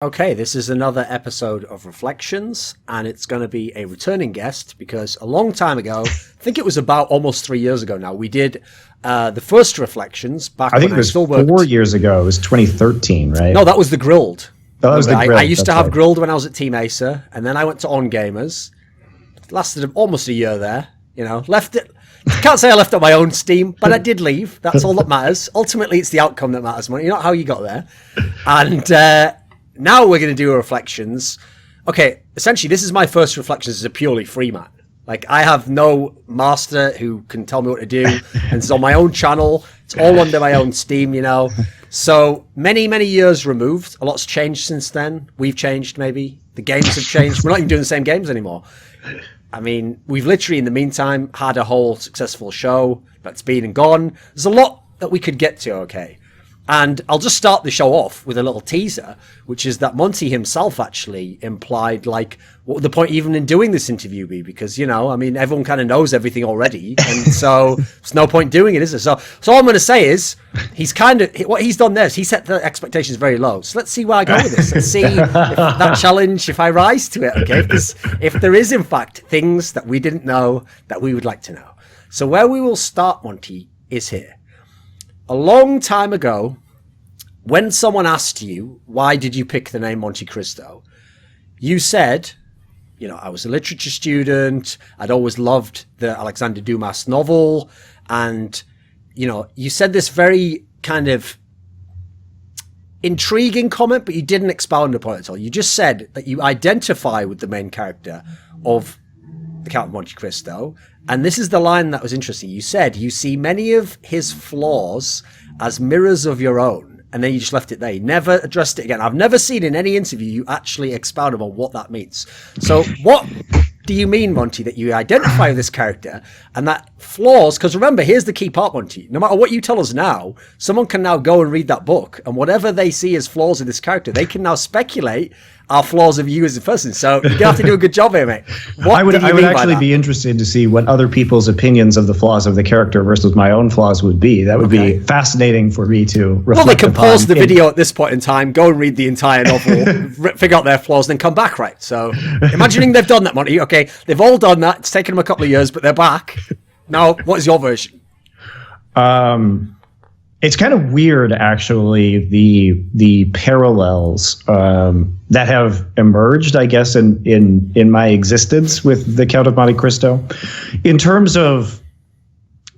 Okay, this is another episode of Reflections, and it's going to be a returning guest because a long time ago, I think it was about almost 3 years ago now, we did the first Reflections back when I still worked. 4 years ago. It was 2013, right? No, that was the Grilled. Oh, that was the Grilled. I used to have Grilled when I was at Team Acer, and then I went to On Gamers. Lasted almost a year there, you know, left it. Can't say I left on my own steam, but I did leave. That's all that matters. Ultimately, it's the outcome that matters, money, not how you got there. And now we're going to do a Reflections. Okay, essentially, this is my first Reflections as a purely free man. Like, I have no master who can tell me what to do, and it's on my own channel. It's all under my own steam, you know. So, many, many years removed. A lot's changed since then. We've changed, maybe. The games have changed. We're not even doing the same games anymore. I mean, we've literally, in the meantime, had a whole successful show that's been and gone. There's a lot that we could get to, okay? And I'll just start the show off with a little teaser, which is that Monte himself actually implied, like, what would the point even in doing this interview be? Because, you know, I mean, everyone kind of knows everything already. And so there's no point doing it, is there? So all I'm going to say is he's kind of, what he's done there is he set the expectations very low. So let's see where I go with this. Let's see if that challenge, if I rise to it, okay? If there is, in fact, things that we didn't know that we would like to know. So where we will start, Monte, is here. A long time ago, when someone asked you, why did you pick the name MonteCristo? You said, you know, I was a literature student. I'd always loved the Alexander Dumas novel. And, you know, you said this very kind of intriguing comment, but you didn't expound upon it at all. You just said that you identify with the main character of the Count of MonteCristo. And this is the line that was interesting. You said you see many of his flaws as mirrors of your own. And then you just left it there. You never addressed it again. I've never seen in any interview you actually expound on what that means. So what do you mean, Monte, that you identify with this character and that flaws? Because remember, here's the key part, Monte. No matter what you tell us now, someone can now go and read that book. And whatever they see as flaws in this character, they can now speculate our flaws of you as a person. So you have to do a good job here, mate. I would actually be interested to see what other people's opinions of the flaws of the character versus my own flaws would be. That would be fascinating for me to reflect. Well, they can pause the video at this point in time, go and read the entire novel, figure out their flaws, then come back, right? So imagining they've done that, Monte. Okay, they've all done that. It's taken them a couple of years, but they're back. Now, what is your version? It's kind of weird, actually, the parallels that have emerged, I guess, in my existence with the Count of MonteCristo. In terms of,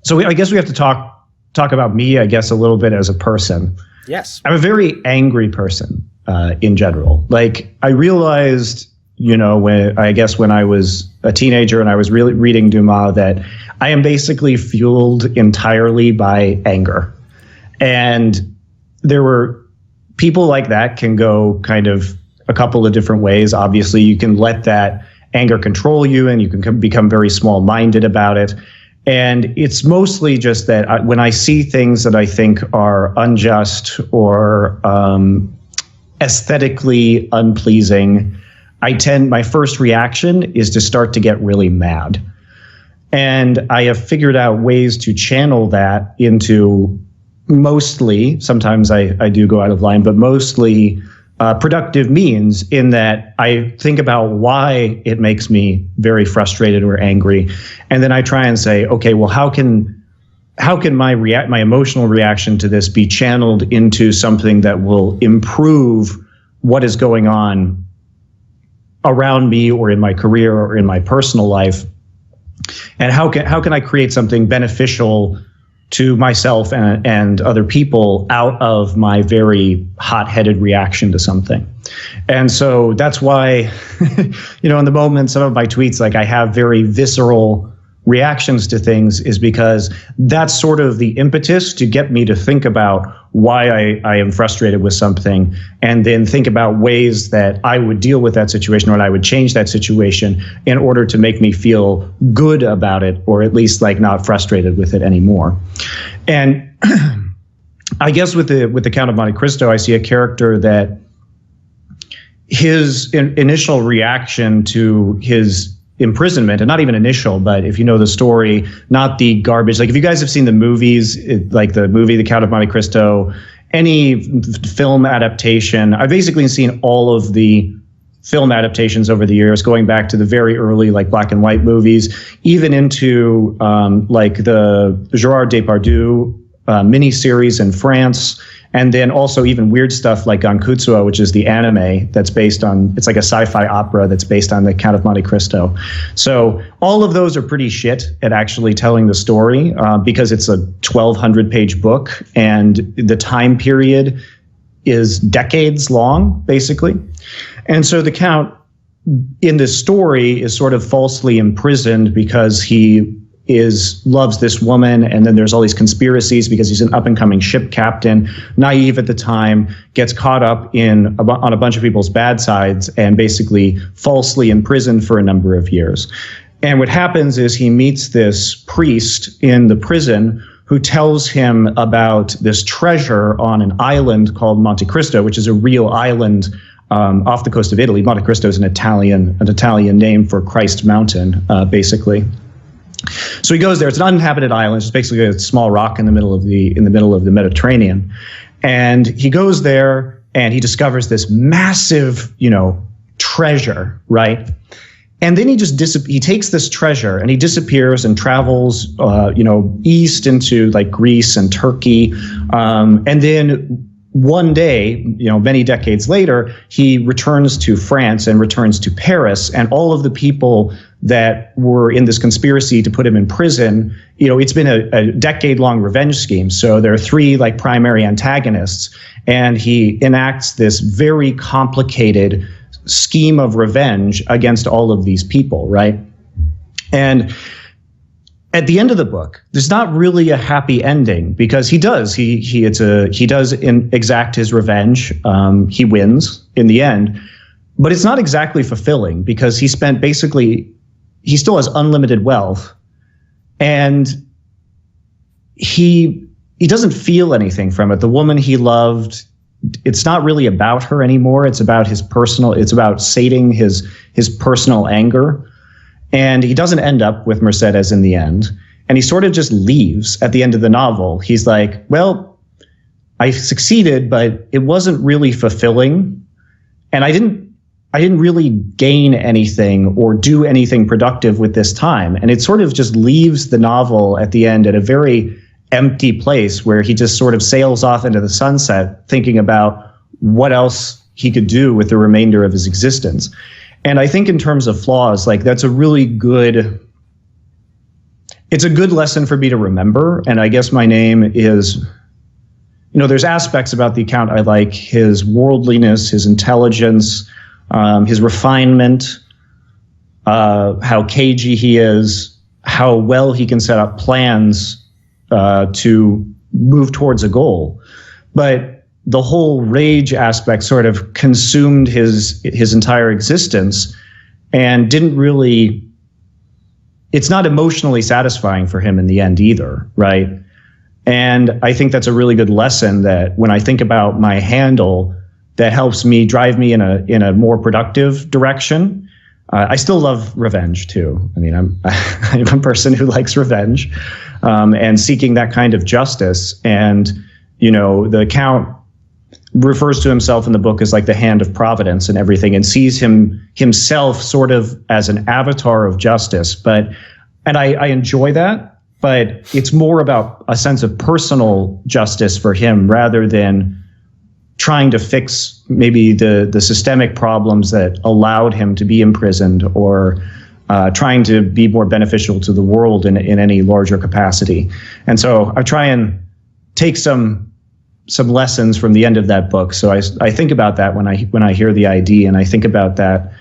so I guess we have to talk about me, I guess, a little bit as a person. Yes. I'm a very angry person in general. Like, I realized, you know, when I was a teenager and I was really reading Dumas, that I am basically fueled entirely by anger. And there were people like that can go kind of a couple of different ways. Obviously, you can let that anger control you and you can become very small-minded about it. And it's mostly just that when I see things that I think are unjust or aesthetically unpleasing, my first reaction is to start to get really mad. And I have figured out ways to channel that into mostly, sometimes I do go out of line, but mostly productive means, in that I think about why it makes me very frustrated or angry. And then I try and say, okay, well, how can my emotional reaction to this be channeled into something that will improve what is going on around me or in my career or in my personal life? And how can I create something beneficial to myself and other people out of my very hot-headed reaction to something? And so that's why, you know, in the moment, some of my tweets, like, I have very visceral reactions to things, is because that's sort of the impetus to get me to think about why I am frustrated with something, and then think about ways that I would deal with that situation, or I would change that situation in order to make me feel good about it, or at least like not frustrated with it anymore. And I guess with the Count of MonteCristo, I see a character that his initial reaction to his imprisonment, and not even initial, but if you know the story, not the garbage. Like, if you guys have seen the movies, like the movie The Count of MonteCristo any film adaptation. I've basically seen all of the film adaptations over the years, going back to the very early like black and white movies, even into like the Gerard Depardieu miniseries in France, and then also even weird stuff like ggChronicle, which is the anime that's based on, it's like a sci-fi opera that's based on the Count of MonteCristo. So all of those are pretty shit at actually telling the story because it's a 1,200 page book and the time period is decades long, basically. And so the Count in this story is sort of falsely imprisoned because he loves this woman, and then there's all these conspiracies because he's an up-and-coming ship captain, naive at the time, gets caught up on a bunch of people's bad sides, and basically falsely imprisoned for a number of years. And what happens is he meets this priest in the prison who tells him about this treasure on an island called MonteCristo, which is a real island off the coast of Italy. MonteCristo is an Italian name for Christ Mountain, basically. So he goes there. It's an uninhabited island. It's basically a small rock in the middle of the Mediterranean. And he goes there and he discovers this massive, treasure, right? And then he takes this treasure and he disappears and travels, east into like Greece and Turkey. And then one day, many decades later, he returns to France and returns to Paris, and all of the people that were in this conspiracy to put him in prison, it's been a decade-long revenge scheme. So there are three like primary antagonists, and he enacts this very complicated scheme of revenge against all of these people, right? And at the end of the book, there's not really a happy ending because he does exact his revenge. He wins in the end, but it's not exactly fulfilling because he still has unlimited wealth, and he doesn't feel anything from it. The woman he loved, it's not really about her anymore. It's about it's about sating his personal anger. And he doesn't end up with Mercedes in the end. And he sort of just leaves at the end of the novel. He's like, well, I succeeded, but it wasn't really fulfilling. And I didn't really gain anything or do anything productive with this time. And it sort of just leaves the novel at the end at a very empty place where he just sort of sails off into the sunset thinking about what else he could do with the remainder of his existence. And I think in terms of flaws, like it's a good lesson for me to remember. And I guess my name is, there's aspects about the account I like: his worldliness, his intelligence, his refinement, how cagey he is, how well he can set up plans to move towards a goal. But the whole rage aspect sort of consumed his entire existence and it's not emotionally satisfying for him in the end either, right? And I think that's a really good lesson that when I think about my handle, that helps me drive me in a more productive direction. I still love revenge too. I mean, I'm a person who likes revenge and seeking that kind of justice. And, the Count refers to himself in the book as like the hand of providence and everything, and sees himself sort of as an avatar of justice. And I enjoy that, but it's more about a sense of personal justice for him rather than trying to fix maybe the systemic problems that allowed him to be imprisoned, or trying to be more beneficial to the world in any larger capacity. And so I try and take some lessons from the end of that book. So I think about that when I hear the ID, and I think about that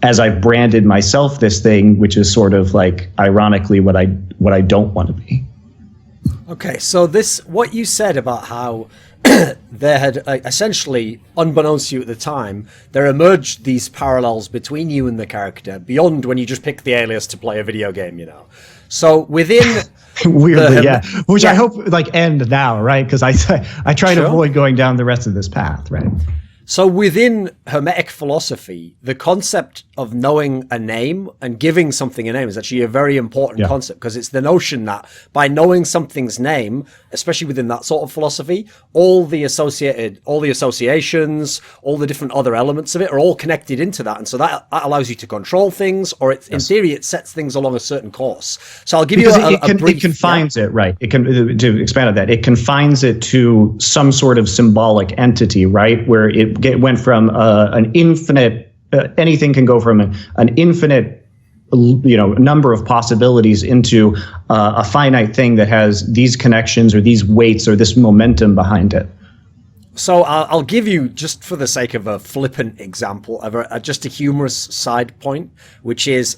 as I've branded myself this thing, which is sort of like ironically what I don't want to be. Okay, so what you said about how there had essentially, unbeknownst to you at the time, there emerged these parallels between you and the character beyond when you just pick the alias to play a video game, So within weirdly, which I hope end now, right? Because I try to avoid going down the rest of this path, right? So within Hermetic philosophy, the concept of knowing a name and giving something a name is actually a very important concept, because it's the notion that by knowing something's name especially within that sort of philosophy, all the associations, all the different other elements of it are all connected into that. And so that allows you to control things, or in theory, it sets things along a certain course. So I'll give you a brief... It confines it, right? It can, to expand on that, it confines it to some sort of symbolic entity, right? Where it went from an infinite, anything can go from an infinite number of possibilities into a finite thing that has these connections or these weights or this momentum behind it. So I'll give you, just for the sake of a flippant example, of just a humorous side point, which is,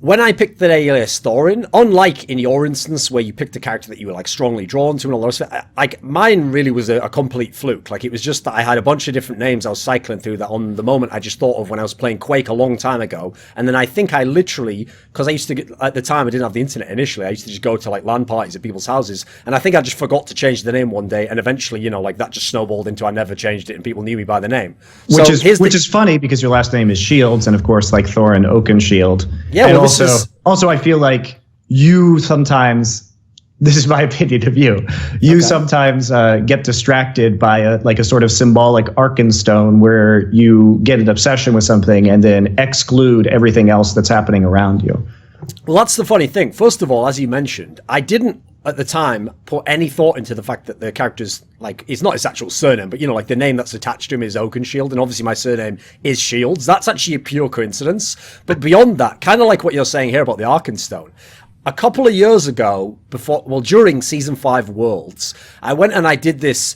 when I picked the alias Thorin, unlike in your instance where you picked a character that you were like strongly drawn to and all the rest of it, like mine really was a complete fluke. Like it was just that I had a bunch of different names I was cycling through that on the moment I just thought of when I was playing Quake a long time ago. And then I think I literally, because I used to get, at the time I didn't have the internet initially, I used to just go to like LAN parties at people's houses, and I think I just forgot to change the name one day, and eventually, like that just snowballed into I never changed it and people knew me by the name. Which is funny because your last name is Shields, and of course like Thorin Oakenshield. Yeah, and also, I feel like you sometimes, this is my opinion of you, sometimes get distracted by a sort of symbolic Arkenstone where you get an obsession with something and then exclude everything else that's happening around you. Well, that's the funny thing. First of all, as you mentioned, I didn't at the time put any thought into the fact that the character's, like, it's not his actual surname, but like the name that's attached to him is Oakenshield, and obviously my surname is Shields. That's actually a pure coincidence. But beyond that, kind of like what you're saying here about the Arkenstone, a couple of years ago, during Season 5 Worlds, I went and I did this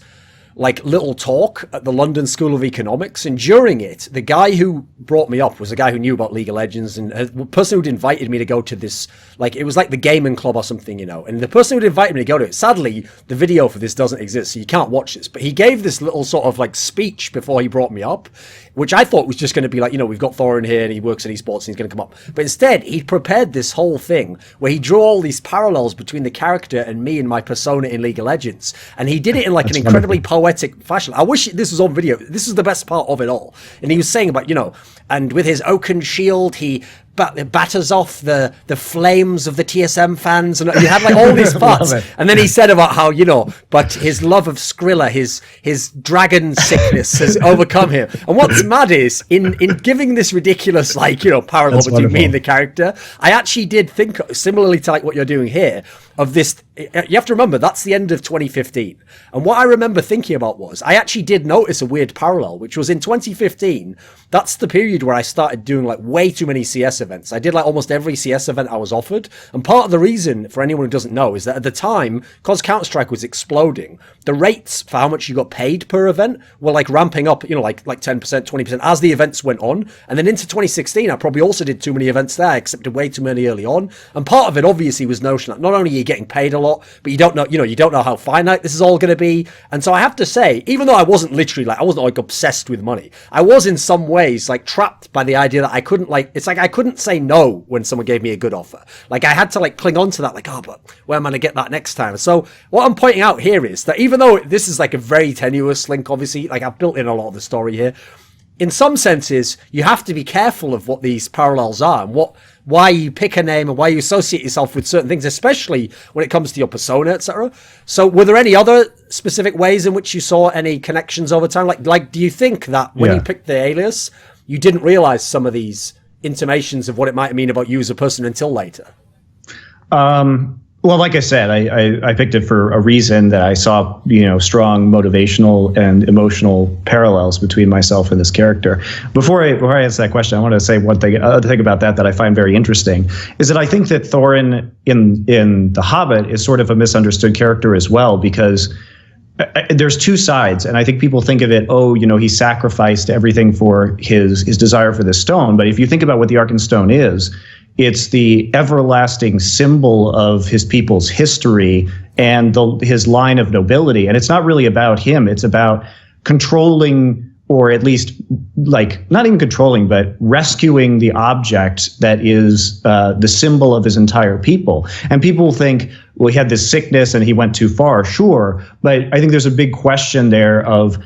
like little talk at the London School of Economics, and during it, the guy who brought me up was a guy who knew about League of Legends, and the person who'd invited me to go to this, like, it was like the gaming club or something, and the person who'd invited me to go to it, sadly, the video for this doesn't exist, so you can't watch this, but he gave this little sort of like speech before he brought me up, which I thought was just going to be like, we've got Thorin here and he works in esports and he's going to come up. But instead, he prepared this whole thing where he drew all these parallels between the character and me and my persona in League of Legends. And he did it in like an incredibly poetic fashion. I wish this was on video. This is the best part of it all. And he was saying about, and with his Oakenshield, he batters off the flames of the TSM fans, and you had like all these parts. And then he said about how, but his love of Skrilla, his dragon sickness has overcome him. And what's mad is, in giving this ridiculous, parallel between me and the character, I actually did think, similarly to like what you're doing here, of this. You have to remember, that's the end of 2015. And what I remember thinking about was, I actually did notice a weird parallel, which was in 2015, that's the period where I started doing like way too many CS events. I did like almost every CS event I was offered. And part of the reason, for anyone who doesn't know, is that at the time, because Counter-Strike was exploding, the rates for how much you got paid per event were like ramping up, like 10%, 20% as the events went on. And then into 2016, I probably also did too many events there. I accepted way too many early on. And part of it obviously was notion that not only are you getting paid a lot, but you don't know how finite this is all going to be. And so I have to say, even though I wasn't literally I wasn't like obsessed with money, I was in some ways like trapped by the idea that I couldn't I couldn't say no when someone gave me a good offer. Like I had to like cling on to that, but where am I going to get that next time? So what I'm pointing out here is that even though this is like a very tenuous link, obviously, like I've built in a lot of the story here, in some senses, you have to be careful of what these parallels are and why you pick a name and why you associate yourself with certain things, especially when it comes to your persona, etc. So were there any other specific ways in which you saw any connections over time? Like do you think that when you picked the alias, you didn't realize some of these intimations of what it might mean about you as a person until later? Well, like I said, I picked it for a reason that I saw, strong motivational and emotional parallels between myself and this character. Before I answer that question, I want to say one thing. Other thing about that I find very interesting is that I think that Thorin in The Hobbit is sort of a misunderstood character as well, because there's two sides, and I think people think of it, he sacrificed everything for his desire for the stone. But if you think about what the Arkenstone is, it's the everlasting symbol of his people's history and his line of nobility. And it's not really about him. It's about controlling, or at least not even controlling, but rescuing the object that is the symbol of his entire people. And people think, well, he had this sickness and he went too far. Sure. But I think there's a big question there of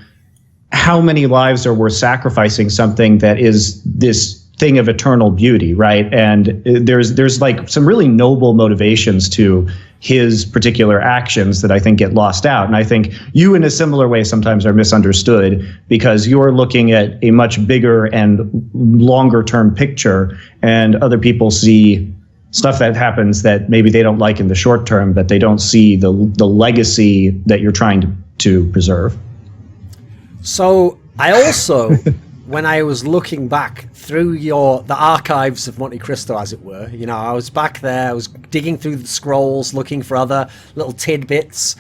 how many lives are worth sacrificing something that is this thing of eternal beauty, right? And there's like some really noble motivations to his particular actions that I think get lost out. And I think you, in a similar way, sometimes are misunderstood because you're looking at a much bigger and longer term picture, and other people see stuff that happens that maybe they don't like in the short term, but they don't see the legacy that you're trying to preserve. So I also, when I was looking back through the archives of MonteCristo, as it were, you know, I was back there, I was digging through the scrolls, looking for other little tidbits,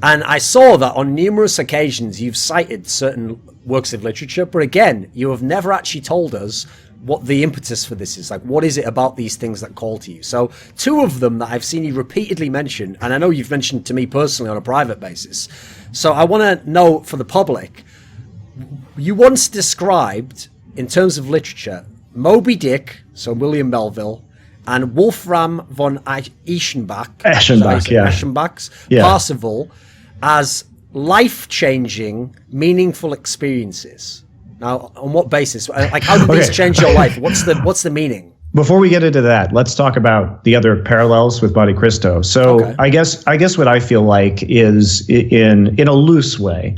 and I saw that on numerous occasions you've cited certain works of literature, but again, you have never actually told us what the impetus for this is. Like, what is it about these things that call to you? So 2 of them that I've seen you repeatedly mention, and I know you've mentioned to me personally on a private basis, so I want to know for the public, you once described, in terms of literature, Moby Dick, so William Melville, and Wolfram von Eschenbach's Parzival as life-changing, meaningful experiences. Now, on what basis? Like, how did these change your life? What's the meaning? Before we get into that, let's talk about the other parallels with MonteCristo. So okay. I guess what I feel like is, in a loose way,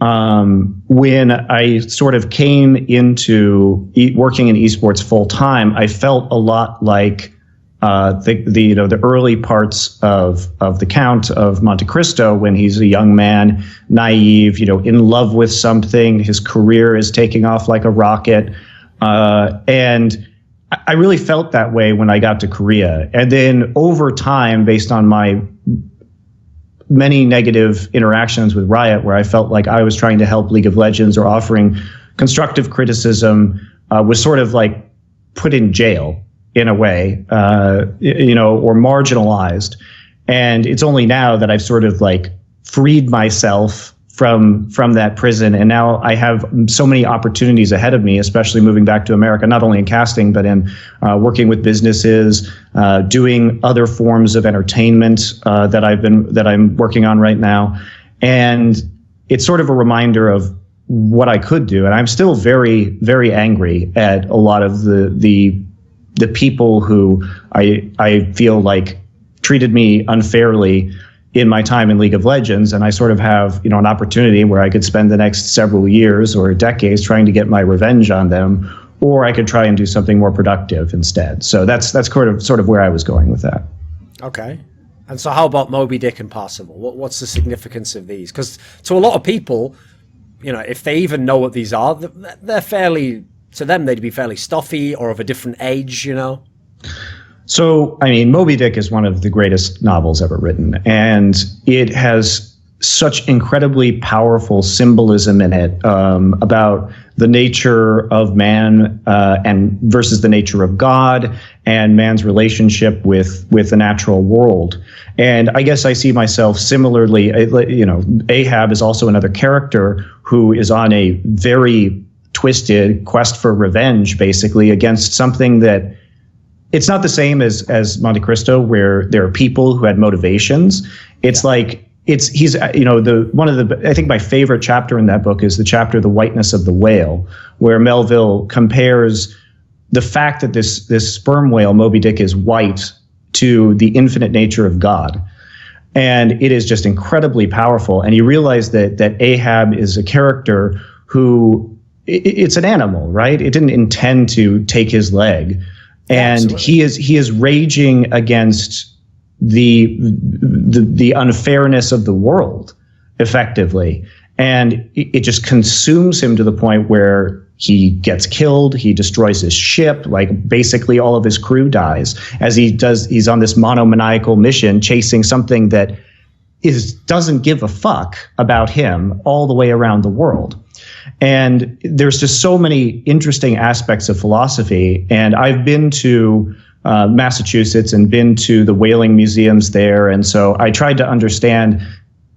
when I sort of came into working in esports full time, I felt a lot like the early parts of the Count of MonteCristo, when he's a young man, naive, in love with something. His career is taking off like a rocket, and I really felt that way when I got to Korea. And then over time, based on my many negative interactions with Riot, where I felt like I was trying to help League of Legends or offering constructive criticism, was sort of like put in jail in a way, or marginalized. And it's only now that I've sort of like freed myself from that prison. And now I have so many opportunities ahead of me, especially moving back to America, not only in casting, but in working with businesses, doing other forms of entertainment that I'm working on right now. And it's sort of a reminder of what I could do. And I'm still very, very angry at a lot of the people who I feel like treated me unfairly in my time in League of Legends. And I sort of have, an opportunity where I could spend the next several years or decades trying to get my revenge on them, or I could try and do something more productive instead. So that's sort of where I was going with that. Okay. And so how about Moby Dick and Parzival? What's the significance of these? Because to a lot of people, if they even know what these are, they're fairly, to them, they'd be fairly stuffy or of a different age, So, Moby Dick is one of the greatest novels ever written, and it has such incredibly powerful symbolism in it about the nature of man and versus the nature of God, and man's relationship with the natural world. And I guess I see myself similarly. Ahab is also another character who is on a very twisted quest for revenge, basically, against something that. It's not the same as MonteCristo, where there are people who had motivations. It's like I think my favorite chapter in that book is the chapter "The Whiteness of the Whale," where Melville compares the fact that this sperm whale Moby Dick is white to the infinite nature of God, and it is just incredibly powerful. And you realize that Ahab is a character who it's an animal, right? It didn't intend to take his leg. And he is raging against the unfairness of the world, effectively, and it just consumes him to the point where he gets killed. He destroys his ship. Like, basically all of his crew dies as he's on this monomaniacal mission chasing something that doesn't give a fuck about him all the way around the world. And there's just so many interesting aspects of philosophy. And I've been to Massachusetts and been to the whaling museums there. And so I tried to understand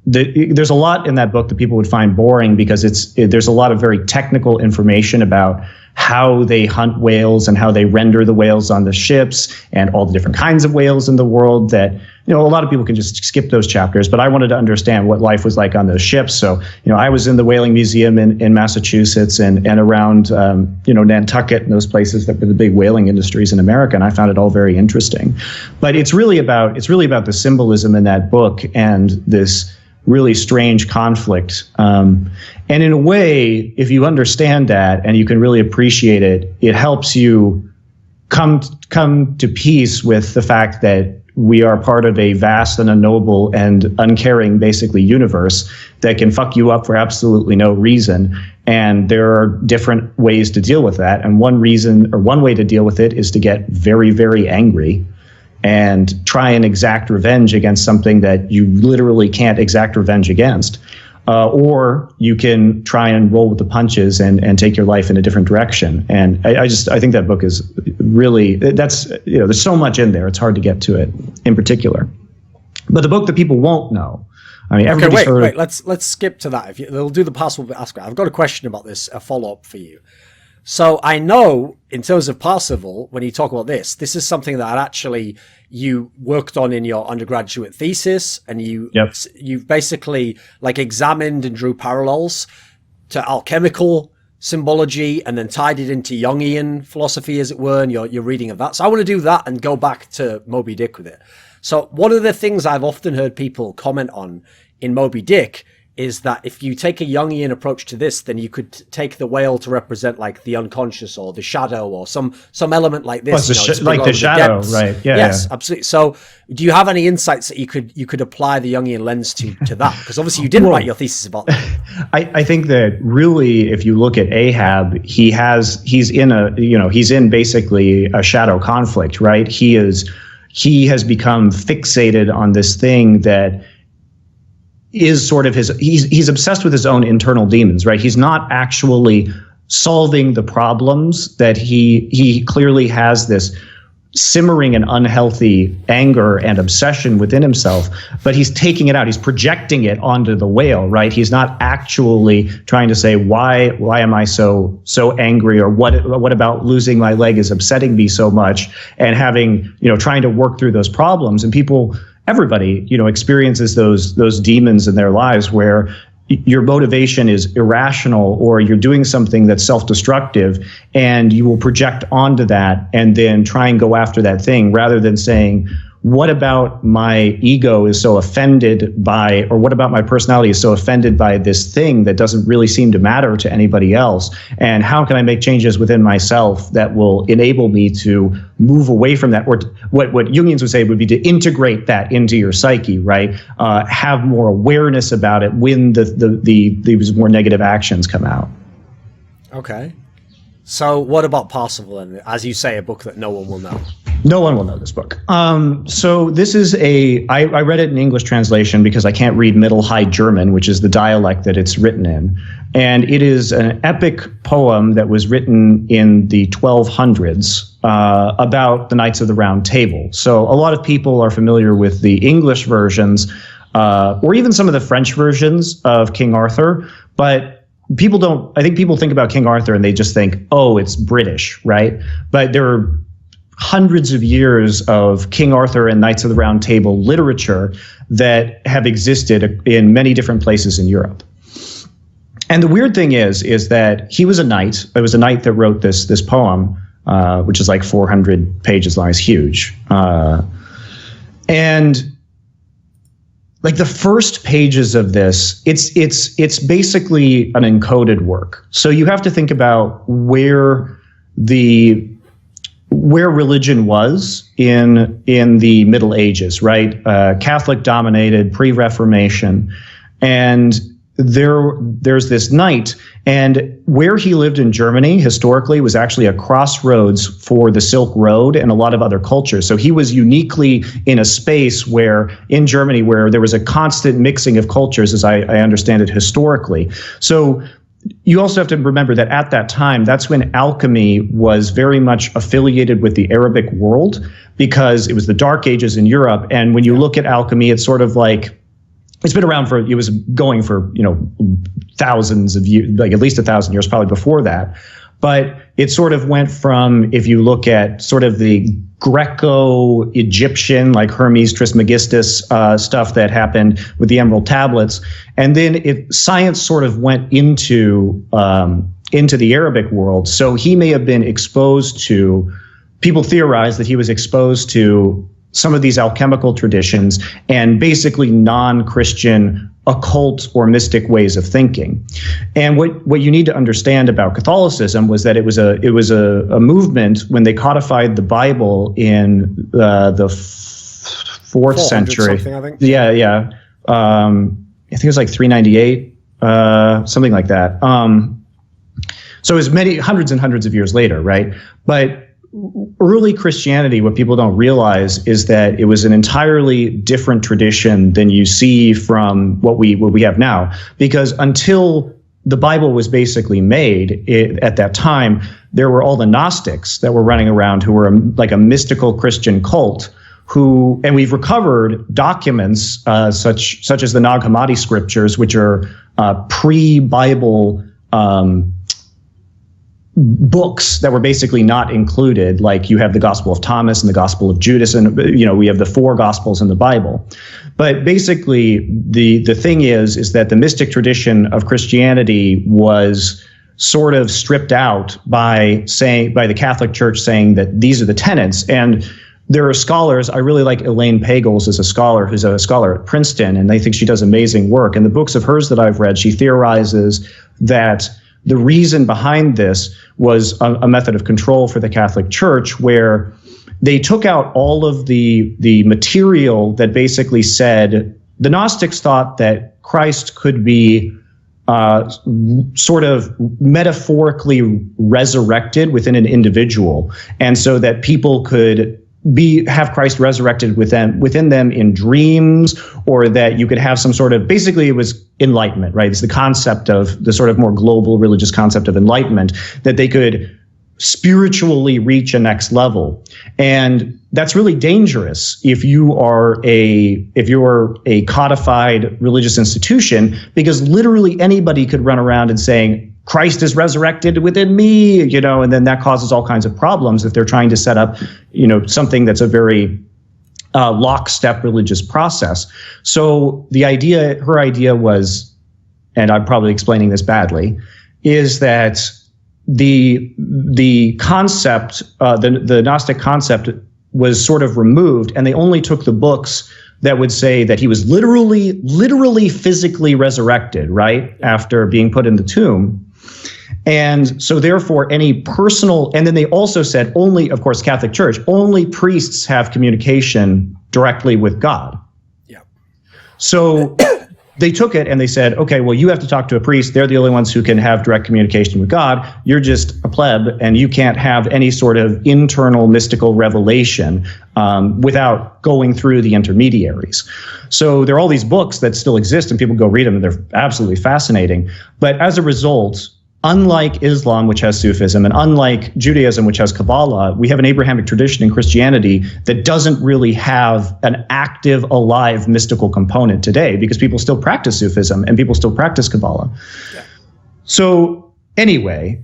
there's a lot in that book that people would find boring, because there's a lot of very technical information about how they hunt whales and how they render the whales on the ships and all the different kinds of whales in the world that a lot of people can just skip those chapters, but I wanted to understand what life was like on those ships. So, I was in the Whaling Museum in Massachusetts and around, Nantucket and those places that were the big whaling industries in America, and I found it all very interesting. But it's really about the symbolism in that book and this really strange conflict. And in a way, if you understand that and you can really appreciate it, it helps you come to peace with the fact that we are part of a vast and unknowable and uncaring, basically, universe that can fuck you up for absolutely no reason. And there are different ways to deal with that. And one way to deal with it is to get very, very angry and try and exact revenge against something that you literally can't exact revenge against. Or you can try and roll with the punches and take your life in a different direction. And I think that book is really, there's so much in there. It's hard to get to it in particular. But the book that people won't know, I mean, everybody's heard. Wait, let's skip to that. They'll do the Parzival ask. I've got a question about this, a follow-up for you. So I know in terms of Parzival, when you talk about this is something that actually you worked on in your undergraduate thesis, and you've basically examined and drew parallels to alchemical symbology and then tied it into Jungian philosophy, as it were, and your reading of that. So I want to do that and go back to Moby Dick with it. So one of the things I've often heard people comment on in Moby Dick is that if you take a Jungian approach to this, then you could take the whale to represent the unconscious or the shadow or some element like this. The shadow, right? Yeah. Yes, absolutely. So, do you have any insights that you could apply the Jungian lens to that? Because obviously you didn't write your thesis about that. I think that really, if you look at Ahab, he's in basically a shadow conflict, right? He has become fixated on this thing that is sort of he's obsessed with his own internal demons, right? He's not actually solving the problems that he clearly has this simmering and unhealthy anger and obsession within himself, but he's taking it out. He's projecting it onto the whale, right? He's not actually trying to say, why am I so angry, or what about losing my leg is upsetting me so much, and trying to work through those problems. And everybody, experiences those demons in their lives where your motivation is irrational, or you're doing something that's self-destructive, and you will project onto that and then try and go after that thing, rather than saying, what about my ego is so offended by, or what about my personality is so offended by this thing that doesn't really seem to matter to anybody else? And how can I make changes within myself that will enable me to move away from that? Or what Jungians would say would be to integrate that into your psyche, right? Have more awareness about it when these more negative actions come out. Okay. So what about Parzival? And as you say, a book that no one will know. No one will know this book. So this is I read it in English translation because I can't read Middle High German, which is the dialect that it's written in. And it is an epic poem that was written in the 1200s about the Knights of the Round Table. So a lot of people are familiar with the English versions, or even some of the French versions of King Arthur, but I think people think about King Arthur and they just think, oh, it's British, right? But there are hundreds of years of King Arthur and Knights of the Round Table literature that have existed in many different places in Europe. And the weird thing is that he was a knight. It was a knight that wrote this poem, which is 400 pages long. It's huge. And the first pages of this, it's basically an encoded work. So you have to think about where religion was in the Middle Ages, right? Catholic dominated, pre-Reformation, and there's this knight, and where he lived in Germany historically was actually a crossroads for the Silk Road and a lot of other cultures. So he was uniquely in a space in Germany where there was a constant mixing of cultures, as I understand it historically. So you also have to remember that at that time, that's when alchemy was very much affiliated with the Arabic world, because it was the Dark Ages in Europe. And when you look at alchemy, it's sort of it's been around it was going for, thousands of years, at least 1,000 years, probably before that. But it sort of went from, if you look at sort of the Greco-Egyptian, like Hermes Trismegistus stuff that happened with the Emerald Tablets, and then science sort of went into the Arabic world. So he may have been exposed to, people theorize that he was exposed to some of these alchemical traditions and basically non-Christian occult or mystic ways of thinking. And what you need to understand about Catholicism was that it was a movement when they codified the Bible in the fourth century. I think. Yeah. I think it was like 398, something like that. So it was hundreds and hundreds of years later, right? But early Christianity, what people don't realize is that it was an entirely different tradition than you see from what we have now. Because until the Bible was basically made at that time, there were all the Gnostics that were running around who were like a mystical Christian cult. And we've recovered documents such as the Nag Hammadi scriptures, which are pre-Bible books that were basically not included. Like you have the Gospel of Thomas and the Gospel of Judas, and we have the 4 Gospels in the Bible. But basically, the thing is that the mystic tradition of Christianity was sort of stripped out by the Catholic Church saying that these are the tenets. And there are scholars, I really like Elaine Pagels as a scholar, who's a scholar at Princeton, and I think she does amazing work. In the books of hers that I've read, she theorizes that the reason behind this was a method of control for the Catholic Church, where they took out all of the material that basically said the Gnostics thought that Christ could be sort of metaphorically resurrected within an individual, and so that people could have Christ resurrected within them in dreams, or that you could have some sort of, basically it was enlightenment, right? It's the concept of the sort of more global religious concept of enlightenment, that they could spiritually reach a next level. And that's really dangerous if you're a codified religious institution, because literally anybody could run around and saying, Christ is resurrected within me, and then that causes all kinds of problems if they're trying to set up, something that's a very lockstep religious process. So her idea was, and I'm probably explaining this badly, is that the concept, the Gnostic concept was sort of removed, and they only took the books that would say that he was literally physically resurrected, right, after being put in the tomb. And so therefore any personal, and then they also said only, of course, Catholic Church, only priests have communication directly with God. Yeah. So they took it and they said, okay, well, you have to talk to a priest. They're the only ones who can have direct communication with God. You're just a pleb, and you can't have any sort of internal mystical revelation without going through the intermediaries. So there are all these books that still exist, and people go read them, and they're absolutely fascinating. But as a result, unlike Islam, which has Sufism, and unlike Judaism, which has Kabbalah, we have an Abrahamic tradition in Christianity that doesn't really have an active, alive, mystical component today, because people still practice Sufism and people still practice Kabbalah. Yeah. So anyway,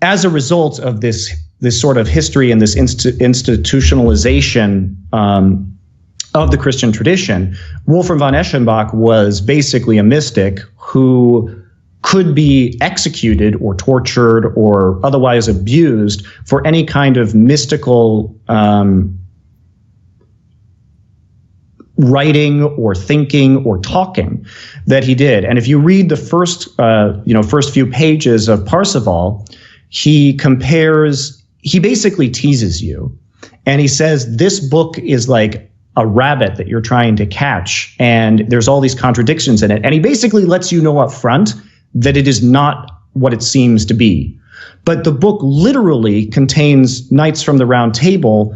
as a result of this sort of history and this institutionalization of the Christian tradition, Wolfram von Eschenbach was basically a mystic who could be executed or tortured or otherwise abused for any kind of mystical writing or thinking or talking that he did. And if you read the first few pages of Parzival, he basically teases you, and he says this book is like a rabbit that you're trying to catch, and there's all these contradictions in it. And he basically lets you know up front that it is not what it seems to be. But the book literally contains knights from the Round Table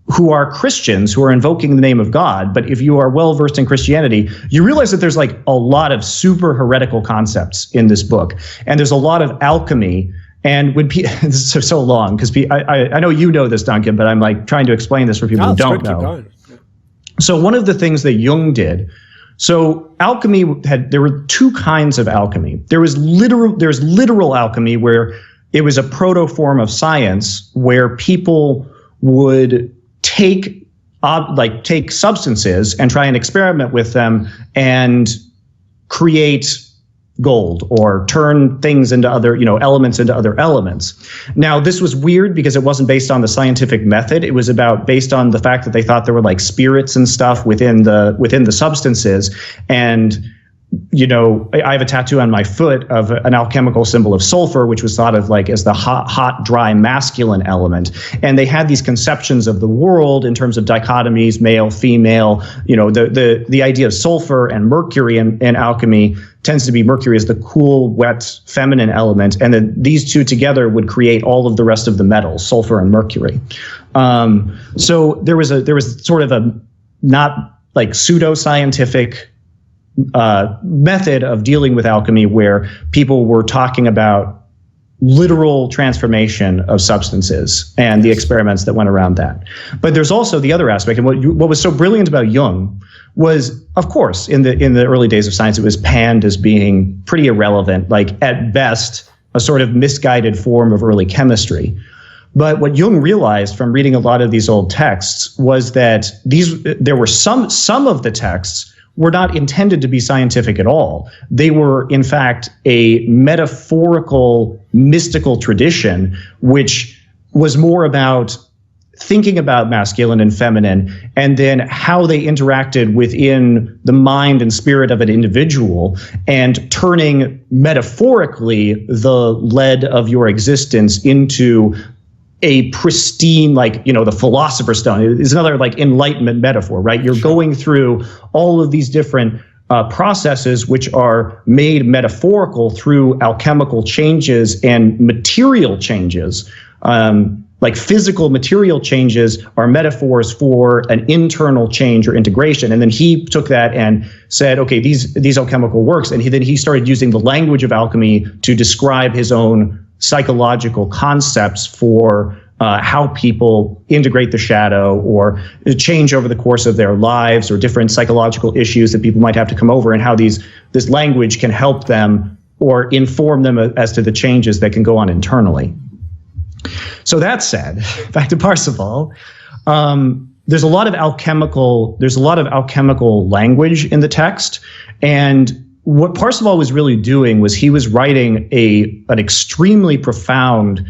who are Christians, who are invoking the name of God. But if you are well-versed in Christianity, you realize that there's like a lot of super heretical concepts in this book. And there's a lot of alchemy. And when this is so long, because I know you know this, Duncan, but I'm like trying to explain this for people who don't know. So one of the things that Jung did So alchemy there were two kinds of alchemy. There's literal alchemy, where it was a proto form of science where people would take substances and try and experiment with them and create gold or turn things into other, elements into other elements. Now, this was weird because it wasn't based on the scientific method. It was based on the fact that they thought there were like spirits and stuff within the substances. And I have a tattoo on my foot of an alchemical symbol of sulfur, which was thought of like as the hot, dry, masculine element. And they had these conceptions of the world in terms of dichotomies, male, female. The idea of sulfur and mercury in alchemy tends to be Mercury as the cool, wet, feminine element, and then these two together would create all of the rest of the metals, sulfur and mercury. So there was sort of a not like pseudoscientific method of dealing with alchemy where people were talking about literal transformation of substances and the experiments that went around that. But there's also the other aspect, and what was so brilliant about Jung was, of course, in the early days of science, it was panned as being pretty irrelevant, like at best a sort of misguided form of early chemistry. But what Jung realized from reading a lot of these old texts was that there were some of the texts were not intended to be scientific at all. They were, in fact, a metaphorical, mystical tradition, which was more about thinking about masculine and feminine, and then how they interacted within the mind and spirit of an individual, and turning metaphorically the lead of your existence into a pristine, the Philosopher's Stone is another enlightenment metaphor, right? You're going through all of these different processes which are made metaphorical through alchemical changes and material changes. Physical material changes are metaphors for an internal change or integration. And then he took that and said, okay, these alchemical works. And then he started using the language of alchemy to describe his own psychological concepts for how people integrate the shadow or change over the course of their lives, or different psychological issues that people might have to come over, and how this language can help them or inform them as to the changes that can go on internally. So that said, back to Parzival, there's a lot of alchemical language in the text, and what Parzival was really doing was he was writing an extremely profound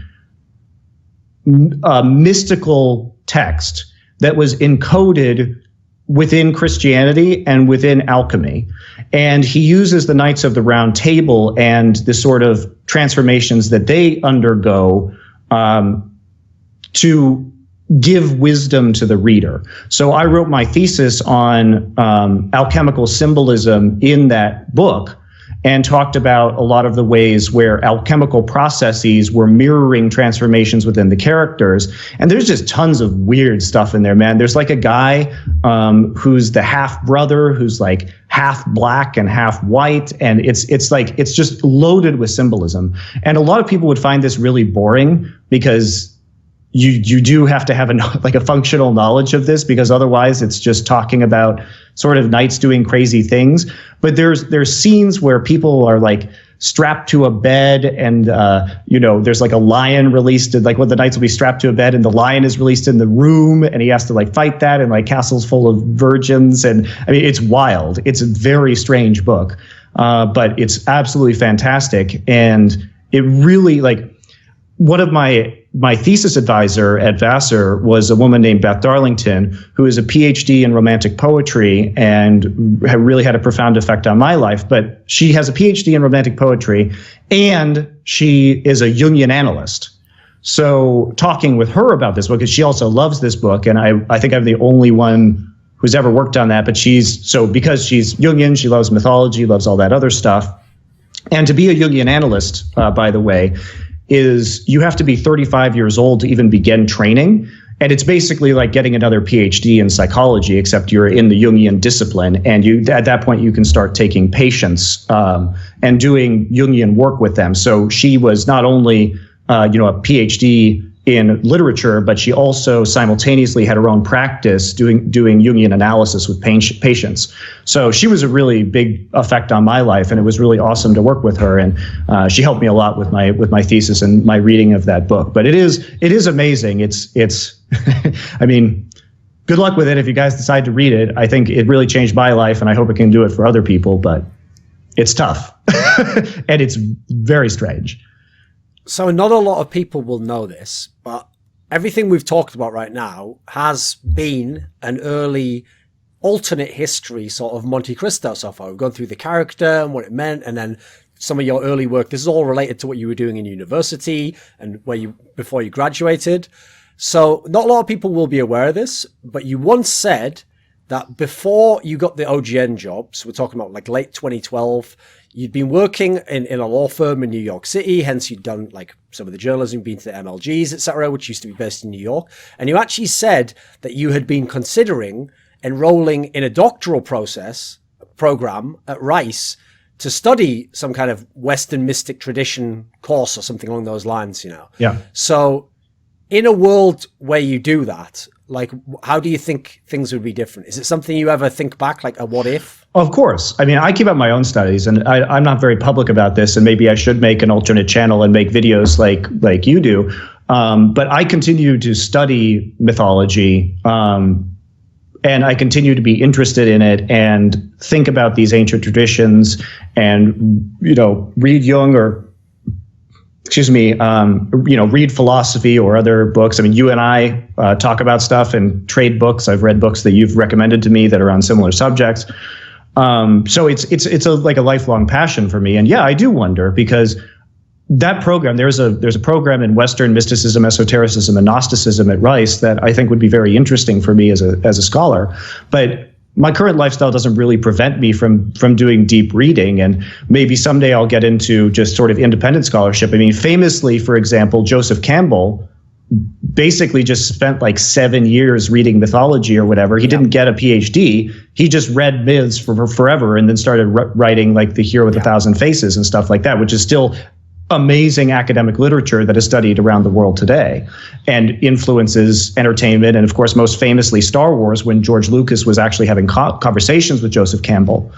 mystical text that was encoded within Christianity and within alchemy. And he uses the Knights of the Round Table and the sort of transformations that they undergo to give wisdom to the reader. So I wrote my thesis on alchemical symbolism in that book, and talked about a lot of the ways where alchemical processes were mirroring transformations within the characters. And there's just tons of weird stuff in there, man. There's like a guy who's the half brother, who's like half black and half white. And it's just loaded with symbolism. And a lot of people would find this really boring, because you do have to have a functional knowledge of this, because otherwise it's just talking about sort of knights doing crazy things. But there's scenes where people are like strapped to a bed, and there's like a lion released, like when the knights will be strapped to a bed and the lion is released in the room, and he has to fight that, and castles full of virgins. And I mean, it's wild. It's a very strange book, but it's absolutely fantastic. And it really, one of my thesis advisor at Vassar was a woman named Beth Darlington, who is a PhD in romantic poetry and really had a profound effect on my life. But she has a PhD in romantic poetry, and she is a Jungian analyst. So talking with her about this book, because she also loves this book, and I think I'm the only one who's ever worked on that, but because she's Jungian, she loves mythology, loves all that other stuff. And to be a Jungian analyst, by the way, is you have to be 35 years old to even begin training. And it's basically like getting another PhD in psychology, except you're in the Jungian discipline. And at that point, you can start taking patients and doing Jungian work with them. So she was not only a PhD in literature, but she also simultaneously had her own practice doing Jungian analysis with patients. So she was a really big effect on my life, and it was really awesome to work with her. And she helped me a lot with my thesis and my reading of that book. But it is amazing. It's I mean, good luck with it if you guys decide to read it. I think it really changed my life, and I hope it can do it for other people. But it's tough, and it's very strange. So not a lot of people will know this, but everything we've talked about right now has been an early alternate history sort of MonteCristo so far. We've gone through the character and what it meant, and then some of your early work. This is all related to what you were doing in university and before you graduated. So not a lot of people will be aware of this, but you once said that before you got the OGN jobs, we're talking about like late 2012, you'd been working in a law firm in New York City, hence you'd done like some of the journalism, been to the MLGs, etc., which used to be based in New York. And you actually said that you had been considering enrolling in a doctoral program at Rice to study some kind of Western mystic tradition course or something along those lines, Yeah. So in a world where you do that, like, how do you think things would be different? Is it something you ever think back, like a what if? Of course. I mean, I keep up my own studies, and I'm not very public about this, and maybe I should make an alternate channel and make videos like you do. But I continue to study mythology, and I continue to be interested in it and think about these ancient traditions and, read Jung or read philosophy or other books. I mean, you and I talk about stuff and trade books. I've read books that you've recommended to me that are on similar subjects. So it's like a lifelong passion for me. And yeah, I do wonder, because that program, there's a program in Western mysticism, esotericism, and Gnosticism at Rice that I think would be very interesting for me as a scholar. But my current lifestyle doesn't really prevent me from doing deep reading, and maybe someday I'll get into just sort of independent scholarship. I mean, famously, for example, Joseph Campbell basically just spent like 7 years reading mythology or whatever. He didn't get a PhD. He just read myths for forever and then started writing like The Hero with a Thousand Faces and stuff like that, which is still amazing academic literature that is studied around the world today and influences entertainment. And of course, most famously Star Wars, when George Lucas was actually having conversations with Joseph Campbell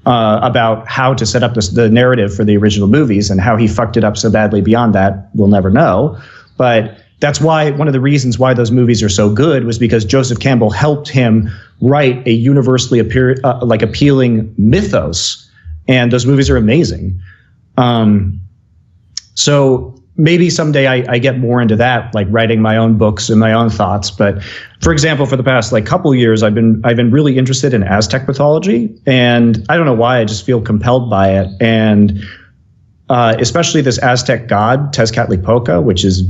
about how to set up the narrative for the original movies, and how he fucked it up so badly beyond that, we'll never know. But that's why one of the reasons why those movies are so good was because Joseph Campbell helped him write a universally appealing mythos. And those movies are amazing. So maybe someday I get more into that, like writing my own books and my own thoughts. But for example, for the past couple of years, I've been really interested in Aztec mythology, and I don't know why, I just feel compelled by it. And especially this Aztec god Tezcatlipoca, which is,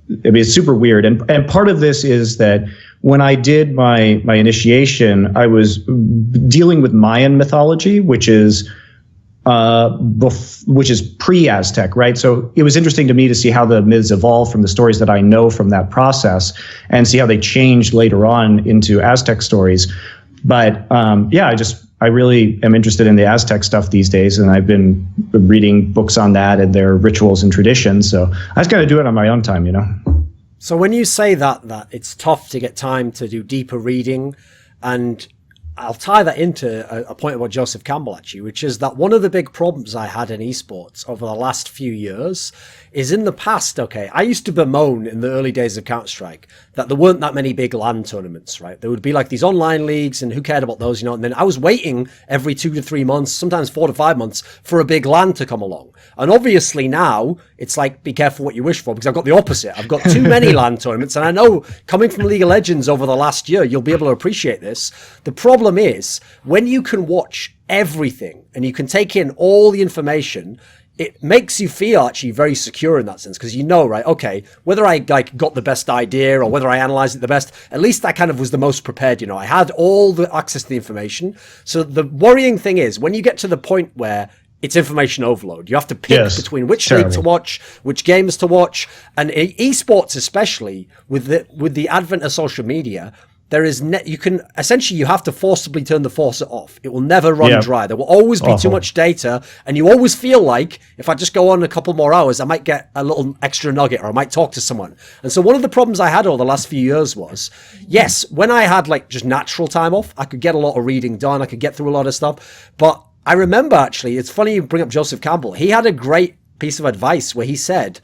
it's super weird. And part of this is that when I did my initiation, I was dealing with Mayan mythology, which is pre-Aztec, right? So it was interesting to me to see how the myths evolved from the stories that I know from that process, and see how they changed later on into Aztec stories. But I really am interested in the Aztec stuff these days, and I've been reading books on that and their rituals and traditions. So I just got to do it on my own time, So when you say that it's tough to get time to do deeper reading, and I'll tie that into a point about Joseph Campbell, actually, which is that one of the big problems I had in esports over the last few years is, in the past, I used to bemoan in the early days of Counter-Strike that there weren't that many big LAN tournaments, right? There would be like these online leagues, and who cared about those, and then I was waiting every 2 to 3 months, sometimes 4 to 5 months, for a big LAN to come along. And obviously now it's like, be careful what you wish for, because I've got the opposite. I've got too many LAN tournaments, and I know, coming from League of Legends over the last year, you'll be able to appreciate this. The problem is, when you can watch everything and you can take in all the information, it makes you feel actually very secure in that sense, because right, okay, whether I got the best idea or whether I analyzed it the best, at least I kind of was the most prepared. I had all the access to the information. So the worrying thing is, when you get to the point where it's information overload, you have to pick between which league to watch, which games to watch, and esports especially, with the advent of social media, there is you can essentially, you have to forcibly turn the faucet off. It will never run dry. There will always be too much data, and you always feel like if I just go on a couple more hours, I might get a little extra nugget, or I might talk to someone. And so one of the problems I had over the last few years was, yes, when I had like just natural time off, I could get a lot of reading done, I could get through a lot of stuff. But I remember, actually, it's funny you bring up Joseph Campbell. He had a great piece of advice where he said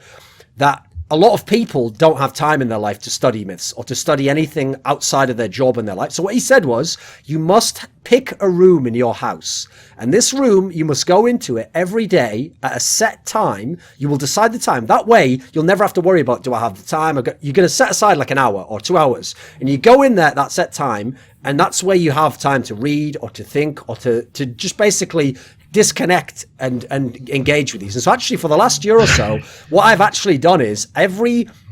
that a lot of people don't have time in their life to study myths or to study anything outside of their job in their life. So what he said was, you must pick a room in your house. And this room, you must go into it every day at a set time. You will decide the time. That way, you'll never have to worry about, do I have the time? You're going to set aside like an hour or 2 hours. And you go in there at that set time, and that's where you have time to read or to think or to just basically disconnect and engage with these. And so actually for the last year or so, what I've actually done is I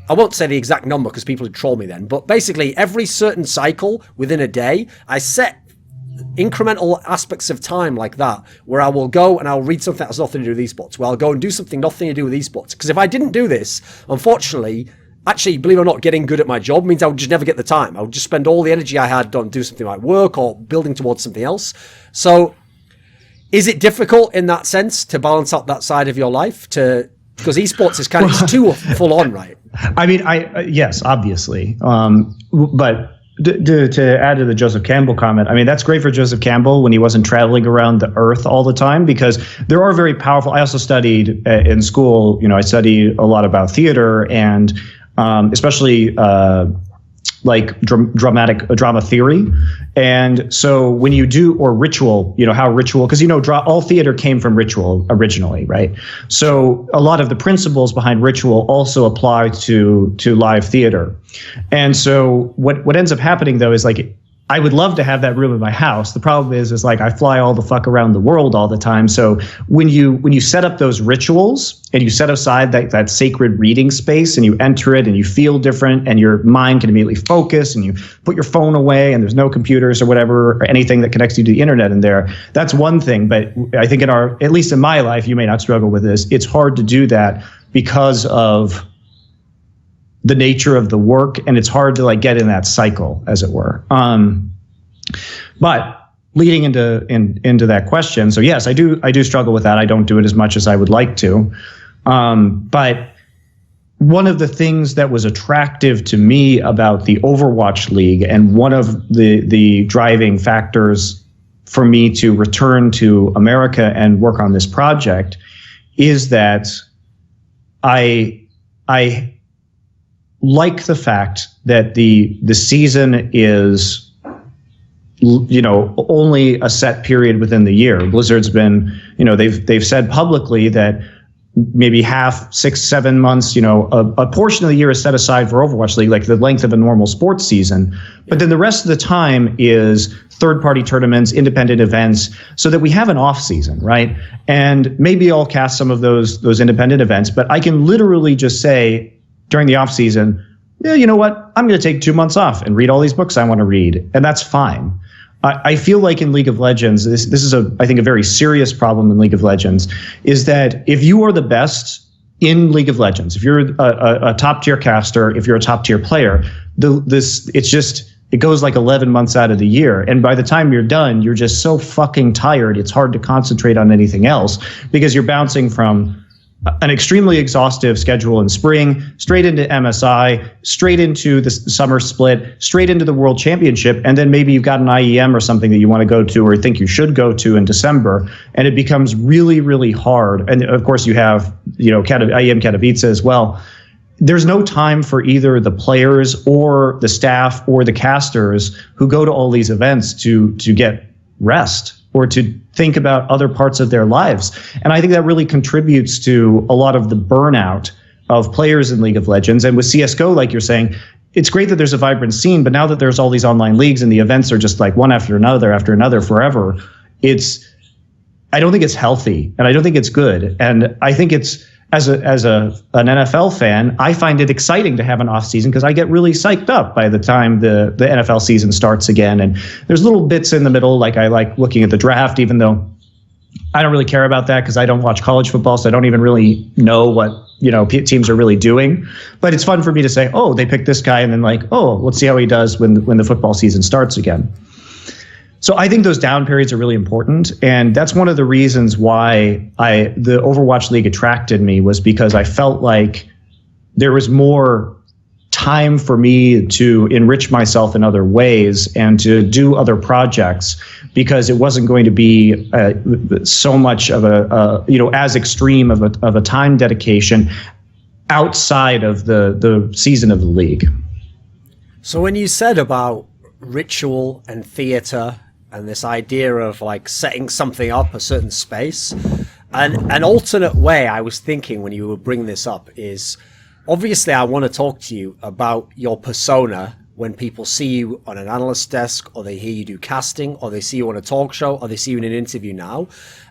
won't say the exact number because people would troll me then, but basically every certain cycle within a day, I set incremental aspects of time like that, where I will go and I'll read something that has nothing to do with esports, where I'll go and do something nothing to do with esports. Because if I didn't do this, unfortunately, actually, believe it or not, getting good at my job means I would just never get the time. I would just spend all the energy I had on do something like work or building towards something else. So is it difficult in that sense to balance out that side of your life? Because esports is kind of it's too full on, right? I mean, yes, obviously. But to add to the Joseph Campbell comment, I mean, that's great for Joseph Campbell when he wasn't traveling around the earth all the time, because there are very powerful. I also studied in school. I studied a lot about theater and especially like drama theory. And so when you do, or ritual, how ritual, because all theater came from ritual originally, right? So a lot of the principles behind ritual also apply to live theater. And so what ends up happening though is like, I would love to have that room in my house. The problem is like I fly all the fuck around the world all the time. So when you set up those rituals and you set aside that sacred reading space and you enter it and you feel different and your mind can immediately focus and you put your phone away and there's no computers or whatever or anything that connects you to the internet in there, that's one thing. But I think at least in my life, you may not struggle with this, it's hard to do that because of the nature of the work, and it's hard to like get in that cycle, as it were. But leading into that question, so yes, I do struggle with that. I don't do it as much as I would like to. But one of the things that was attractive to me about the Overwatch League, and one of the driving factors for me to return to America and work on this project, is that I like the fact that the season is, only a set period within the year. Blizzard's been, they've said publicly that maybe 6, 7 months, a portion of the year is set aside for Overwatch League, like the length of a normal sports season. But then the rest of the time is third-party tournaments, independent events, so that we have an off season, right? And maybe I'll cast some of those independent events, but I can literally just say, during the off season, yeah, you know what? I'm going to take 2 months off and read all these books I want to read, and that's fine. I feel like in League of Legends, this is I think a very serious problem in League of Legends, is that if you are the best in League of Legends, if you're a top tier caster, if you're a top tier player, it goes like 11 months out of the year, and by the time you're done, you're just so fucking tired. It's hard to concentrate on anything else because you're bouncing from an extremely exhaustive schedule in spring, straight into MSI, straight into the summer split, straight into the World Championship, and then maybe you've got an IEM or something that you want to go to or think you should go to in December, and it becomes really, really hard. And of course, you have IEM Katowice as well. There's no time for either the players or the staff or the casters who go to all these events to get rest or to think about other parts of their lives. And I think that really contributes to a lot of the burnout of players in League of Legends. And with CSGO, like you're saying, it's great that there's a vibrant scene, but now that there's all these online leagues and the events are just like one after another forever, I don't think it's healthy, and I don't think it's good. And I think it's, as an NFL fan, I find it exciting to have an off season because I get really psyched up by the time the NFL season starts again. And there's little bits in the middle, like I like looking at the draft, even though I don't really care about that because I don't watch college football, so I don't even really know what teams are really doing. But it's fun for me to say, oh, they picked this guy, and then like, oh, let's see how he does when the football season starts again. So I think those down periods are really important, and that's one of the reasons why the Overwatch League attracted me, was because I felt like there was more time for me to enrich myself in other ways and to do other projects, because it wasn't going to be so much of as extreme of a time dedication outside of the season of the league. So when you said about ritual and theater and this idea of like setting something up a certain space, and an alternate way I was thinking when you were bringing this up is, obviously, I want to talk to you about your persona when people see you on an analyst desk, or they hear you do casting, or they see you on a talk show, or they see you in an interview now.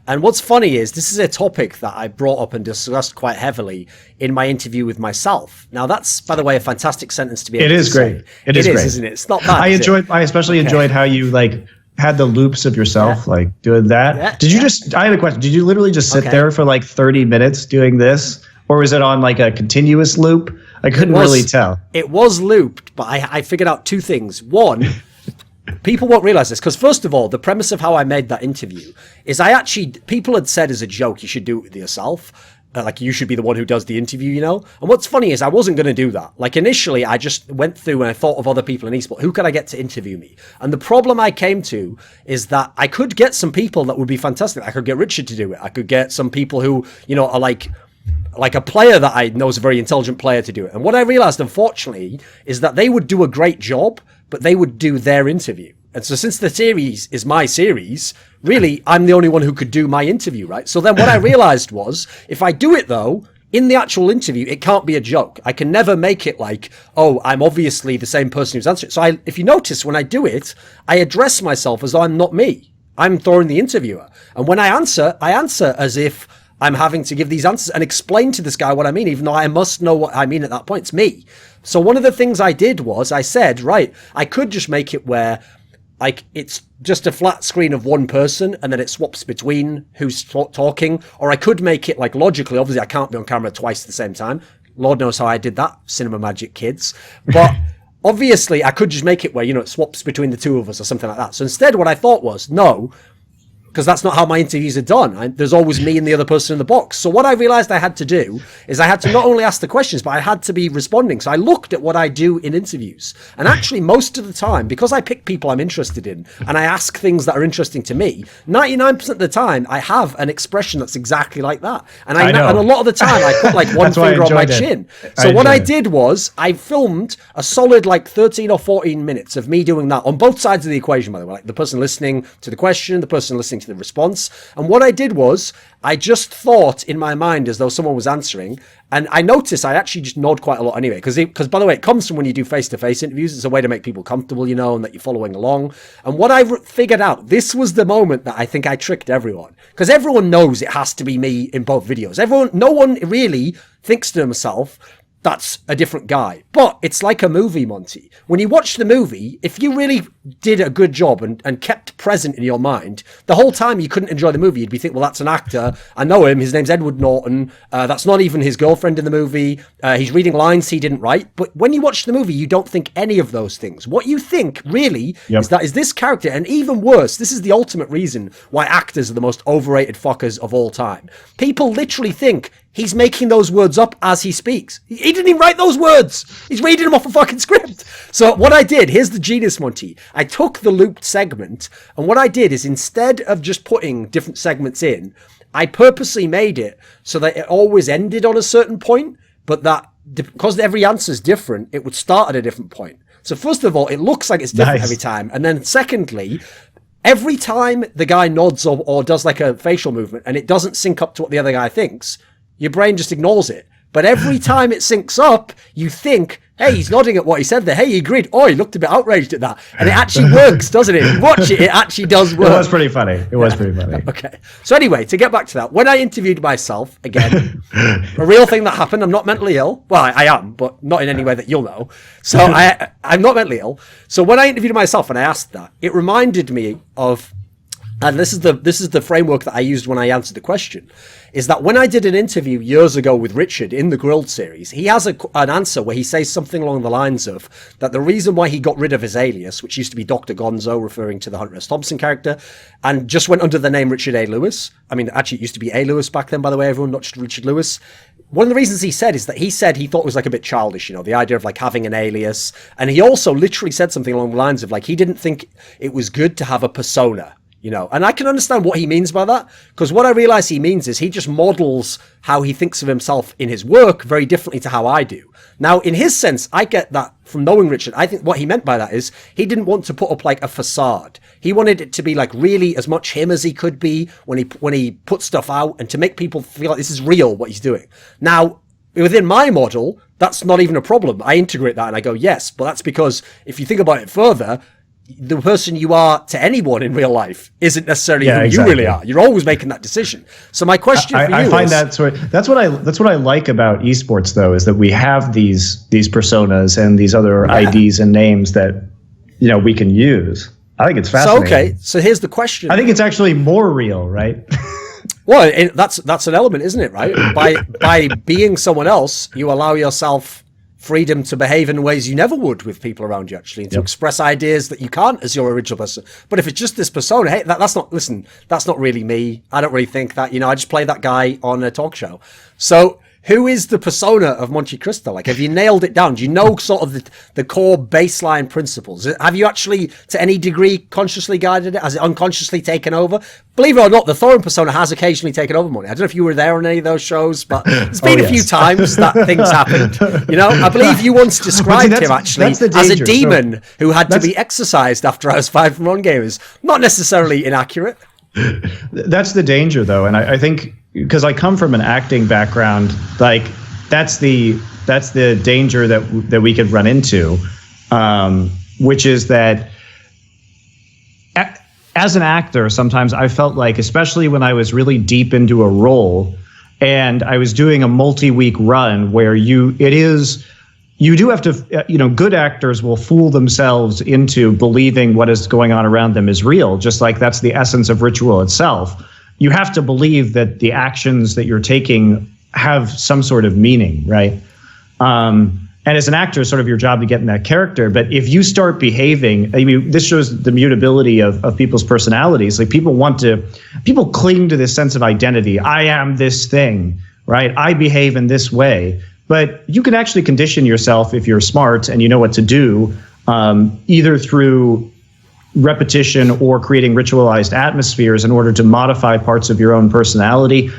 And what's funny is this is a topic that I brought up and discussed quite heavily in my interview with myself. Now, that's, by the way, a fantastic sentence to be able to say. It is great. It is great, isn't it? It's not bad. I especially enjoyed how you like had the loops of yourself like doing that. I have a question. Did you literally just sit there for like 30 minutes doing this? Or was it on like a continuous loop? I couldn't really tell. It was looped, but I figured out two things. One, people won't realize this, because first of all, the premise of how I made that interview is people had said as a joke, you should do it with yourself. Like you should be the one who does the interview, And what's funny is I wasn't going to do that. Like initially, I just went through and I thought of other people in esports. Who could I get to interview me? And the problem I came to is that I could get some people that would be fantastic. I could get Richard to do it. I could get some people who, are like a player that I know is a very intelligent player to do it. And what I realized, unfortunately, is that they would do a great job, but they would do their interview. And so since the series is my series, really, I'm the only one who could do my interview, right? So then what I realized was, if I do it though, in the actual interview, it can't be a joke. I can never make it like, oh, I'm obviously the same person who's answering. So if you notice, when I do it, I address myself as though I'm not me. I'm Thorin the interviewer. And when I answer as if I'm having to give these answers and explain to this guy what I mean, even though I must know what I mean at that point. It's me. So one of the things I did was I said, right, I could just make it where like it's just a flat screen of one person and then it swaps between who's talking, or I could make it like logically, obviously I can't be on camera twice at the same time. Lord knows how I did that, cinema magic kids. But obviously I could just make it where, it swaps between the two of us or something like that. So instead what I thought was, no, because that's not how my interviews are done. There's always me and the other person in the box. So what I realized I had to do is I had to not only ask the questions, but I had to be responding. So I looked at what I do in interviews. And actually, most of the time, because I pick people I'm interested in, and I ask things that are interesting to me, 99% of the time, I have an expression that's exactly like that. And and a lot of the time, I put like one finger on my chin. So what I did was, I filmed a solid like 13 or 14 minutes of me doing that on both sides of the equation, by the way. Like the person listening to the question, the person listening to the response. And what I did was I just thought in my mind as though someone was answering, and I noticed I actually just nod quite a lot anyway, because by the way, it comes from when you do face-to-face interviews. It's a way to make people comfortable, and that you're following along. And what I figured out, this was the moment that I think I tricked everyone, because everyone knows it has to be me in both videos. No one really thinks to himself, that's a different guy. But it's like a movie, Monty. When you watch the movie, if you really did a good job and kept present in your mind, the whole time you couldn't enjoy the movie. You'd be thinking, well, that's an actor. I know him. His name's Edward Norton. That's not even his girlfriend in the movie. He's reading lines he didn't write. But when you watch the movie, you don't think any of those things. What you think, really, is this character. And even worse, this is the ultimate reason why actors are the most overrated fuckers of all time. People literally think he's making those words up as he speaks. He didn't even write those words. He's reading them off a fucking script. So what I did, here's the genius, Monty. I took the looped segment, and what I did is instead of just putting different segments in, I purposely made it so that it always ended on a certain point, but that because every answer is different, it would start at a different point. So first of all, it looks like it's different every time. And then secondly, every time the guy nods or does like a facial movement and it doesn't sync up to what the other guy thinks, your brain just ignores it. But every time it syncs up, you think, hey, he's nodding at what he said there. Hey, he agreed. Oh, he looked a bit outraged at that. And it actually works, doesn't it? If you watch it, it actually does work. It was pretty funny. Okay. So anyway, to get back to that, when I interviewed myself, again, a real thing that happened, I'm not mentally ill. Well, I am, but not in any way that you'll know. So I'm not mentally ill. So when I interviewed myself and I asked that, it reminded me of And this is the framework that I used when I answered the question, is that when I did an interview years ago with Richard in the Grilled series, he has an answer where he says something along the lines of that the reason why he got rid of his alias, which used to be Dr. Gonzo, referring to the Hunter S. Thompson character, and just went under the name Richard A. Lewis. I mean, actually, it used to be A. Lewis back then, by the way, everyone, not just Richard Lewis. One of the reasons he said is that he said he thought it was like a bit childish, the idea of like having an alias. And he also literally said something along the lines of like, he didn't think it was good to have a persona. And I can understand what he means by that, because what I realize he means is he just models how he thinks of himself in his work very differently to how I do. Now, in his sense, I get that from knowing Richard. I think what he meant by that is he didn't want to put up like a facade. He wanted it to be like really as much him as he could be when he put stuff out, and to make people feel like this is real, what he's doing. Now, within my model, that's not even a problem. I integrate that and I go, yes, but that's because if you think about it further, the person you are to anyone in real life isn't necessarily who you really are. You're always making that decision. So my question for you I find that's what I like about esports, though, is that we have these personas and these other IDs and names that we can use. I think it's fascinating. So here's the question. I think it's actually more real, right? Well, that's an element, isn't it? Right? By being someone else, you allow yourself freedom to behave in ways you never would with people around you, actually, and to express ideas that you can't as your original person. But if it's just this persona, hey, that's not really me. I don't really think that, I just play that guy on a talk show. So who is the persona of MonteCristo? Like, have you nailed it down? Do you know sort of the core baseline principles? Have you actually, to any degree, consciously guided it? Has it unconsciously taken over? Believe it or not, the Thorin persona has occasionally taken over Monte. I don't know if you were there on any of those shows, but it's been a few times that things happened. I believe you once described him actually as a demon who had to be exorcised after I was fired from On Gamers. Not necessarily inaccurate. That's the danger, though, and I think because I come from an acting background, like that's the danger that we could run into, which is that as an actor, sometimes I felt like, especially when I was really deep into a role and I was doing a multi-week run where you do have to, good actors will fool themselves into believing what is going on around them is real, just like that's the essence of ritual itself. You have to believe that the actions that you're taking have some sort of meaning, right? And as an actor, it's sort of your job to get in that character. But if you start behaving, this shows the mutability of people's personalities. Like people cling to this sense of identity. I am this thing, right? I behave in this way. But you can actually condition yourself if you're smart and you know what to do, either through repetition or creating ritualized atmospheres in order to modify parts of your own personality.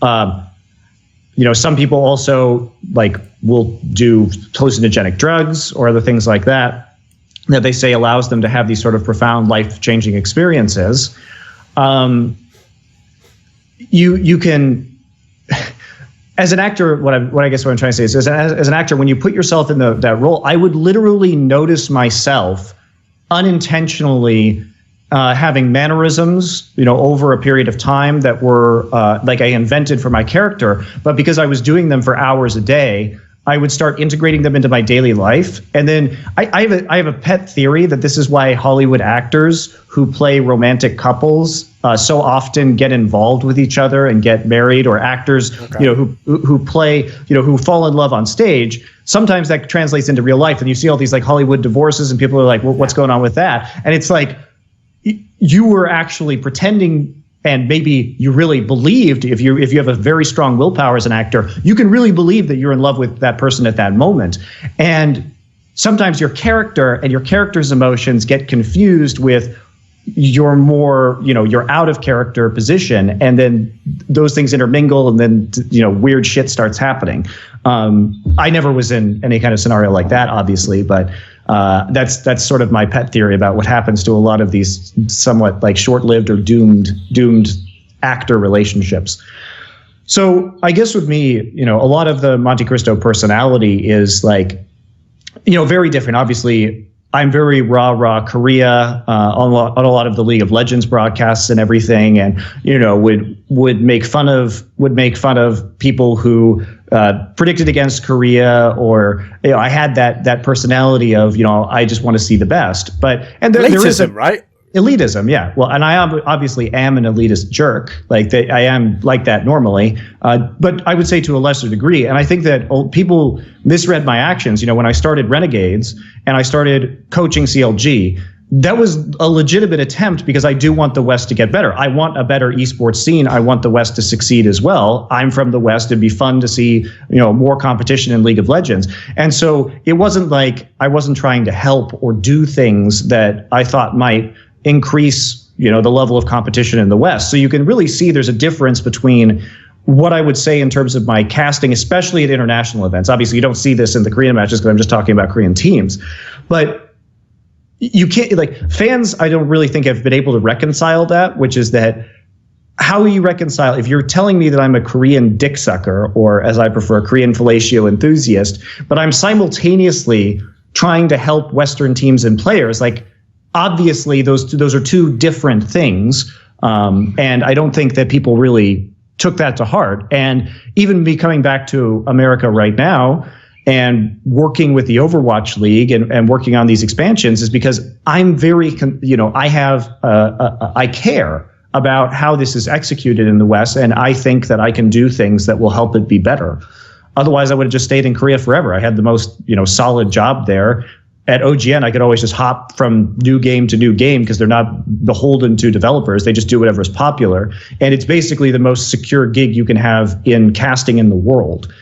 Some people also will do hallucinogenic drugs or other things like that they say allows them to have these sort of profound life-changing experiences. You can, as an actor, what I'm trying to say is, as an actor, when you put yourself in that role, I would literally notice myself unintentionally having mannerisms, over a period of time that were like I invented for my character, but because I was doing them for hours a day, I would start integrating them into my daily life. And then I have a pet theory that this is why Hollywood actors who play romantic couples so often get involved with each other and get married, or actors, who play, who fall in love on stage. Sometimes that translates into real life, and you see all these like Hollywood divorces, and people are like, well, what's going on with that? And it's like, you were actually pretending, and maybe you really believed, if you have a very strong willpower as an actor, you can really believe that you're in love with that person at that moment. And sometimes your character and your character's emotions get confused with your more, your out of character position, and then those things intermingle, and then, weird shit starts happening. I never was in any kind of scenario like that, obviously, but that's sort of my pet theory about what happens to a lot of these somewhat like short-lived or doomed actor relationships. So I guess with me, a lot of the MonteCristo personality is like, very different. Obviously, I'm very rah Korea on a lot of the League of Legends broadcasts and everything, and would make fun of people who predicted against Korea, or I had that personality of I just want to see the best. But and there is right. Elitism, yeah. Well, and I obviously am an elitist jerk. I am like that normally, but I would say to a lesser degree. And I think that people misread my actions. You know, when I started Renegades and I started coaching CLG, that was a legitimate attempt because I do want the West to get better. I want a better esports scene. I want the West to succeed as well. I'm from the West. It'd be fun to see, more competition in League of Legends. And so it wasn't like I wasn't trying to help or do things that I thought might increase, the level of competition in the West. So you can really see there's a difference between what I would say in terms of my casting, especially at international events. Obviously, you don't see this in the Korean matches because I'm just talking about Korean teams. But you can't, fans, I don't really think have been able to reconcile that, which is that how you reconcile, if you're telling me that I'm a Korean dick sucker, or as I prefer, Korean fellatio enthusiast, but I'm simultaneously trying to help Western teams and players, obviously those are two different things. And I don't think that people really took that to heart. And even me coming back to America right now, and working with the Overwatch League and working on these expansions is because I'm very, I care about how this is executed in the West, and I think that I can do things that will help it be better. Otherwise, I would have just stayed in Korea forever. I had the most, solid job there. At OGN, I could always just hop from new game to new game because they're not beholden to developers. They just do whatever is popular. And it's basically the most secure gig you can have in casting in the world.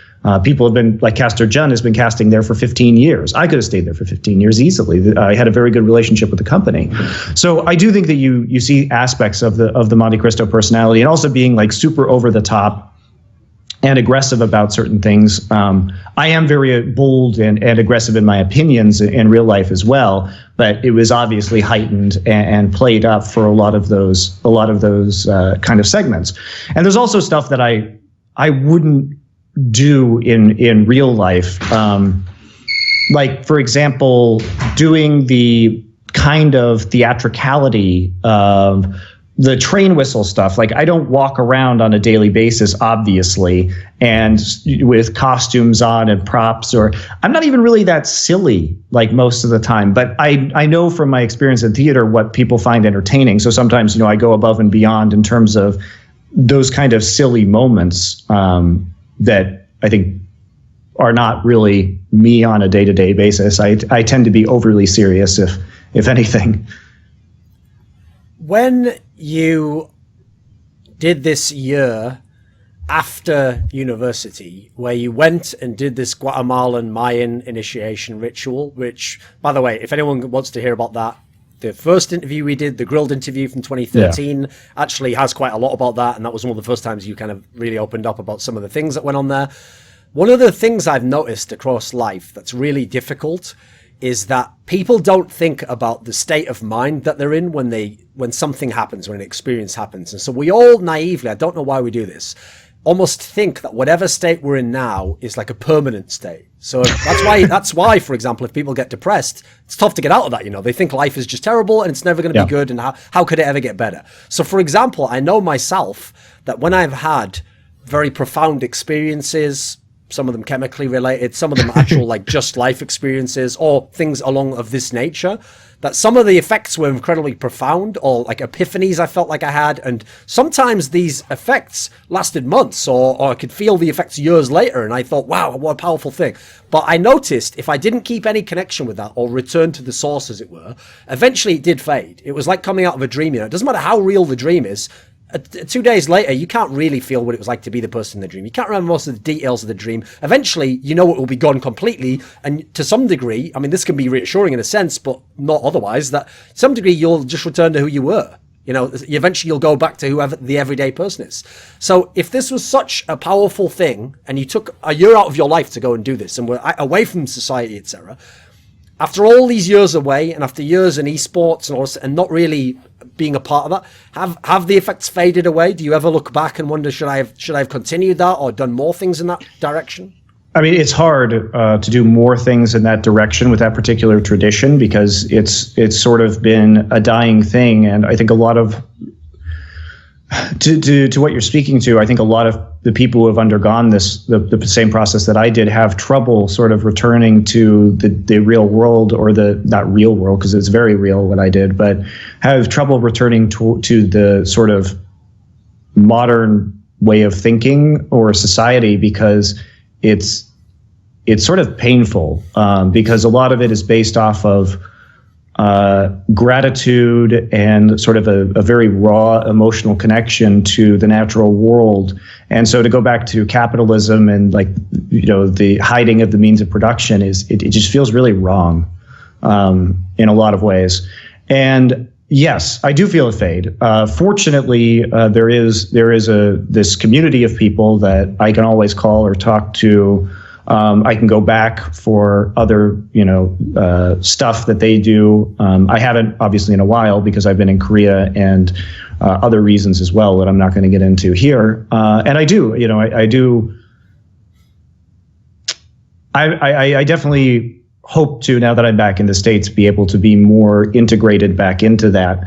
People have been, like Caster Jun has been casting there for 15 years. I could have stayed there for 15 years easily. I had a very good relationship with the company. So I do think that you see aspects of the MonteCristo personality, and also being super over the top and aggressive about certain things. I am very bold and aggressive in my opinions in real life as well, but it was obviously heightened and played up for a lot of those kind of segments. And there's also stuff that I wouldn't do in real life, for example, doing the kind of theatricality of the train whistle stuff. I don't walk around on a daily basis, obviously, and with costumes on and props, or I'm not even really that silly most of the time, but I know from my experience in theater what people find entertaining. So sometimes, I go above and beyond in terms of those kind of silly moments, that I think are not really me on a day-to-day basis. I tend to be overly serious, if anything. When you did this year after university, where you went and did this Guatemalan Mayan initiation ritual, which, by the way, if anyone wants to hear about that, the first interview we did, the grilled interview from 2013, actually has quite a lot about that. And that was one of the first times you kind of really opened up about some of the things that went on there. One of the things I've noticed across life that's really difficult is that people don't think about the state of mind that they're in when something happens, when an experience happens. And so we all naively, I don't know why we do this, almost think that whatever state we're in now is like a permanent state. So that's why, for example, if people get depressed, it's tough to get out of that. They think life is just terrible and it's never going to be good. And how could it ever get better? So for example, I know myself that when I've had very profound experiences, some of them chemically related, some of them actual just life experiences or things along of this nature, that some of the effects were incredibly profound, or epiphanies I felt like I had. And sometimes these effects lasted months, or I could feel the effects years later. And I thought, wow, what a powerful thing. But I noticed if I didn't keep any connection with that or return to the source, as it were, eventually it did fade. It was like coming out of a dream. It doesn't matter how real the dream is. 2 days later, you can't really feel what it was like to be the person in the dream. You can't remember most of the details of the dream. Eventually, it will be gone completely. And to some degree, I mean, this can be reassuring in a sense, but not otherwise, that to some degree, you'll just return to who you were. Eventually you'll go back to whoever the everyday person is. So if this was such a powerful thing, and you took a year out of your life to go and do this, and were away from society, etc., after all these years away, and after years in esports and not really being a part of that, have the effects faded away? Do you ever look back and wonder, should I have continued that or done more things in that direction? I mean, it's hard to do more things in that direction with that particular tradition, because it's sort of been a dying thing. And I think a lot of, to what you're speaking to, I think a lot of the people who have undergone this, the same process that I did, have trouble sort of returning to the real world, or the not real world because it's very real what I did, but have trouble returning to the sort of modern way of thinking or society, because it's sort of painful, because a lot of it is based off of gratitude and sort of a very raw emotional connection to the natural world. And so to go back to capitalism and like, the hiding of the means of production it just feels really wrong in a lot of ways. And yes, I do feel a fade. Fortunately, there is this community of people that I can always call or talk to. I can go back for other, stuff that they do. I haven't obviously in a while because I've been in Korea, and other reasons as well that I'm not going to get into here. And I do, I definitely hope to, now that I'm back in the States, be able to be more integrated back into that.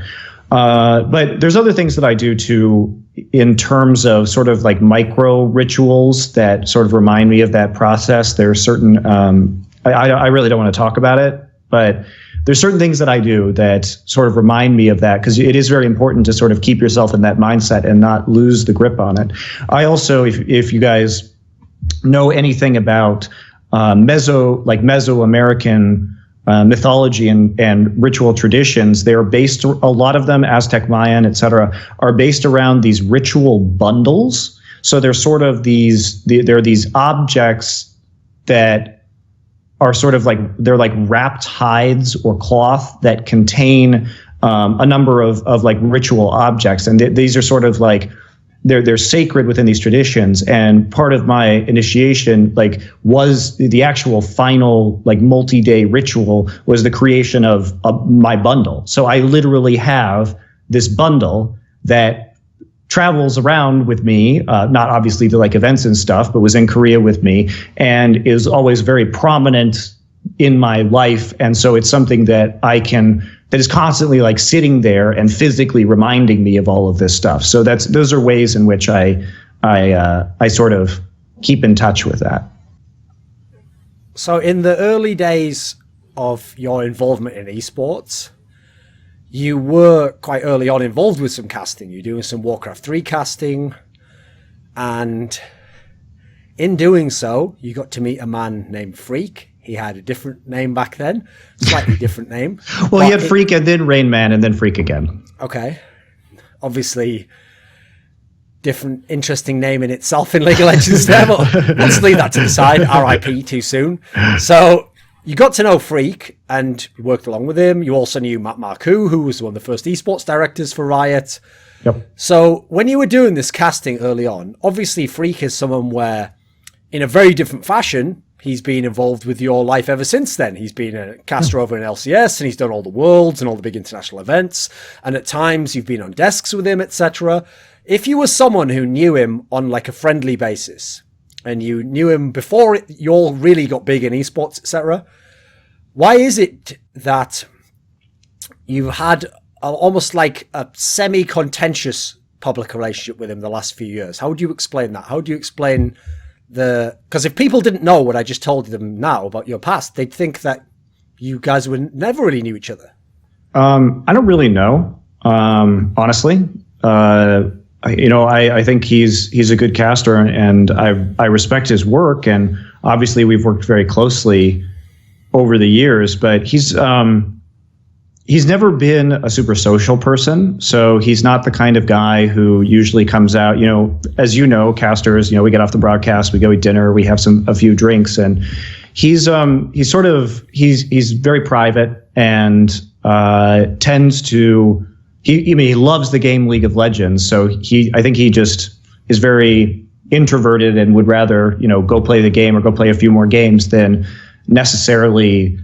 But there's other things that I do too, in terms of sort of like micro rituals that sort of remind me of that process. There are certain, I really don't want to talk about it, but there's certain things that I do that sort of remind me of that, because it is very important to sort of keep yourself in that mindset and not lose the grip on it. I also, if you guys know anything about Mesoamerican mythology and ritual traditions, they're based, a lot of them, Aztec, Mayan, etc., are based around these ritual bundles. So they're sort of there are these objects that are sort of like, they're like wrapped hides or cloth that contain a number of like ritual objects. And these are sort of like, they're sacred within these traditions. And part of my initiation, like, was the actual final, like, multi-day ritual was the creation of my bundle. So I literally have this bundle that travels around with me, not obviously to like events and stuff, but was in Korea with me and is always very prominent in my life. And so it's something that that is constantly like sitting there and physically reminding me of all of this stuff. So those are ways in which I sort of keep in touch with that. So in the early days of your involvement in esports, you were quite early on involved with some casting. You're doing some Warcraft 3 casting, and in doing so, you got to meet a man named Phreak. He had a different name back then, slightly different name. Well, he had Phreak and then Rain Man and then Phreak again. Okay. Obviously, different, interesting name in itself in League of Legends there, but let's leave that to the side. RIP too soon. So you got to know Phreak and you worked along with him. You also knew Matt Marcoux, who was one of the first esports directors for Riot. Yep. So when you were doing this casting early on, obviously Phreak is someone where, in a very different fashion, he's been involved with your life ever since then. He's been a caster over in LCS, and he's done all the Worlds and all the big international events. And at times you've been on desks with him, etc. If you were someone who knew him on like a friendly basis, and you knew him before you all really got big in esports, etc., why is it that you had almost like a semi-contentious public relationship with him the last few years? How would you explain that? How do you explain because if people didn't know what I just told them now about your past, they'd think that you guys never really knew each other. I don't really know, honestly. I think he's a good caster, and I respect his work, and obviously we've worked very closely over the years, but he's never been a super social person. So he's not the kind of guy who usually comes out, as casters, we get off the broadcast, we go eat dinner, we have a few drinks, and he's very private and tends to, he loves the game League of Legends. So I think he just is very introverted and would rather, go play the game or go play a few more games than necessarily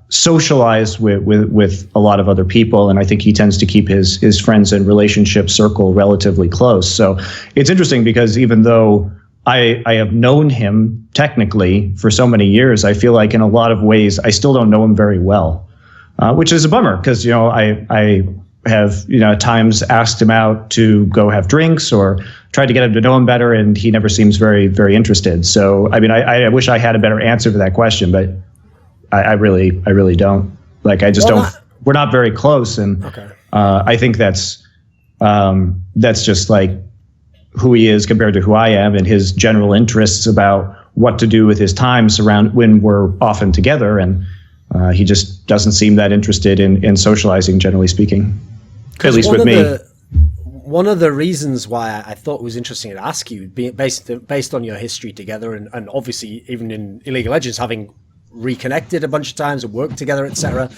socialize with a lot of other people. And I think he tends to keep his friends and relationship circle relatively close. So it's interesting because even though I have known him technically for so many years, I feel like in a lot of ways I still don't know him very well, which is a bummer because I have at times asked him out to go have drinks or tried to get him to know him better, and he never seems very, very interested. So, I mean, I wish I had a better answer to that question, but I really don't. Like, I just don't. We're not very close, and I think that's just like who he is compared to who I am, and his general interests about what to do with his time surround when we're often together, and he just doesn't seem that interested in socializing, generally speaking, at least with me. One of the reasons why I thought it was interesting to ask you, based on your history together, and obviously even in League of Legends, having reconnected a bunch of times and worked together, etc.,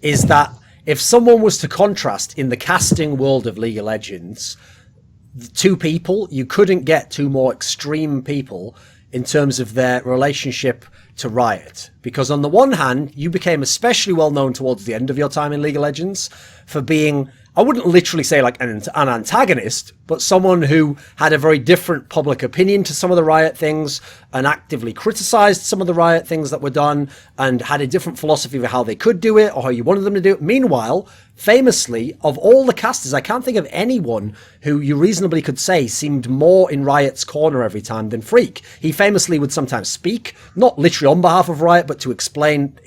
is that if someone was to contrast in the casting world of League of Legends, two people, you couldn't get two more extreme people in terms of their relationship to Riot. Because on the one hand, you became especially well known towards the end of your time in League of Legends for being, I wouldn't literally say like an antagonist, but someone who had a very different public opinion to some of the Riot things and actively criticized some of the Riot things that were done and had a different philosophy of how they could do it or how you wanted them to do it. Meanwhile, famously, of all the casters, I can't think of anyone who you reasonably could say seemed more in Riot's corner every time than Phreak. He famously would sometimes speak, not literally on behalf of Riot, but to explain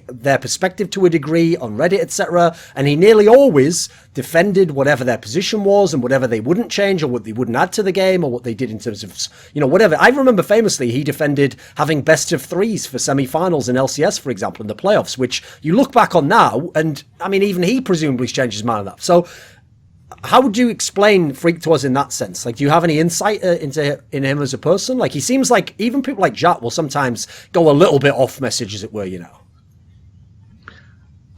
their perspective to a degree on Reddit, etc. And he nearly always defended whatever their position was and whatever they wouldn't change or what they wouldn't add to the game or what they did in terms of, whatever. I remember famously he defended having best of threes for semi-finals in LCS, for example, in the playoffs, which you look back on now, and I mean, even he presumably changed his mind on that. So how would you explain Phreak to us in that sense? Like, do you have any insight in him as a person? Like, he seems like even people like Jack will sometimes go a little bit off message, as it were,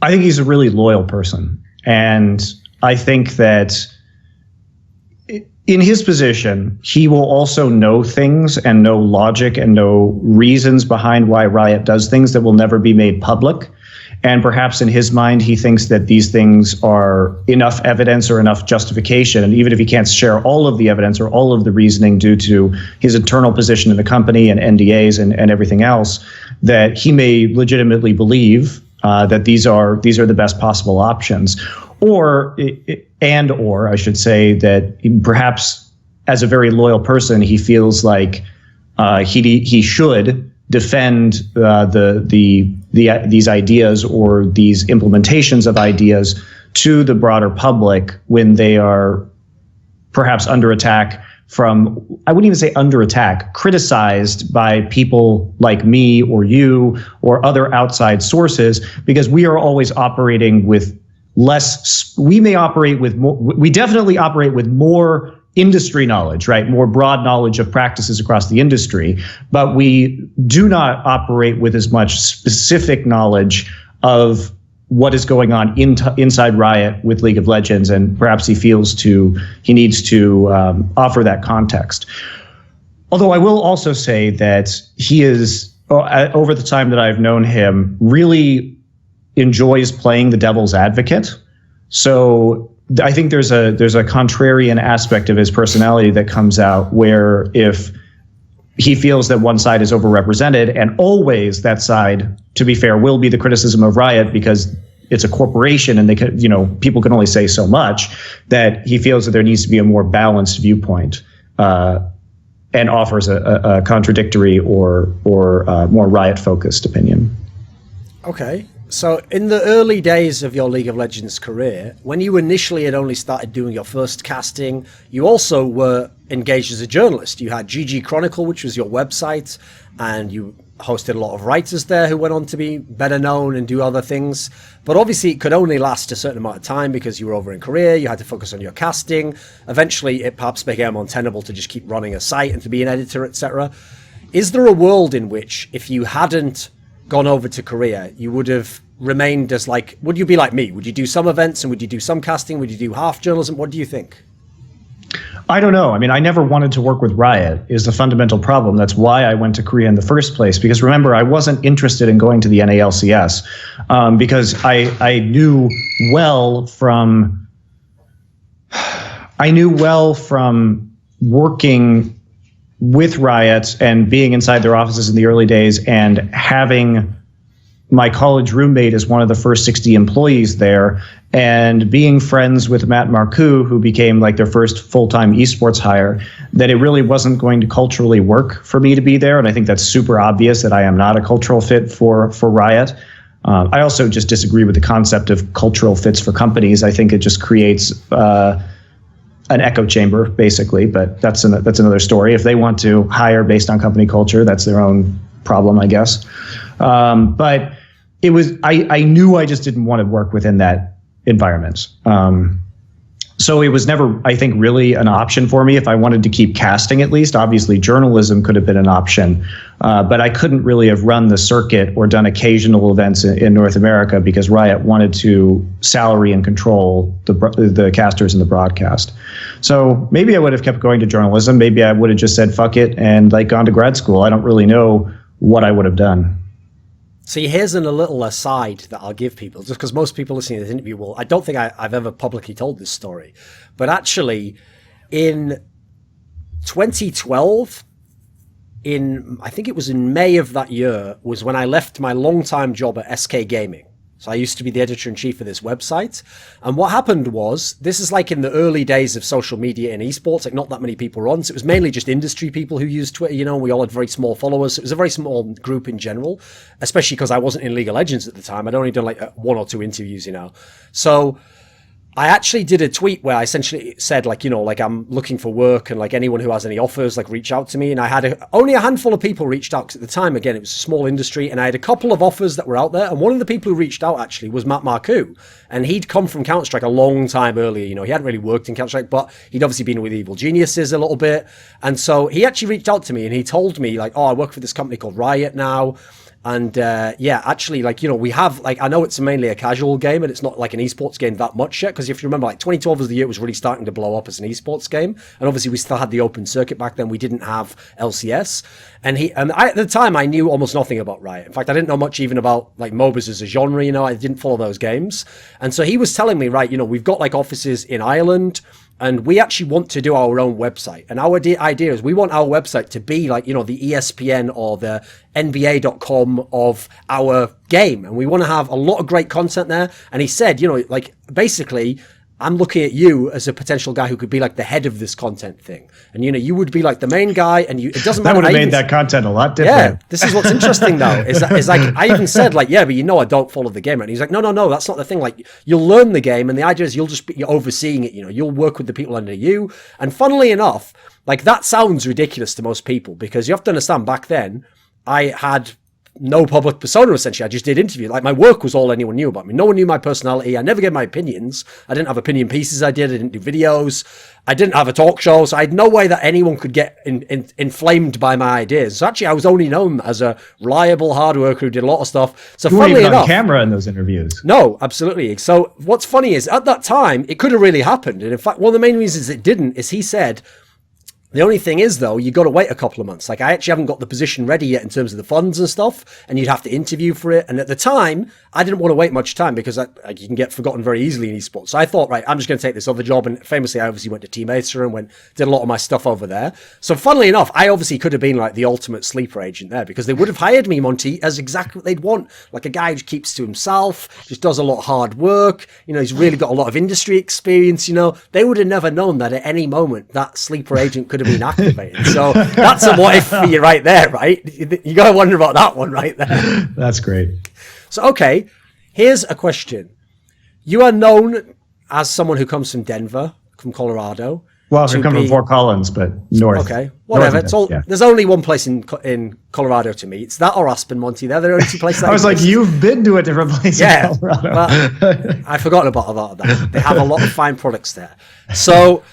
I think he's a really loyal person. And I think that in his position, he will also know things and know logic and know reasons behind why Riot does things that will never be made public. And perhaps in his mind, he thinks that these things are enough evidence or enough justification. And even if he can't share all of the evidence or all of the reasoning due to his internal position in the company and NDAs and everything else, that he may legitimately believe that these are the best possible options. Or I should say that perhaps as a very loyal person, he feels like he should defend these ideas or these implementations of ideas to the broader public when they are perhaps under attack from, I wouldn't even say under attack, criticized by people like me or you or other outside sources, because we are always operating with less, we definitely operate with more industry knowledge, right? More broad knowledge of practices across the industry, but we do not operate with as much specific knowledge of what is going on inside Riot with League of Legends, and perhaps he needs to offer that context. Although I will also say that he is, over the time that I've known him, really enjoys playing the devil's advocate. So I think there's a contrarian aspect of his personality that comes out, where if he feels that one side is overrepresented, and always that side, to be fair, will be the criticism of Riot because it's a corporation and they can, people can only say so much, that he feels that there needs to be a more balanced viewpoint, and offers a contradictory or more Riot focused opinion. Okay. So in the early days of your League of Legends career, when you initially had only started doing your first casting, you also were engaged as a journalist. You had ggChronicle, which was your website, and you hosted a lot of writers there who went on to be better known and do other things. But obviously it could only last a certain amount of time because you were over in Korea, you had to focus on your casting. Eventually it perhaps became untenable to just keep running a site and to be an editor, etc. Is there a world in which, if you hadn't gone over to Korea, you would have remained as would you be like me? Would you do some events and would you do some casting? Would you do half journalism? What do you think? I don't know. I mean, I never wanted to work with Riot is the fundamental problem. That's why I went to Korea in the first place. Because remember, I wasn't interested in going to the NALCS because I knew well from working with Riot and being inside their offices in the early days and having my college roommate is one of the first 60 employees there, and being friends with Matt Marcoux, who became like their first full-time esports hire, that it really wasn't going to culturally work for me to be there. And I think that's super obvious that I am not a cultural fit for Riot. I also just disagree with the concept of cultural fits for companies. I think it just creates an echo chamber, basically, but that's another story. If they want to hire based on company culture, that's their own problem, I guess. But it was, I knew I just didn't want to work within that environment. So it was never, I think, really an option for me if I wanted to keep casting, at least. Obviously, journalism could have been an option, but I couldn't really have run the circuit or done occasional events in North America because Riot wanted to salary and control the casters and the broadcast. So maybe I would have kept going to journalism. Maybe I would have just said, fuck it, and like gone to grad school. I don't really know what I would have done. See, here's a little aside that I'll give people, just because most people listening to this interview will, I don't think I've ever publicly told this story, but actually in 2012, I think it was in May of that year, was when I left my long-time job at SK Gaming. So I used to be the editor-in-chief of this website. And what happened was, this is like in the early days of social media and esports, like not that many people were on. So it was mainly just industry people who used Twitter. You know, we all had very small followers. So it was a very small group in general, especially because I wasn't in League of Legends at the time. I'd only done like 1 or 2 interviews, you know. So I actually did a tweet where I essentially said, like, you know, like I'm looking for work and like anyone who has any offers, like reach out to me. And I had only a handful of people reached out because at the time, again, it was a small industry and I had a couple of offers that were out there. And one of the people who reached out actually was Matt Marcoux. And he'd come from Counter-Strike a long time earlier. You know, he hadn't really worked in Counter-Strike, but he'd obviously been with Evil Geniuses a little bit. And so he actually reached out to me and he told me like, oh, I work for this company called Riot now. And yeah, actually, like, you know, we have, like, I know it's mainly a casual game and it's not like an esports game that much yet. Because if you remember, like 2012 was the year it was really starting to blow up as an esports game. And obviously we still had the open circuit back then. We didn't have LCS. And I, at the time, I knew almost nothing about Riot. In fact, I didn't know much even about like MOBAs as a genre, you know, I didn't follow those games. And so he was telling me, right, you know, we've got like offices in Ireland, and we actually want to do our own website. And our idea is we want our website to be like, you know, the ESPN or the NBA.com of our game. And we want to have a lot of great content there. And he said, you know, like basically, I'm looking at you as a potential guy who could be like the head of this content thing. And, you know, you would be like the main guy and it doesn't matter. That would have made that content a lot different. Yeah, this is what's interesting though, is like, I even said like, yeah, but you know, I don't follow the game. And he's like, no, that's not the thing. Like you'll learn the game. And the idea is you'll just be overseeing it. You know, you'll work with the people under you. And funnily enough, like that sounds ridiculous to most people because you have to understand back then I had no public persona, essentially. I just did interviews. Like my work was all anyone knew about me. No one knew my personality. I never gave my opinions. I didn't have opinion pieces I didn't do videos. I didn't have a talk show. So I had no way that anyone could get inflamed by my ideas. So actually I was only known as a reliable hard worker who did a lot of stuff. So you weren't even enough, on camera in those interviews. No, absolutely. So what's funny is at that time, it could have really happened. And in fact, one of the main reasons it didn't is he said, the only thing is, though, you got to wait a couple of months. Like, I actually haven't got the position ready yet in terms of the funds and stuff, and you'd have to interview for it. And at the time, I didn't want to wait much time because you can get forgotten very easily in esports. So I thought, right, I'm just going to take this other job. And famously, I obviously went to Team Acer and did a lot of my stuff over there. So funnily enough, I obviously could have been like the ultimate sleeper agent there because they would have hired me, Monte, as exactly what they'd want. Like a guy who keeps to himself, just does a lot of hard work. You know, he's really got a lot of industry experience. You know, they would have never known that at any moment that sleeper agent could have been activated. So that's a what if for you right there, right? You got to wonder about that one right there. That's great. So, okay, here's a question. You are known as someone who comes from Denver, from Colorado. Well, I come from Fort Collins, but north. Okay, whatever. There's only one place in Colorado to meet. It's that or Aspen, Monte. They're the only two places. I was like, you've been to a different place in Colorado. Well, I forgot about that. They have a lot of fine products there. So,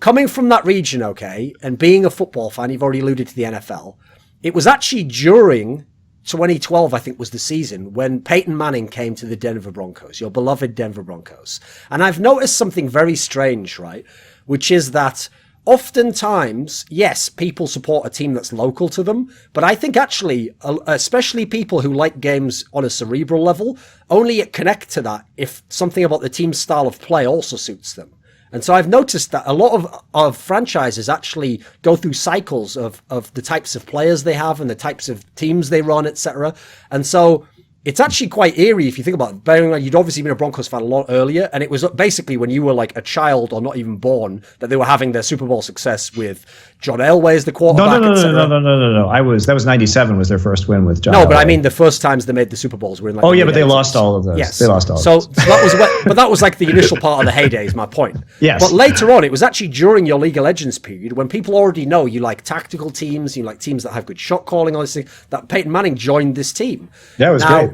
coming from that region, okay, and being a football fan, you've already alluded to the NFL. It was actually during 2012, I think, was the season when Peyton Manning came to the Denver Broncos, your beloved Denver Broncos. And I've noticed something very strange, right? Which is that oftentimes, yes, people support a team that's local to them, but I think actually, especially people who like games on a cerebral level, only connect to that if something about the team's style of play also suits them. And so I've noticed that a lot of franchises actually go through cycles of the types of players they have and the types of teams they run, etc. And so it's actually quite eerie if you think about it. Bearing in mind, you'd obviously been a Broncos fan a lot earlier, and it was basically when you were like a child or not even born that they were having their Super Bowl success with John Elway as the quarterback. No. That was 97 was their first win with John. No, Elway. but I mean the first times they made the Super Bowls were in like. Oh yeah, but they lost all of those. Yes, they lost all. So that was like the initial part of the heyday. Is my point. Yes. But later on, it was actually during your League of Legends period when people already know you like tactical teams, you like teams that have good shot calling, all this thing, that Peyton Manning joined this team. That was great.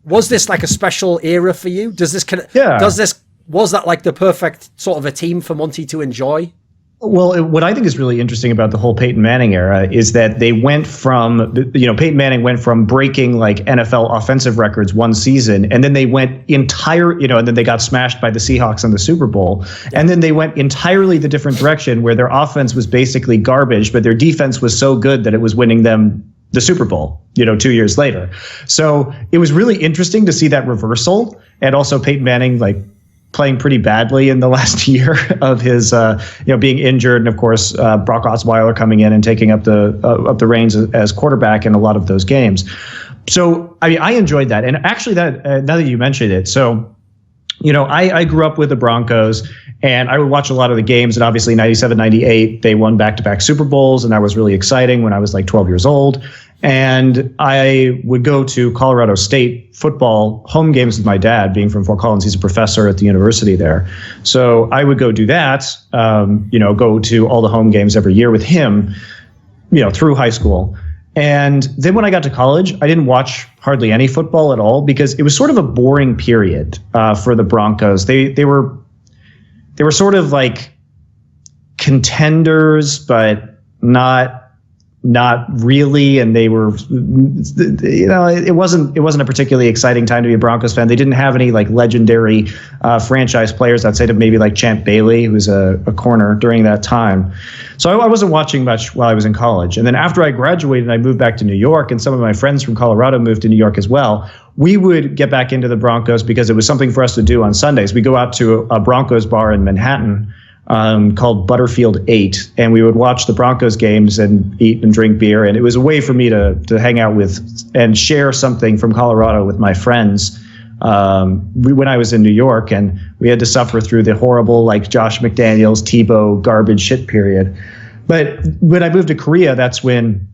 Was this like a special era for you? Was that like the perfect sort of a team for Monte to enjoy? Well, what I think is really interesting about the whole Peyton Manning era is that they went from, Peyton Manning went from breaking like NFL offensive records one season, and then they went and then they got smashed by the Seahawks in the Super Bowl. Yeah. And then they went entirely the different direction where their offense was basically garbage, but their defense was so good that it was winning them the Super Bowl, 2 years later. So it was really interesting to see that reversal, and also Peyton Manning like playing pretty badly in the last year of his, being injured, and of course Brock Osweiler coming in and taking up the reins as quarterback in a lot of those games. So I mean, I enjoyed that, and actually that now that you mentioned it, so I grew up with the Broncos, and I would watch a lot of the games, and obviously 97, 98, they won back-to-back Super Bowls, and that was really exciting when I was like 12 years old. And I would go to Colorado State football home games with my dad, being from Fort Collins. He's a professor at the university there. So I would go do that, go to all the home games every year with him, through high school. And then when I got to college, I didn't watch hardly any football at all because it was sort of a boring period for the Broncos. They were sort of like contenders, but not really, and they were, it wasn't a particularly exciting time to be a Broncos fan. They didn't have any like legendary franchise players outside of maybe like Champ Bailey, who was a corner during that time. So I wasn't watching much while I was in college. And then after I graduated, I moved back to New York, and some of my friends from Colorado moved to New York as well. We would get back into the Broncos because it was something for us to do on Sundays. We go out to a Broncos bar in Manhattan called Butterfield 8, and we would watch the Broncos games and eat and drink beer, and it was a way for me to hang out with and share something from Colorado with my friends when I was in New York, and we had to suffer through the horrible like Josh McDaniels, Tebow garbage shit period. But when I moved to Korea, that's when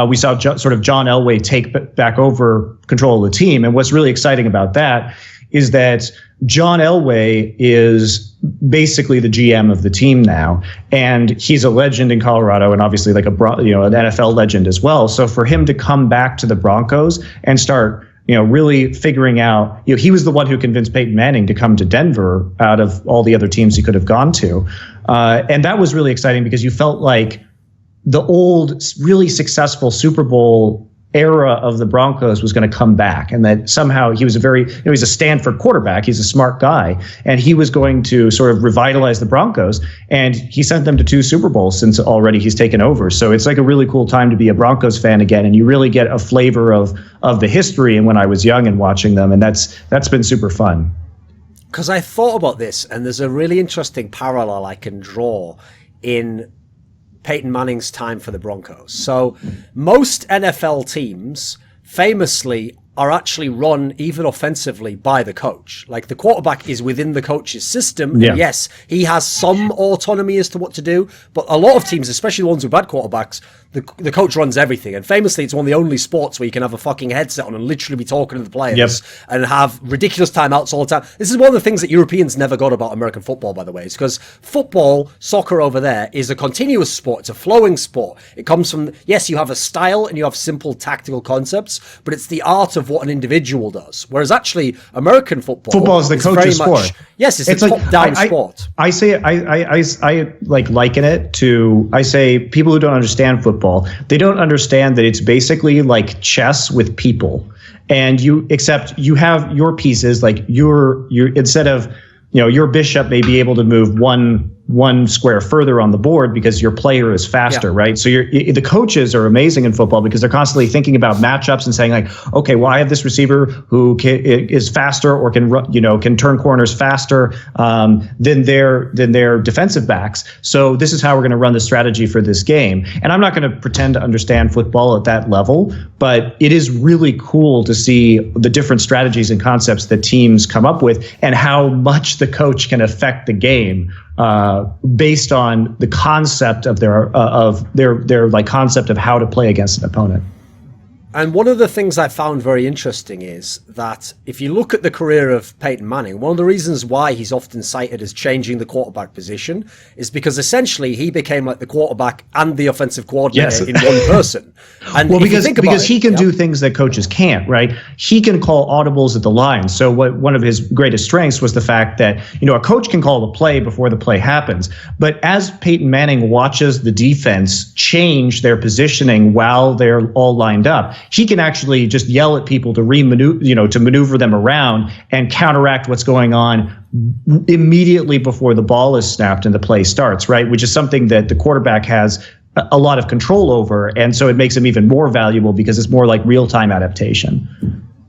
we saw sort of John Elway take back over control of the team, and what's really exciting about that is that John Elway is basically the GM of the team now, and he's a legend in Colorado, and obviously like an NFL legend as well. So for him to come back to the Broncos and start, really figuring out, he was the one who convinced Peyton Manning to come to Denver out of all the other teams he could have gone to, and that was really exciting because you felt like the old, really successful Super Bowl era of the Broncos was going to come back, and that somehow he was he's a Stanford quarterback. He's a smart guy, and he was going to sort of revitalize the Broncos, and he sent them to 2 Super Bowls since already he's taken over. So it's like a really cool time to be a Broncos fan again, and you really get a flavor of the history and when I was young and watching them, and that's been super fun. Because I thought about this, and there's a really interesting parallel I can draw in Peyton Manning's time for the Broncos. So most NFL teams famously are actually run even offensively by the coach. Like the quarterback is within the coach's system. Yeah. Yes, he has some autonomy as to what to do, but a lot of teams, especially the ones with bad quarterbacks, the coach runs everything. And famously, it's one of the only sports where you can have a fucking headset on and literally be talking to the players and have ridiculous timeouts all the time. This is one of the things that Europeans never got about American football, by the way, is because football, soccer over there, is a continuous sport. It's a flowing sport. It comes from, yes, you have a style and you have simple tactical concepts, but it's the art of what an individual does. Whereas actually American football is the coach's sport. Yes, it's a top-down sport. I say I like liken it to, I say people who don't understand football, they don't understand that it's basically like chess with people. And you have your pieces, like your instead of, your bishop may be able to move one one square further on the board because your player is faster, right? So the coaches are amazing in football because they're constantly thinking about matchups and saying like, okay, well, I have this receiver who is faster or can turn corners faster than their defensive backs. So this is how we're going to run the strategy for this game. And I'm not going to pretend to understand football at that level, but it is really cool to see the different strategies and concepts that teams come up with and how much the coach can affect the game based on the concept of their like concept of how to play against an opponent. And one of the things I found very interesting is that if you look at the career of Peyton Manning, one of the reasons why he's often cited as changing the quarterback position is because essentially he became like the quarterback and the offensive coordinator in one person. And well, because he can do things that coaches can't, right? He can call audibles at the line. So one of his greatest strengths was the fact that, a coach can call the play before the play happens. But as Peyton Manning watches the defense change their positioning while they're all lined up, he can actually just yell at people to to maneuver them around and counteract what's going on immediately before the ball is snapped and the play starts, right? Which is something that the quarterback has a lot of control over. And so it makes him even more valuable because it's more like real-time adaptation.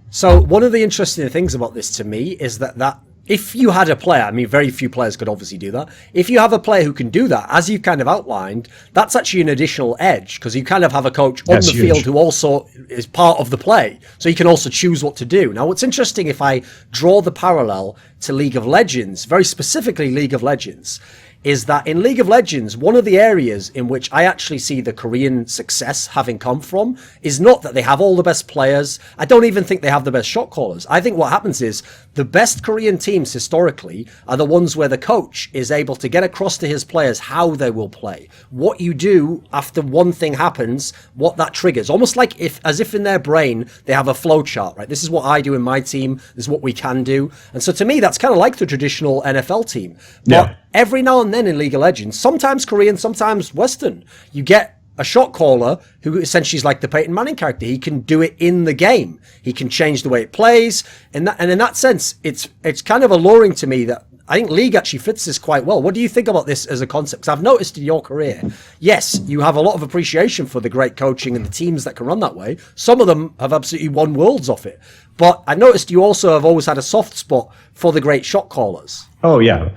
So one of the interesting things about this to me is that if you had a player, I mean, very few players could obviously do that. If you have a player who can do that, as you kind of outlined, that's actually an additional edge because you kind of have a coach on the field who also is part of the play. So you can also choose what to do. Now, what's interesting, if I draw the parallel to League of Legends, very specifically League of Legends, is that in League of Legends, one of the areas in which I actually see the Korean success having come from is not that they have all the best players. I don't even think they have the best shot callers. I think what happens is the best Korean teams historically are the ones where the coach is able to get across to his players how they will play, what you do after one thing happens, what that triggers, almost like as if in their brain they have a flow chart, right? This is what I do in my team. This is what we can do. And so to me, that's kind of like the traditional NFL team. But every now and then in League of Legends, sometimes Korean, sometimes Western, you get a shot caller who essentially is like the Peyton Manning character. He can do it in the game. He can change the way it plays. And in that sense, it's kind of alluring to me that I think League actually fits this quite well. What do you think about this as a concept? Because I've noticed in your career, yes, you have a lot of appreciation for the great coaching and the teams that can run that way. Some of them have absolutely won worlds off it. But I noticed you also have always had a soft spot for the great shot callers. Oh, yeah.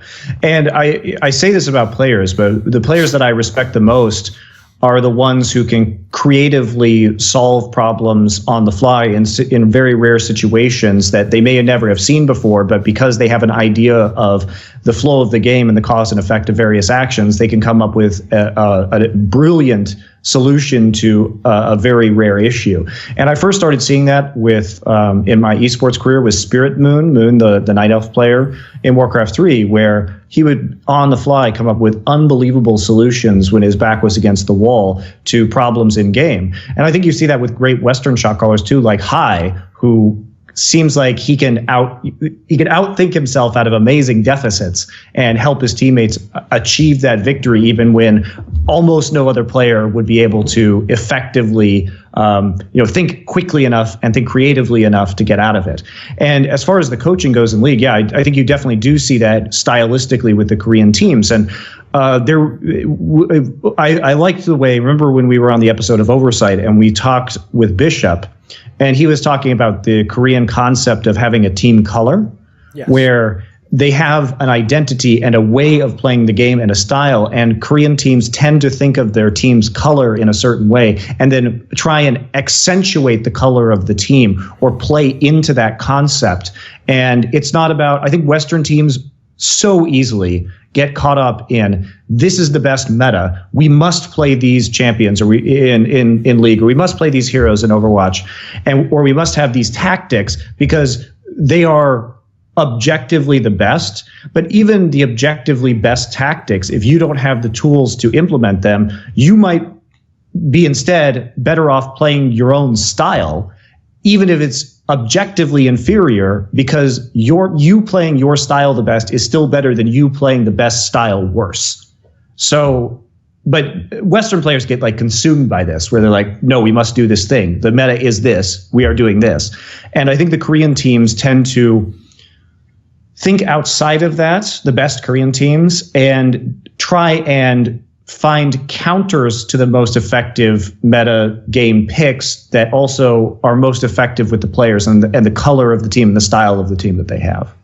And I say this about players, but the players that I respect the most are the ones who can creatively solve problems on the fly in very rare situations that they may never have seen before, but because they have an idea of the flow of the game and the cause and effect of various actions, they can come up with a brilliant solution to a very rare issue. And I first started seeing that with in my esports career with Spirit Moon, the Night Elf player in Warcraft 3, where he would on the fly come up with unbelievable solutions when his back was against the wall to problems in game. And I think you see that with great Western shot callers too, like Hai, who seems like he can outthink himself out of amazing deficits and help his teammates achieve that victory, even when almost no other player would be able to effectively think quickly enough and think creatively enough to get out of it. And as far as the coaching goes in League, I think you definitely do see that stylistically with the Korean teams. And I liked the way, remember when we were on the episode of Oversight and we talked with Bishop, and he was talking about the Korean concept of having a team color, where they have an identity and a way of playing the game and a style. And Korean teams tend to think of their team's color in a certain way and then try and accentuate the color of the team or play into that concept. And it's not about, I think Western teams so easily get caught up in, this is the best meta. We must play these champions, or we in League, or we must play these heroes in Overwatch, or we must have these tactics because they are objectively the best. But even the objectively best tactics, if you don't have the tools to implement them, you might be instead better off playing your own style, even if it's objectively inferior, because you playing your style the best is still better than you playing the best style worse. So, but Western players get like consumed by this, where they're like, no, we must do this thing. The meta is this. We are doing this. And I think the Korean teams tend to think outside of that, the best Korean teams, and try and find counters to the most effective meta game picks that also are most effective with the players and the color of the team and the style of the team that they have.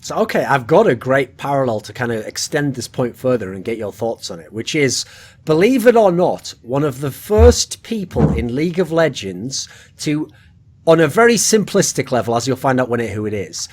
So, okay, I've got a great parallel to kind of extend this point further and get your thoughts on it, which is, believe it or not, one of the first people in League of Legends to, on a very simplistic level, as you'll find out who it is,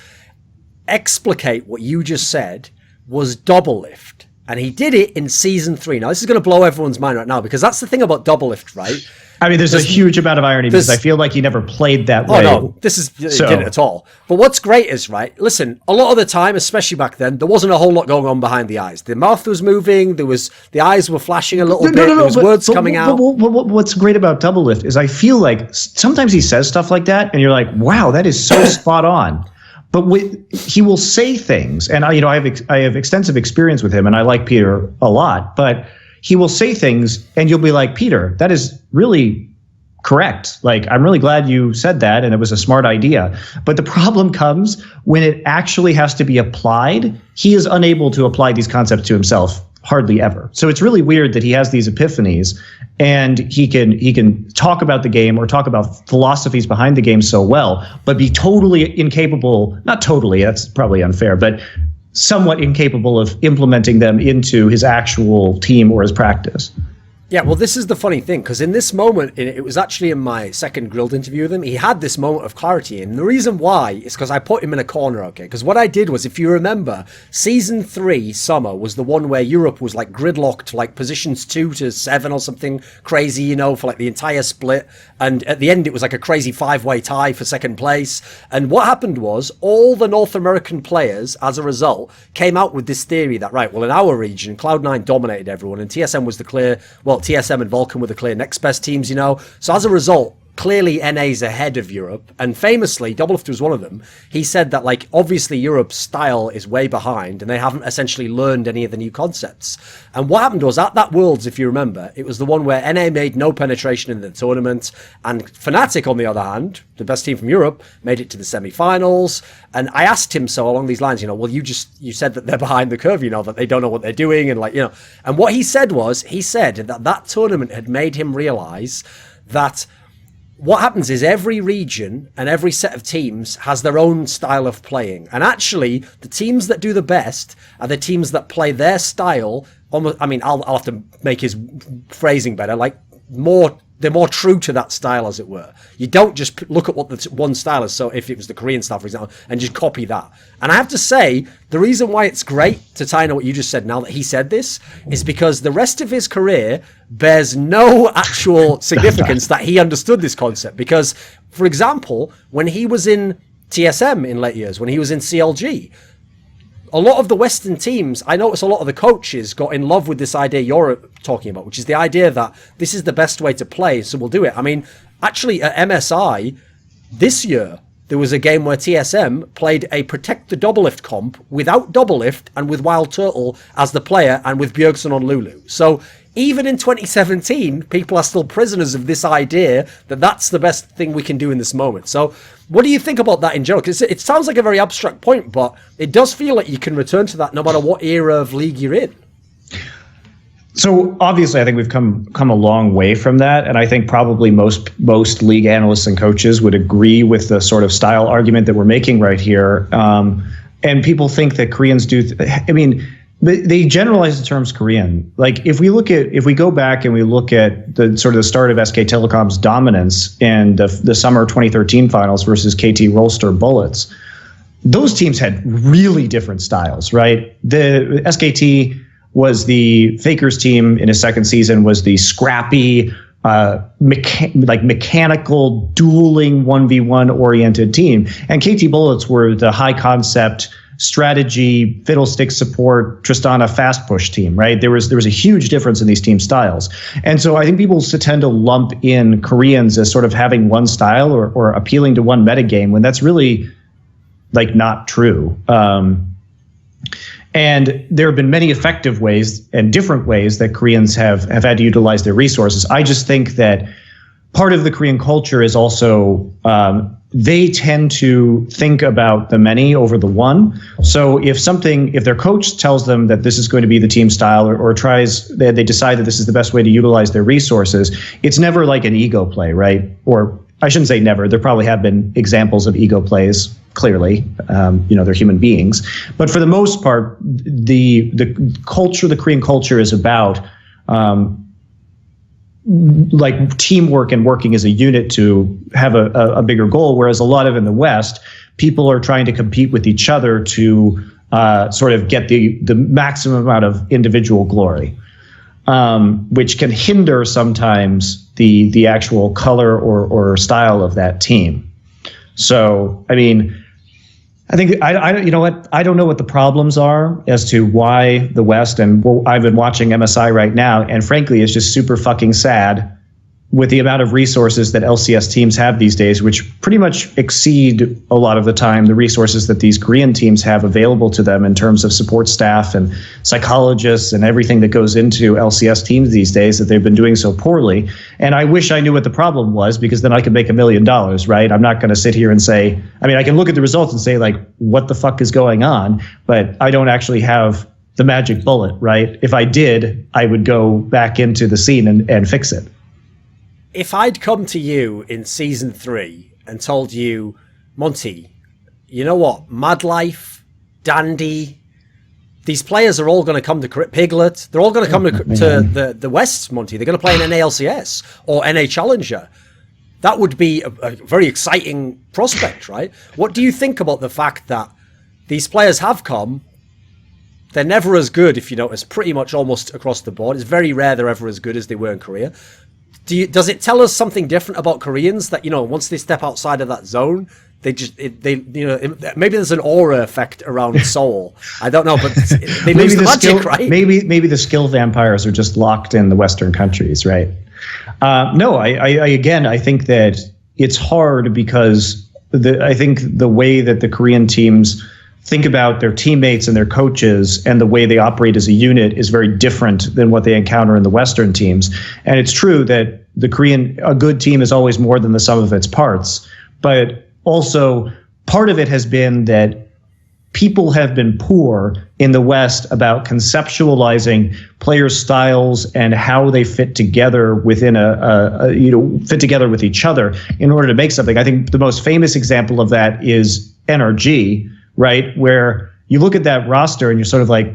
explicate what you just said was Doublelift. And he did it in Season 3. Now, this is going to blow everyone's mind right now, because that's the thing about Doublelift, right? I mean, there's a huge amount of irony because I feel like he never played that way. Oh, no, he didn't at all. But what's great is, right, listen, a lot of the time, especially back then, there wasn't a whole lot going on behind the eyes. The mouth was moving, the eyes were flashing a little bit, there was words coming out. What's great about Doublelift is I feel like sometimes he says stuff like that, and you're like, wow, that is so spot on. But he will say things, and I have extensive experience with him, and I like Peter a lot. But he will say things, and you'll be like, Peter, that is really correct. Like, I'm really glad you said that, and it was a smart idea. But the problem comes when it actually has to be applied. He is unable to apply these concepts to himself hardly ever. So it's really weird that he has these epiphanies, and he can talk about the game or talk about philosophies behind the game so well, but be totally incapable, not totally, that's probably unfair, but somewhat incapable of implementing them into his actual team or his practice. Yeah, well, this is the funny thing, because in this moment, it was actually in my second Grilled interview with him, he had this moment of clarity, and the reason why is because I put him in a corner, okay? Because what I did was, if you remember, Season 3 summer was the one where Europe was like gridlocked, like positions 2 to 7 or something crazy, you know, for like the entire split, and at the end it was like a crazy 5-way tie for second place, and what happened was, all the North American players, as a result, came out with this theory that, right, well, in our region, Cloud9 dominated everyone, and TSM was the clear, well, TSM and Vulcan were the clear next best teams, you know. So as a result, clearly NA's ahead of Europe, and famously, Doublelift was one of them. He said that, like, obviously Europe's style is way behind, and they haven't essentially learned any of the new concepts. And what happened was, at that Worlds, if you remember, it was the one where NA made no penetration in the tournament, and Fnatic, on the other hand, the best team from Europe, made it to the semi-finals. And I asked him so along these lines, you know, well, you said that they're behind the curve, you know, that they don't know what they're doing, and like, you know. And what he said was, he said that tournament had made him realize that what happens is every region and every set of teams has their own style of playing. And actually, the teams that do the best are the teams that play their style. Almost, I mean, I'll have to make his phrasing better, like they're more true to that style, as it were. You don't just look at what the one style is, so if it was the Korean style, for example, and just copy that. And I have to say, the reason why it's great to tie into what you just said now that he said this is because the rest of his career bears no actual significance that he understood this concept. Because, for example, when he was in TSM in late years, when he was in CLG, a lot of the Western teams, I notice a lot of the coaches got in love with this idea you're talking about, which is the idea that this is the best way to play, so we'll do it. I mean, actually at MSI this year, there was a game where TSM played a Protect the Doublelift comp without Doublelift and with Wild Turtle as the player and with Bjergsen on Lulu. So even in 2017, people are still prisoners of this idea that that's the best thing we can do in this moment. So what do you think about that in general? Because it sounds like a very abstract point, but it does feel like you can return to that no matter what era of league you're in. So obviously, I think we've come a long way from that, and I think probably most league analysts and coaches would agree with the sort of style argument that we're making right here. And people think that Koreans do. I mean, they generalize the terms Korean. Like if we go back and we look at the sort of the start of SK Telecom's dominance in the summer 2013 finals versus KT Rolster Bullets, those teams had really different styles, right? The SKT was the Fakers team in his second season, was the scrappy, mechanical, dueling 1v1 oriented team. And KT Bullets were the high concept, strategy, fiddlestick support, Tristana fast push team, right? There was a huge difference in these team styles. And so I think people tend to lump in Koreans as sort of having one style or appealing to one metagame when that's really like not true. And there have been many effective ways and different ways that Koreans have had to utilize their resources. I just think that part of the Korean culture is also they tend to think about the many over the one. So if their coach tells them that this is going to be the team style, or they decide that this is the best way to utilize their resources, it's never like an ego play, right? Or I shouldn't say never. There probably have been examples of ego plays, clearly. They're human beings. But for the most part, the culture, the Korean culture is about like teamwork and working as a unit to have a bigger goal, whereas a lot of in the West, people are trying to compete with each other to sort of get the maximum amount of individual glory, which can hinder sometimes the actual color or style of that team. So, I mean, I think you know what? I don't know what the problems are as to why the West, and I've been watching MSI right now, and frankly, it's just super fucking sad with the amount of resources that LCS teams have these days, which pretty much exceed a lot of the time the resources that these Korean teams have available to them in terms of support staff and psychologists and everything that goes into LCS teams these days, that they've been doing so poorly. And I wish I knew what the problem was, because then I could make $1 million, right? I'm not going to sit here and say, I mean, I can look at the results and say, like, what the fuck is going on? But I don't actually have the magic bullet, right? If I did, I would go back into the scene and fix it. If I'd come to you in season 3 and told you, Monte, you know what, MadLife, Dandy, these players are all going to come to Piglet, they're all going to come to the West, Monte, they're going to play in NALCS or NA Challenger. That would be a very exciting prospect, right? What do you think about the fact that these players have come? They're never as good, if you notice, pretty much almost across the board. It's very rare they're ever as good as they were in Korea. Does it tell us something different about Koreans that, once they step outside of that zone, maybe there's an aura effect around Seoul. I don't know, but they lose the magic, right? Maybe the skill vampires are just locked in the Western countries, right? No, I think that it's hard because I think the way that the Korean teams think about their teammates and their coaches and the way they operate as a unit is very different than what they encounter in the Western teams. And it's true that a good team is always more than the sum of its parts. But also part of it has been that people have been poor in the West about conceptualizing players' styles and how they fit together within fit together with each other in order to make something. I think the most famous example of that is NRG, right? Where you look at that roster and you're sort of like,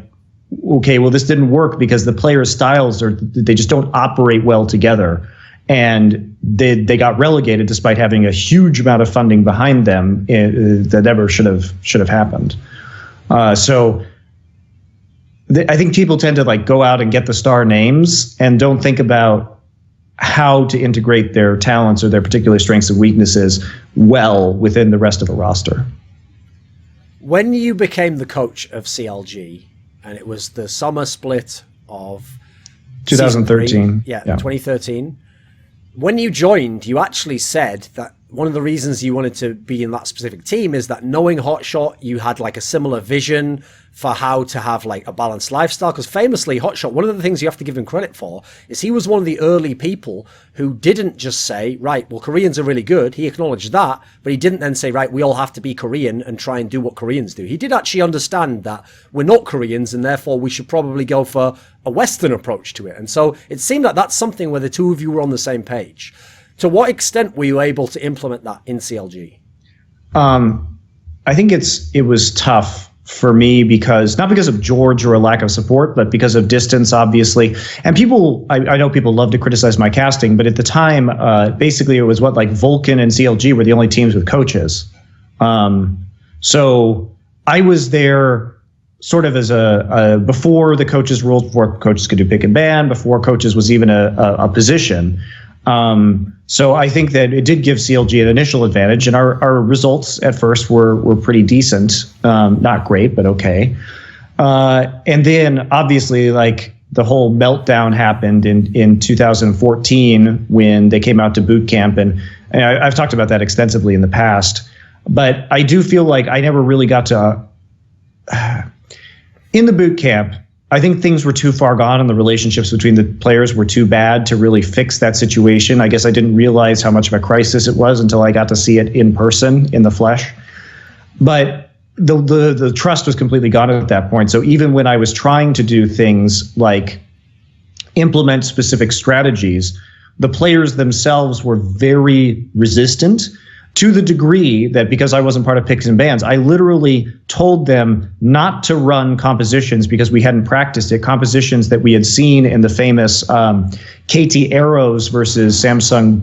okay, well, this didn't work because the players' styles they just don't operate well together. And they got relegated despite having a huge amount of funding behind them that never should have happened. So I think people tend to like go out and get the star names and don't think about how to integrate their talents or their particular strengths and weaknesses well within the rest of a roster. When you became the coach of CLG, and it was the summer split of 2013, 2013, when you joined, you actually said that one of the reasons you wanted to be in that specific team is that knowing Hotshot, you had like a similar vision for how to have like a balanced lifestyle. Because famously, Hotshot, one of the things you have to give him credit for is he was one of the early people who didn't just say, right, well, Koreans are really good. He acknowledged that, but he didn't then say, right, we all have to be Korean and try and do what Koreans do. He did actually understand that we're not Koreans and therefore we should probably go for a Western approach to it. And so it seemed that that's something where the two of you were on the same page. To what extent were you able to implement that in CLG? I think it was tough for me not because of George or a lack of support, but because of distance, obviously. And I know people love to criticize my casting, but at the time, basically it was like Vulcan and CLG were the only teams with coaches. So I was there sort of as before the coaches rules, before coaches could do pick and ban, before coaches was even a position. So I think that it did give CLG an initial advantage, and our results at first were pretty decent. Not great, but okay. And then obviously like the whole meltdown happened in 2014 when they came out to boot camp. And I've talked about that extensively in the past, but I do feel like I never really got to, in the boot camp, I think things were too far gone and the relationships between the players were too bad to really fix that situation. I guess I didn't realize how much of a crisis it was until I got to see it in person, in the flesh. But the trust was completely gone at that point. So even when I was trying to do things like implement specific strategies, the players themselves were very resistant, to the degree that because I wasn't part of picks and bans, I literally told them not to run compositions because we hadn't practiced it. Compositions that we had seen in the famous KT Arrows versus Samsung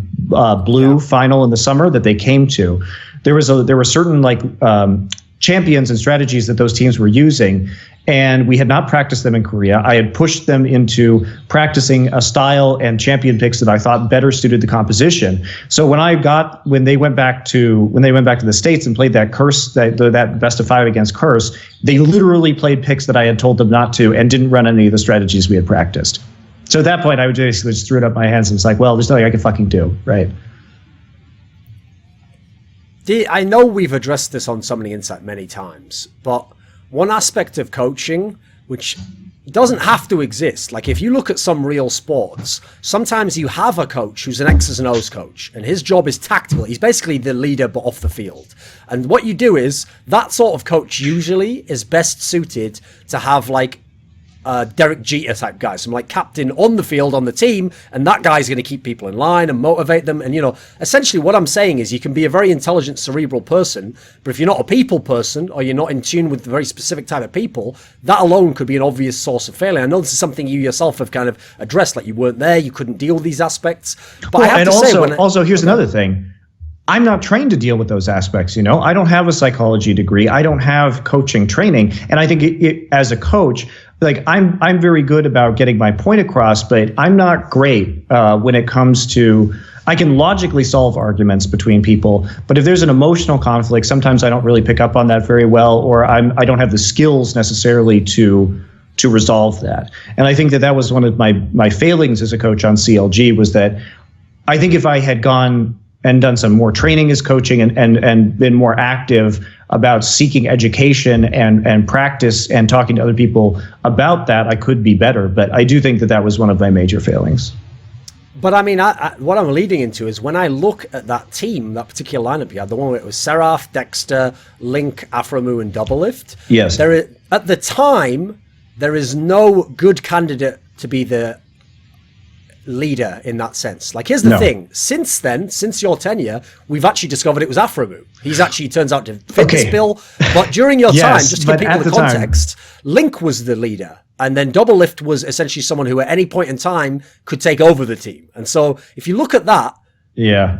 Blue final in the summer that they came to. There were certain champions and strategies that those teams were using, and we had not practiced them in Korea. I had pushed them into practicing a style and champion picks that I thought better suited the composition. So when they went back to the States and played that that best of 5 against Curse, they literally played picks that I had told them not to and didn't run any of the strategies we had practiced. So at that point, I would basically just threw it up my hands and was like, well, there's nothing I can fucking do, right? I know we've addressed this on Summoning Insight many times, but one aspect of coaching, which doesn't have to exist, like if you look at some real sports, sometimes you have a coach who's an X's and O's coach, and his job is tactical. He's basically the leader, but off the field. And what you do is, that sort of coach usually is best suited to have like Derek Jeter type guys, some like captain on the field on the team, and that guy's going to keep people in line and motivate them. And essentially what I'm saying is you can be a very intelligent cerebral person, but if you're not a people person or you're not in tune with a very specific type of people, that alone could be an obvious source of failure. I know this is something you yourself have kind of addressed, like you weren't there, you couldn't deal with these aspects. But also here's another thing. I'm not trained to deal with those aspects, I don't have a psychology degree. I don't have coaching training. And I think as a coach, like I'm very good about getting my point across, but I'm not great when it comes to, I can logically solve arguments between people, but if there's an emotional conflict, sometimes I don't really pick up on that very well, or I don't have the skills necessarily to resolve that. And I think that was one of my failings as a coach on CLG, was that I think if I had gone and done some more training as coaching and been more active about seeking education and practice and talking to other people about that, I could be better. But I do think that was one of my major failings. But I mean, what I'm leading into is when I look at that team, that particular lineup you had, the one where it was Seraph, Dexter, Link, Aframu, and Doublelift. Yes. At the time, there is no good candidate to be the leader in that sense. Like, here's the thing. Since then, since your tenure, we've actually discovered it was Aframu. He's actually turns out to fit this bill. But during your time, just to give people the context, Link was the leader. And then Doublelift was essentially someone who at any point in time could take over the team. And so if you look at that,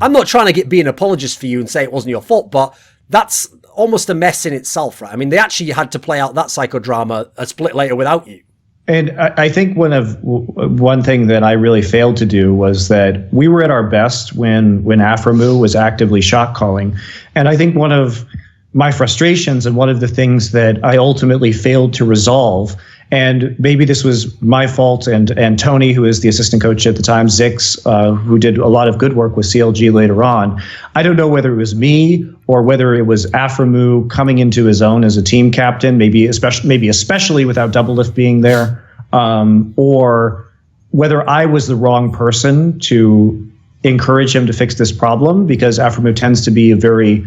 I'm not trying to be an apologist for you and say it wasn't your fault, but that's almost a mess in itself, right? I mean, they actually had to play out that psychodrama a split later without you. And I think one thing that I really failed to do was that we were at our best when Aframu was actively shot calling. And I think one of my frustrations and one of the things that I ultimately failed to resolve, and maybe this was my fault, and Tony, who is the assistant coach at the time, Zix, who did a lot of good work with CLG later on. I don't know whether it was me or whether it was Aframu coming into his own as a team captain, maybe especially without Doublelift being there, or whether I was the wrong person to encourage him to fix this problem, because Aframu tends to be a very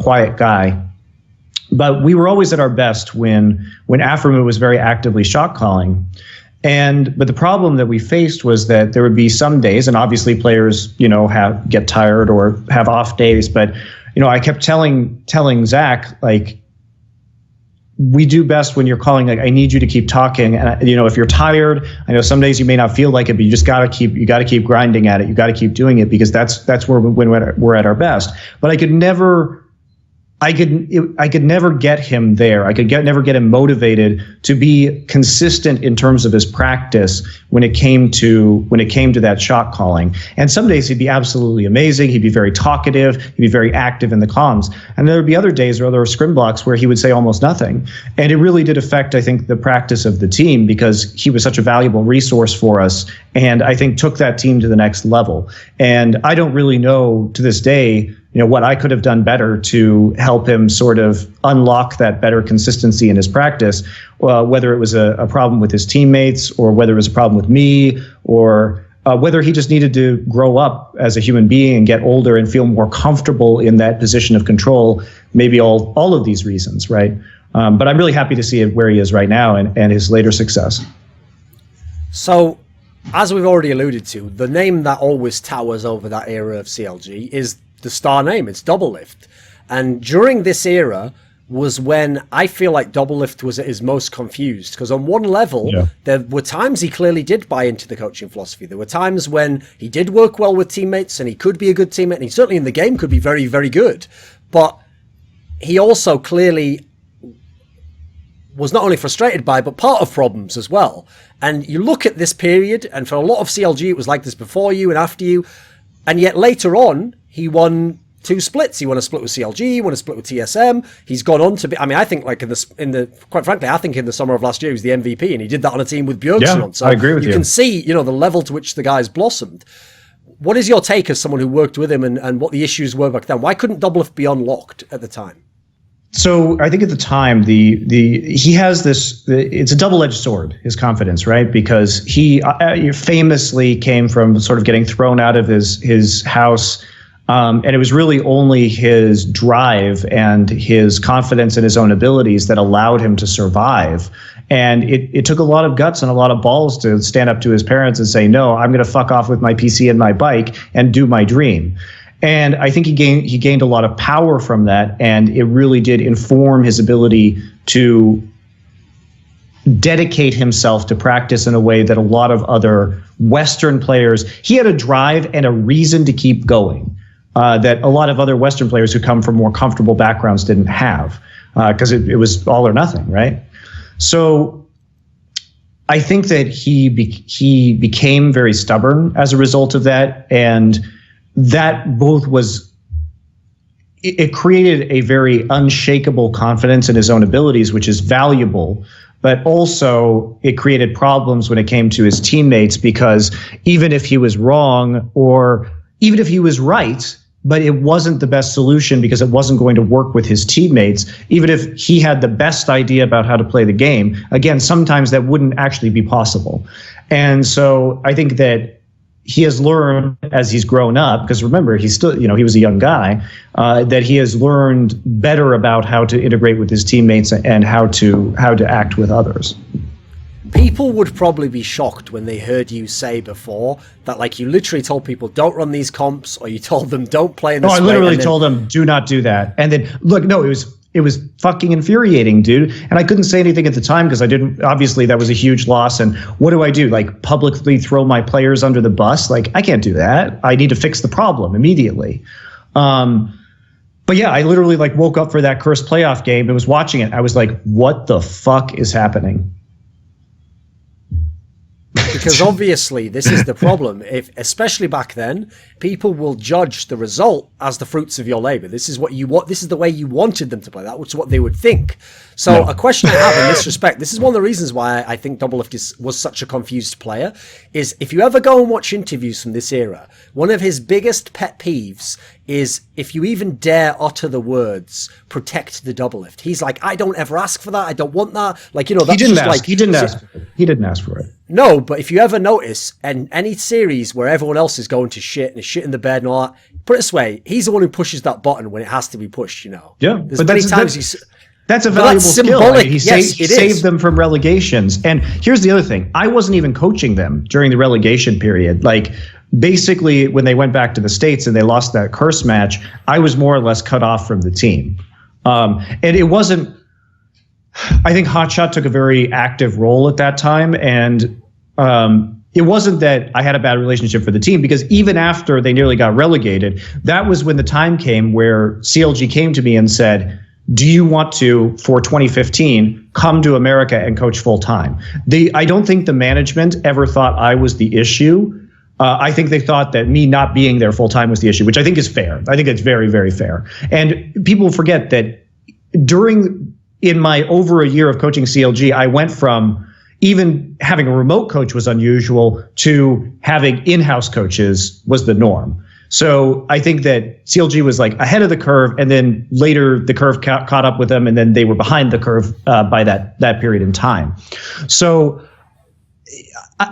quiet guy. But we were always at our best when Aframu was very actively shot calling. But the problem that we faced was that there would be some days, and obviously players, get tired or have off days. But, I kept telling Zach, like, we do best when you're calling. Like, I need you to keep talking. And, if you're tired, I know some days you may not feel like it, but you just got to keep grinding at it. You got to keep doing it, because that's where when we're at our best. But I could never get him there. I could never get him motivated to be consistent in terms of his practice when it came to that shot calling. And some days he'd be absolutely amazing. He'd be very talkative. He'd be very active in the comms. And there would be other days or other scrim blocks where he would say almost nothing. And it really did affect, I think, the practice of the team, because he was such a valuable resource for us, and I think took that team to the next level. And I don't really know to this day, what I could have done better to help him sort of unlock that better consistency in his practice, whether it was a problem with his teammates or whether it was a problem with me or whether he just needed to grow up as a human being and get older and feel more comfortable in that position of control, maybe all of these reasons, right? But I'm really happy to see where he is right now and his later success. So, as we've already alluded to, the name that always towers over that era of CLG is the star name. It's Doublelift. And during this era was when I feel like Doublelift was at his most confused, because on one level, there were times he clearly did buy into the coaching philosophy. There were times when he did work well with teammates and he could be a good teammate, and he certainly in the game could be very, very good. But he also clearly was not only frustrated by, but part of problems as well. And you look at this period, and for a lot of CLG, it was like this before you and after you. And yet later on, he won 2 splits. He won a split with CLG, he won a split with TSM. He's gone on to be, I mean, I think like quite frankly, I think in the summer of last year, he was the MVP, and he did that on a team with Björkson on. So I agree with you. You can see, the level to which the guy's blossomed. What is your take as someone who worked with him and what the issues were back then? Why couldn't Doublelift be unlocked at the time? So I think at the time, he has this, it's a double-edged sword, his confidence, right? Because he famously came from sort of getting thrown out of his house. And it was really only his drive and his confidence in his own abilities that allowed him to survive. And it took a lot of guts and a lot of balls to stand up to his parents and say, no, I'm going to fuck off with my PC and my bike and do my dream. And I think he gained a lot of power from that, and it really did inform his ability to dedicate himself to practice in a way that a lot of other Western players, he had a drive and a reason to keep going that a lot of other Western players who come from more comfortable backgrounds didn't have, because it was all or nothing, right? So I think that he became very stubborn as a result of that, and that both it created a very unshakable confidence in his own abilities, which is valuable, but also it created problems when it came to his teammates, because even if he was wrong or even if he was right, but it wasn't the best solution because it wasn't going to work with his teammates, even if he had the best idea about how to play the game, again, sometimes that wouldn't actually be possible. And so I think that he has learned as he's grown up, because remember, he's still, he was a young guy, that he has learned better about how to integrate with his teammates and how to act with others. People would probably be shocked when they heard you say before that, like, you literally told people don't run these comps, or you told them don't play in this way. I literally told them do not do that. And then look, no, it was fucking infuriating, dude. And I couldn't say anything at the time because obviously that was a huge loss. And what do I do? Like, publicly throw my players under the bus? Like, I can't do that. I need to fix the problem immediately. But yeah, I literally woke up for that cursed playoff game and was watching it. I was like, what the fuck is happening? Because obviously this is the problem. Especially back then, people will judge the result as the fruits of your labor. This is what you want. This is the way you wanted them to play. That was what they would think. So a question I have in this respect, this is one of the reasons why I think Doublelift was such a confused player, is if you ever go and watch interviews from this era, one of his biggest pet peeves is if you even dare utter the words protect the Doublelift. He's like, I don't ever ask for that. I don't want that. That's he didn't ask for it. No, but if you ever notice, in any series where everyone else is going to shit and is shit in the bed and all that, put it this way, he's the one who pushes that button when it has to be pushed, Yeah, there's many times that's a valuable skill. Symbolic. He saved them from relegations. And here's the other thing. I wasn't even coaching them during the relegation period. Basically, when they went back to the States and they lost that curse match, I was more or less cut off from the team. And it wasn't, I think Hotshot took a very active role at that time. And it wasn't that I had a bad relationship for the team, because even after they nearly got relegated, that was when the time came where CLG came to me and said, do you want to, for 2015, come to America and coach full time? I don't think the management ever thought I was the issue. I think they thought that me not being there full time was the issue, which I think is fair. I think it's very, very fair. And people forget that in my over a year of coaching CLG, I went from even having a remote coach was unusual to having in-house coaches was the norm. So I think that CLG was like ahead of the curve, and then later the curve caught up with them, and then they were behind the curve by that period in time. So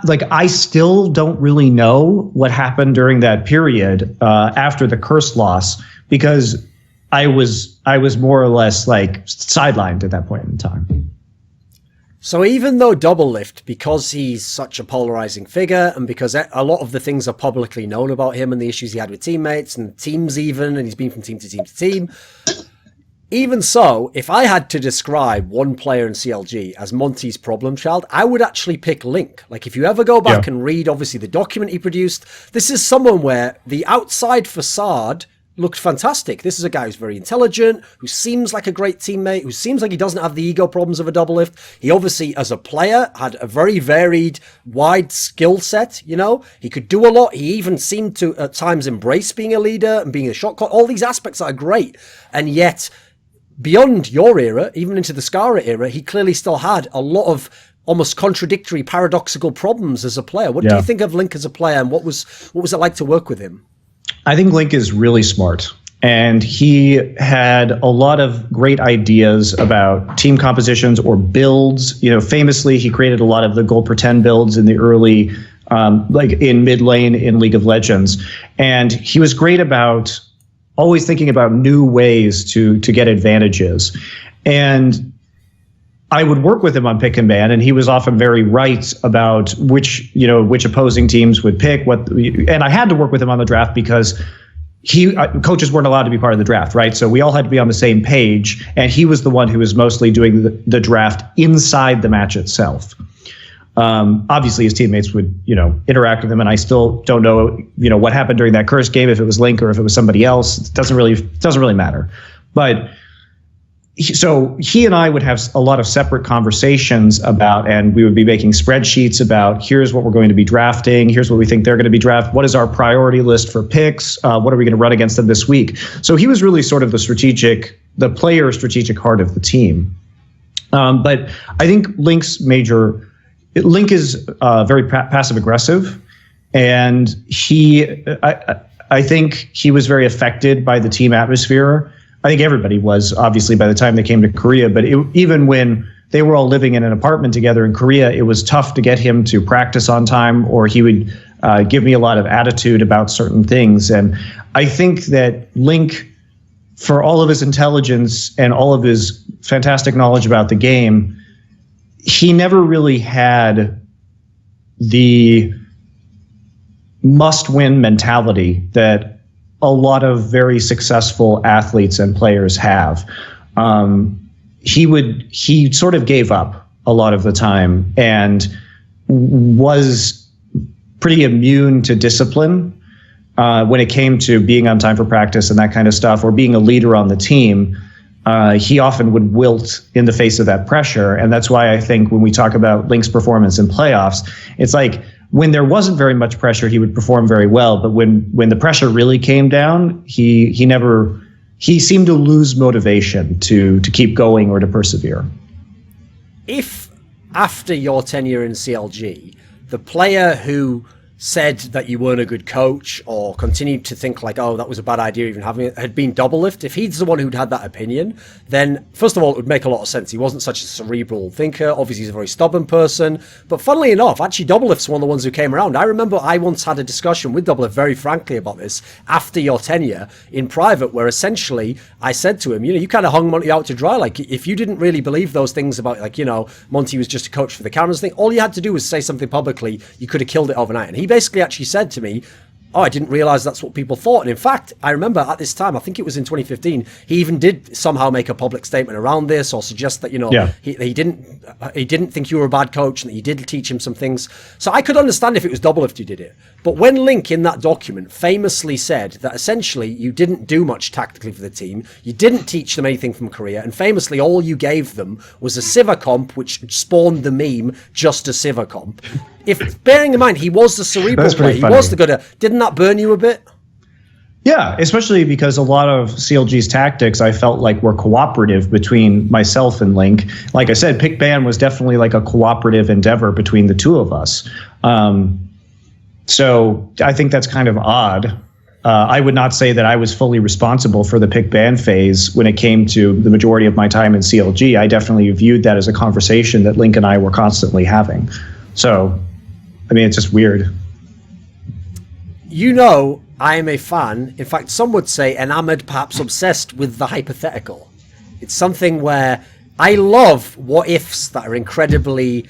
like I still don't really know what happened during that period after the curse loss, because I was more or less like sidelined at that point in time. So even though Doublelift, because he's such a polarizing figure, and because a lot of the things are publicly known about him and the issues he had with teammates and teams even, and he's been from team to team to team, even so, if I had to describe one player in CLG as Monte's problem child, I would actually pick Link. Like, if you ever go back and read, obviously, the document he produced, this is someone where the outside facade looked fantastic. This is a guy who's very intelligent, who seems like a great teammate, who seems like he doesn't have the ego problems of a Doublelift. He obviously, as a player, had a very varied, wide skill set, you know? He could do a lot. He even seemed to, at times, embrace being a leader and being a shot caller. All these aspects are great. And yet, beyond your era, even into the Skara era, he clearly still had a lot of almost contradictory, paradoxical problems as a player. What do you think of Link as a player, and what was it like to work with him? I think Link is really smart, and he had a lot of great ideas about team compositions or builds. You know, famously, he created a lot of the gold pretend builds in the early, like in mid lane in League of Legends. And he was great about always thinking about new ways to get advantages. And I would work with him on pick and ban, and he was often very right about which opposing teams would pick what. And I had to work with him on the draft because coaches weren't allowed to be part of the draft, right? So we all had to be on the same page, and he was the one who was mostly doing the draft inside the match itself. Obviously, his teammates would, interact with him, and I still don't know, what happened during that curse game, if it was Link or if it was somebody else. It doesn't really matter. But so he and I would have a lot of separate conversations about, and we would be making spreadsheets about, here's what we're going to be drafting, here's what we think they're going to be drafted, what is our priority list for picks, what are we going to run against them this week? So he was really sort of the player strategic heart of the team. But I think Link is very passive aggressive, and I think he was very affected by the team atmosphere. I think everybody was, obviously, by the time they came to Korea. But even when they were all living in an apartment together in Korea, it was tough to get him to practice on time, or he would give me a lot of attitude about certain things. And I think that Link, for all of his intelligence and all of his fantastic knowledge about the game, he never really had the must-win mentality that a lot of very successful athletes and players have. He sort of gave up a lot of the time and was pretty immune to discipline when it came to being on time for practice and that kind of stuff, or being a leader on the team. He often would wilt in the face of that pressure. And that's why I think when we talk about Link's performance in playoffs, it's like when there wasn't very much pressure, he would perform very well. But when the pressure really came down, he seemed to lose motivation to keep going or to persevere. If after your tenure in CLG, the player who said that you weren't a good coach, or continued to think like, oh, that was a bad idea even having it, had been Doublelift, if he's the one who'd had that opinion, then first of all, it would make a lot of sense. He wasn't such a cerebral thinker. Obviously, he's a very stubborn person. But funnily enough, actually, Doublelift's one of the ones who came around. I remember I once had a discussion with Doublelift very frankly about this after your tenure in private, where essentially I said to him, you kind of hung Monte out to dry. Like, if you didn't really believe those things about, like, Monte was just a coach for the cameras thing, all you had to do was say something publicly. You could have killed it overnight. And he basically actually said to me, oh, I didn't realize that's what people thought. And in fact, I remember at this time, I think it was in 2015, he even did somehow make a public statement around this, or suggest that, he didn't think you were a bad coach, and that you did teach him some things. So I could understand if it was Doublelift who did it. But when Link in that document famously said that essentially you didn't do much tactically for the team, you didn't teach them anything from Korea, and famously all you gave them was a Sivir comp, which spawned the meme, just a Sivir comp. If, bearing in mind, he was the cerebral player, he was the good, didn't that burn you a bit? Yeah, especially because a lot of CLG's tactics I felt like were cooperative between myself and Link. Like I said, pick ban was definitely like a cooperative endeavor between the two of us. So I think that's kind of odd I would not say that I was fully responsible for the pick ban phase when it came to the majority of my time in CLG. I definitely viewed that as a conversation that Link and I were constantly having. So, I mean, it's just weird. You know, I am a fan. In fact, some would say enamored, perhaps obsessed with the hypothetical. It's something where I love what ifs that are incredibly...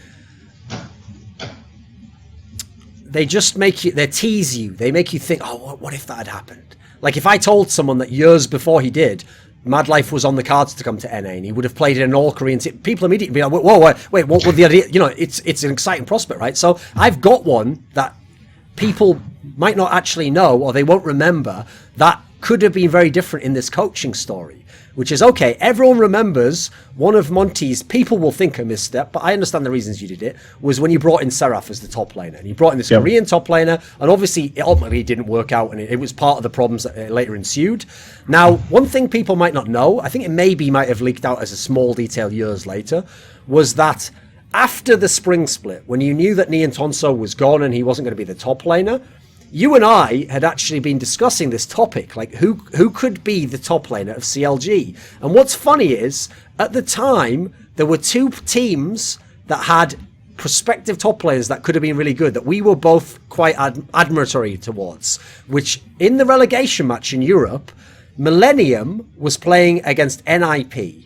They just make you, they tease you. They make you think, oh, what if that had happened? Like if I told someone that years before he did, MadLife was on the cards to come to NA and he would have played in an all-Korean team, people immediately be like, whoa, wait, what would the idea? You know, it's an exciting prospect, right? So I've got one that people might not actually know or they won't remember that could have been very different in this coaching story, which is, okay, everyone remembers one of Monte's, people will think a misstep, but I understand the reasons you did it, was when you brought in Seraph as the top laner. And you brought in this Korean top laner, and obviously it ultimately didn't work out, and it was part of the problems that later ensued. Now, one thing people might not know, I think it maybe might have leaked out as a small detail years later, was that after the spring split, when you knew that Nian Tonso was gone and he wasn't going to be the top laner, you and I had actually been discussing this topic, like who could be the top laner of CLG. And what's funny is, at the time, there were two teams that had prospective top players that could have been really good, that we were both quite admiratory towards, which in the relegation match in Europe, Millennium was playing against NIP.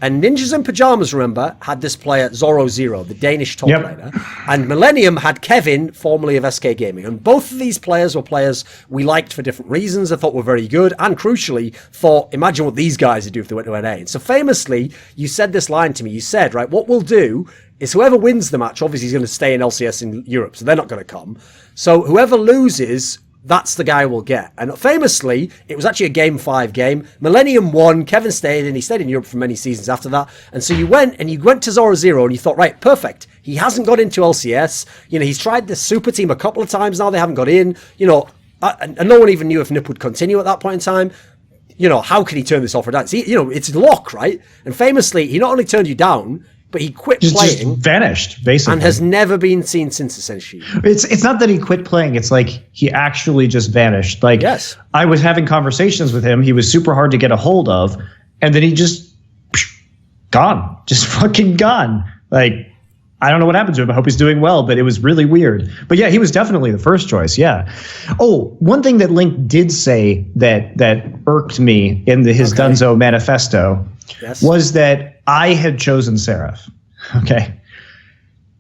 And Ninjas in Pajamas, remember, had this player, Zorozero, the Danish top laner. And Millennium had Kevin, formerly of SK Gaming. And both of these players were players we liked for different reasons, I thought were very good, and crucially, thought, imagine what these guys would do if they went to NA. And so famously, you said this line to me. You said, right, what we'll do is whoever wins the match, obviously is going to stay in LCS in Europe, so they're not going to come. So whoever loses... that's the guy we'll get. And famously, it was actually a Game 5 game. Millennium won, Kevin stayed, and he stayed in Europe for many seasons after that. And so you went to Zorozero and you thought, right, perfect. He hasn't got into LCS. You know, he's tried the super team a couple of times now. They haven't got in. You know, and no one even knew if Nip would continue at that point in time. You know, how can he turn this offer down? See, you know, it's lock, right? And famously, he not only turned you down, but he quit playing, just vanished, basically, and has never been seen since, essentially. It's not that he quit playing. It's like he actually just vanished. Like, yes. I was having conversations with him. He was super hard to get a hold of, and then he just gone, just fucking gone. Like, I don't know what happened to him. I hope he's doing well, but it was really weird. But yeah, he was definitely the first choice. Yeah. Oh, one thing that Link did say that irked me in his Dunzo manifesto was that I had chosen Seraph. Okay.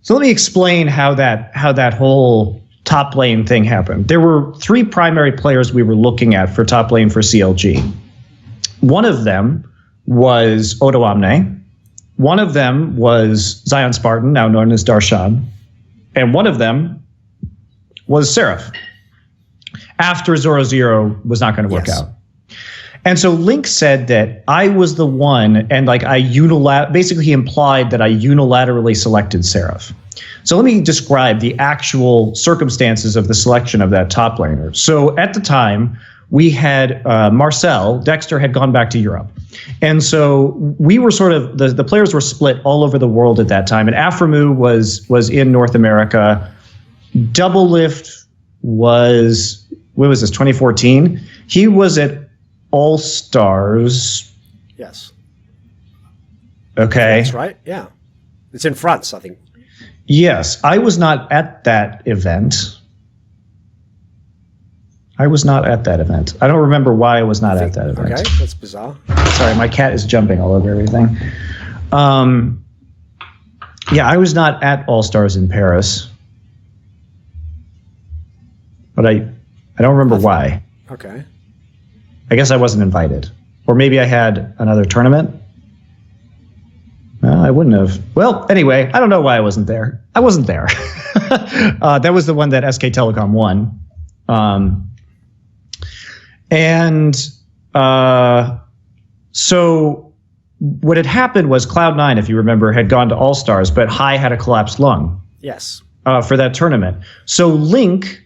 So let me explain how that whole top lane thing happened. There were three primary players we were looking at for top lane for CLG. One of them was Odoamne. One of them was Zion Spartan, now known as Darshan. And one of them was Seraph. After Zorozero was not going to work out. And so Link said that I was the one, and like basically he implied that I unilaterally selected Seraph. So let me describe the actual circumstances of the selection of that top laner. So at the time, we had Marcel, Dexter had gone back to Europe. And so we were sort of, the players were split all over the world at that time. And Aframu was in North America. Doublelift was, what was this, 2014? He was at All Stars. Yes. Okay. That's right. Yeah. It's in France, I think. Yes. I was not at that event. I don't remember why I was not at that event. Okay, that's bizarre. Sorry, my cat is jumping all over everything. Yeah, I was not at All Stars in Paris. But I don't remember why. Okay. I guess I wasn't invited. Or maybe I had another tournament. Well, I wouldn't have. Well, anyway, I don't know why I wasn't there. I wasn't there. That was the one that SK Telecom won. So what had happened was Cloud9, if you remember, had gone to All Stars, but Hai had a collapsed lung. Yes. For that tournament. So Link,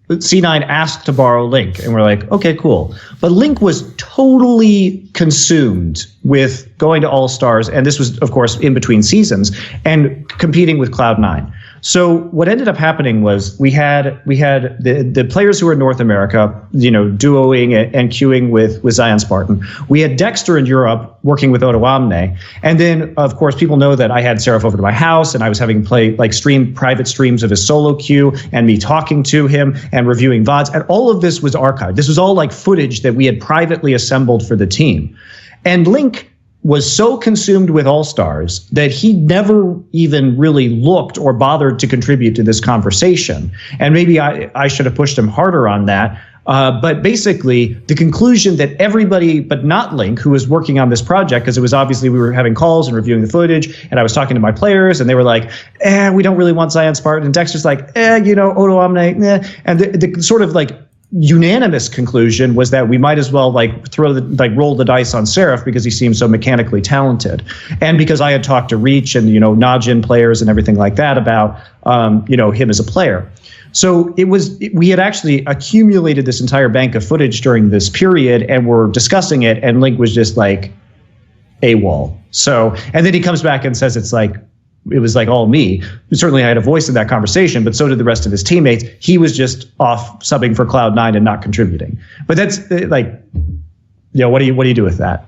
C9 asked to borrow Link, and we're like, okay, cool. But Link was totally consumed with going to All Stars, and this was, of course, in between seasons, and competing with Cloud9. So what ended up happening was we had the players who were in North America, duoing and queuing with Zion Spartan. We had Dexter in Europe working with OW. And then, of course, people know that I had Seraph over to my house, and I was having him play private streams of his solo queue and me talking to him and reviewing VODs. And all of this was archived. This was all like footage that we had privately assembled for the team. And Link was so consumed with All-Stars that he never even really looked or bothered to contribute to this conversation. And maybe I should have pushed him harder on that. But basically, the conclusion that everybody but not Link, who was working on this project, because it was obviously we were having calls and reviewing the footage, and I was talking to my players, and they were like, we don't really want Zion Spartan. And Dexter's like, Odo Omne, And the sort of like unanimous conclusion was that we might as well roll the dice on Seraph because he seems so mechanically talented, and because I had talked to Reach and Najin players and everything like that about him as a player. So we had actually accumulated this entire bank of footage during this period, and we're discussing it, and Link was just like AWOL. So, and then he comes back and says it was like all me. Certainly I had a voice in that conversation, but so did the rest of his teammates. He was just off subbing for Cloud9 and not contributing. But that's what do you do with that?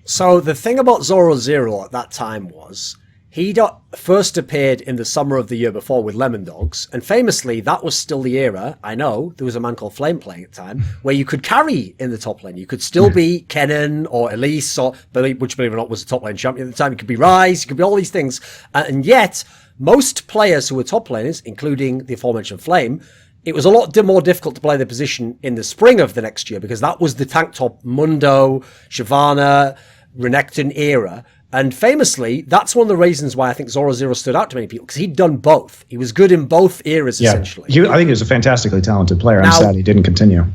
So the thing about Zorozero at that time was he first appeared in the summer of the year before with Lemon Dogs, and famously that was still the era, I know, there was a man called Flame playing at the time, where you could carry in the top lane. You could still be Kennen or Elise, which believe it or not was the top lane champion at the time. You could be Ryze, you could be all these things. And yet, most players who were top laners, including the aforementioned Flame, it was a lot more difficult to play their position in the spring of the next year, because that was the tank top Mundo, Shyvana, Renekton era. And famously, that's one of the reasons why I think Zorozero stood out to many people, because he'd done both. He was good in both eras, essentially. I think he was a fantastically talented player. I'm sad he didn't continue.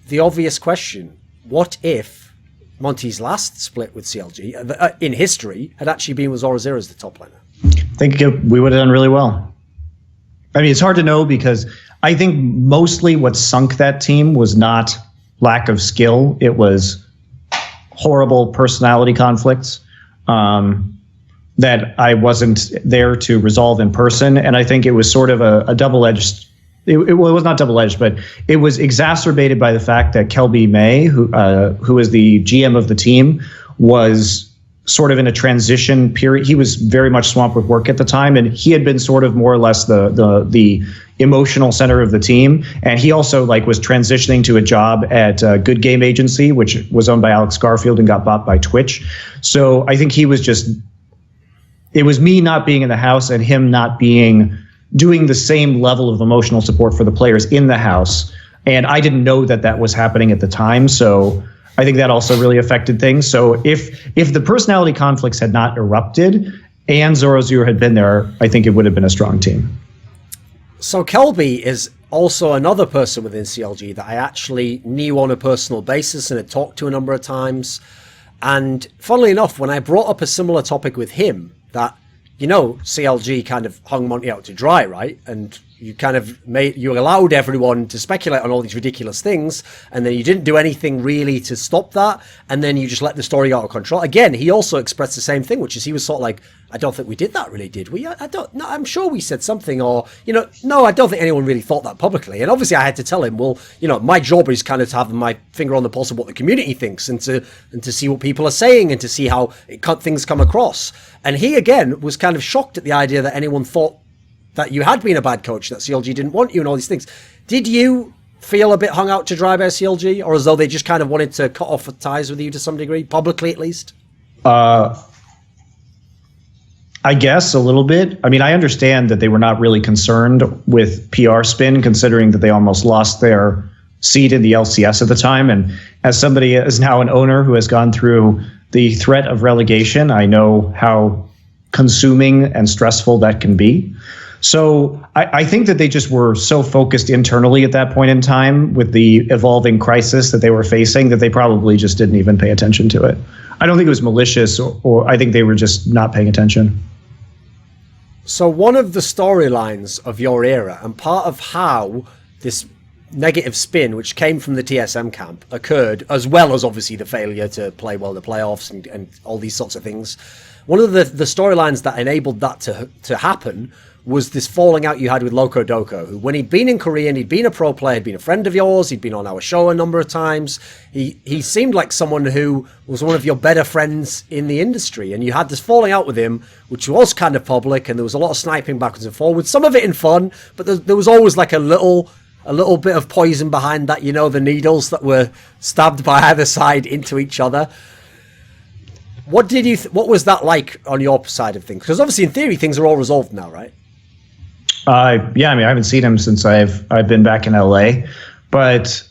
The obvious question, what if Monte's last split with CLG in history had actually been with Zorozero as the top laner? I think we would have done really well. I mean, it's hard to know, because I think mostly what sunk that team was not lack of skill. It was horrible personality conflicts that I wasn't there to resolve in person. And I think it was sort of a double-edged, it was not double-edged, but it was exacerbated by the fact that Kelby May, who is the GM of the team, was sort of in a transition period. He was very much swamped with work at the time, and he had been sort of more or less the emotional center of the team. And he also was transitioning to a job at Good Game Agency, which was owned by Alex Garfield and got bought by Twitch. So I think he was it was me not being in the house and him not doing the same level of emotional support for the players in the house. And I didn't know that was happening at the time. So I think that also really affected things. So if the personality conflicts had not erupted and Zorozero had been there, I think it would have been a strong team. So Kelby is also another person within CLG that I actually knew on a personal basis and had talked to a number of times. And funnily enough, when I brought up a similar topic with him, that, CLG kind of hung Monte out to dry, right? And you allowed everyone to speculate on all these ridiculous things, and then you didn't do anything really to stop that, and then you just let the story go out of control. Again, he also expressed the same thing, which is he was sort of like, I don't think we did that really, did we? No, I'm sure we said something, or, no, I don't think anyone really thought that publicly. And obviously I had to tell him, well, my job is kind of to have my finger on the pulse of what the community thinks, and to see what people are saying, and to see how things come across. And he, again, was kind of shocked at the idea that anyone thought that you had been a bad coach, that CLG didn't want you and all these things. Did you feel a bit hung out to dry by CLG, or as though they just kind of wanted to cut off ties with you to some degree, publicly at least? I guess a little bit. I mean, I understand that they were not really concerned with PR spin, considering that they almost lost their seat in the LCS at the time. And as somebody is now an owner who has gone through the threat of relegation, I know how consuming and stressful that can be. So I think that they just were so focused internally at that point in time with the evolving crisis that they were facing that they probably just didn't even pay attention to it. I don't think it was malicious, or I think they were just not paying attention. So one of the storylines of your era, and part of how this negative spin, which came from the TSM camp, occurred, as well as obviously the failure to play well the playoffs and all these sorts of things, one of the storylines that enabled that to happen was this falling out you had with Locodoco, who when he'd been in Korea and he'd been a pro player, he'd been a friend of yours, he'd been on our show a number of times. He seemed like someone who was one of your better friends in the industry, and you had this falling out with him, which was kind of public, and there was a lot of sniping backwards and forwards, some of it in fun, but there was always like a little bit of poison behind that, the needles that were stabbed by either side into each other. What did you? What was that like on your side of things? Because obviously, in theory, things are all resolved now, right? Yeah, I haven't seen him since I've been back in LA, but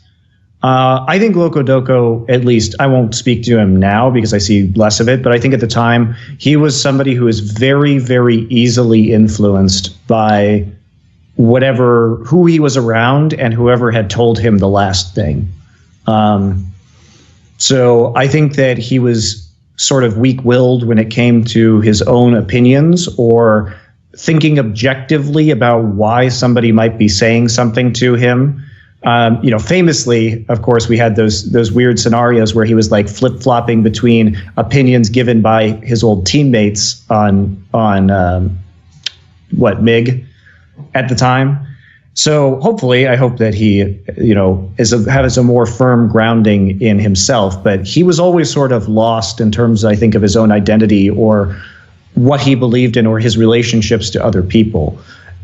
I think Locodoco, at least, I won't speak to him now because I see less of it, but I think at the time he was somebody who was very, very easily influenced by who he was around and whoever had told him the last thing. So I think that he was sort of weak-willed when it came to his own opinions or thinking objectively about why somebody might be saying something to him. Famously, of course, we had those weird scenarios where he was like flip-flopping between opinions given by his old teammates on MIG at the time. So hopefully, I hope that he, has a more firm grounding in himself. But he was always sort of lost in terms, I think, of his own identity or what he believed in or his relationships to other people.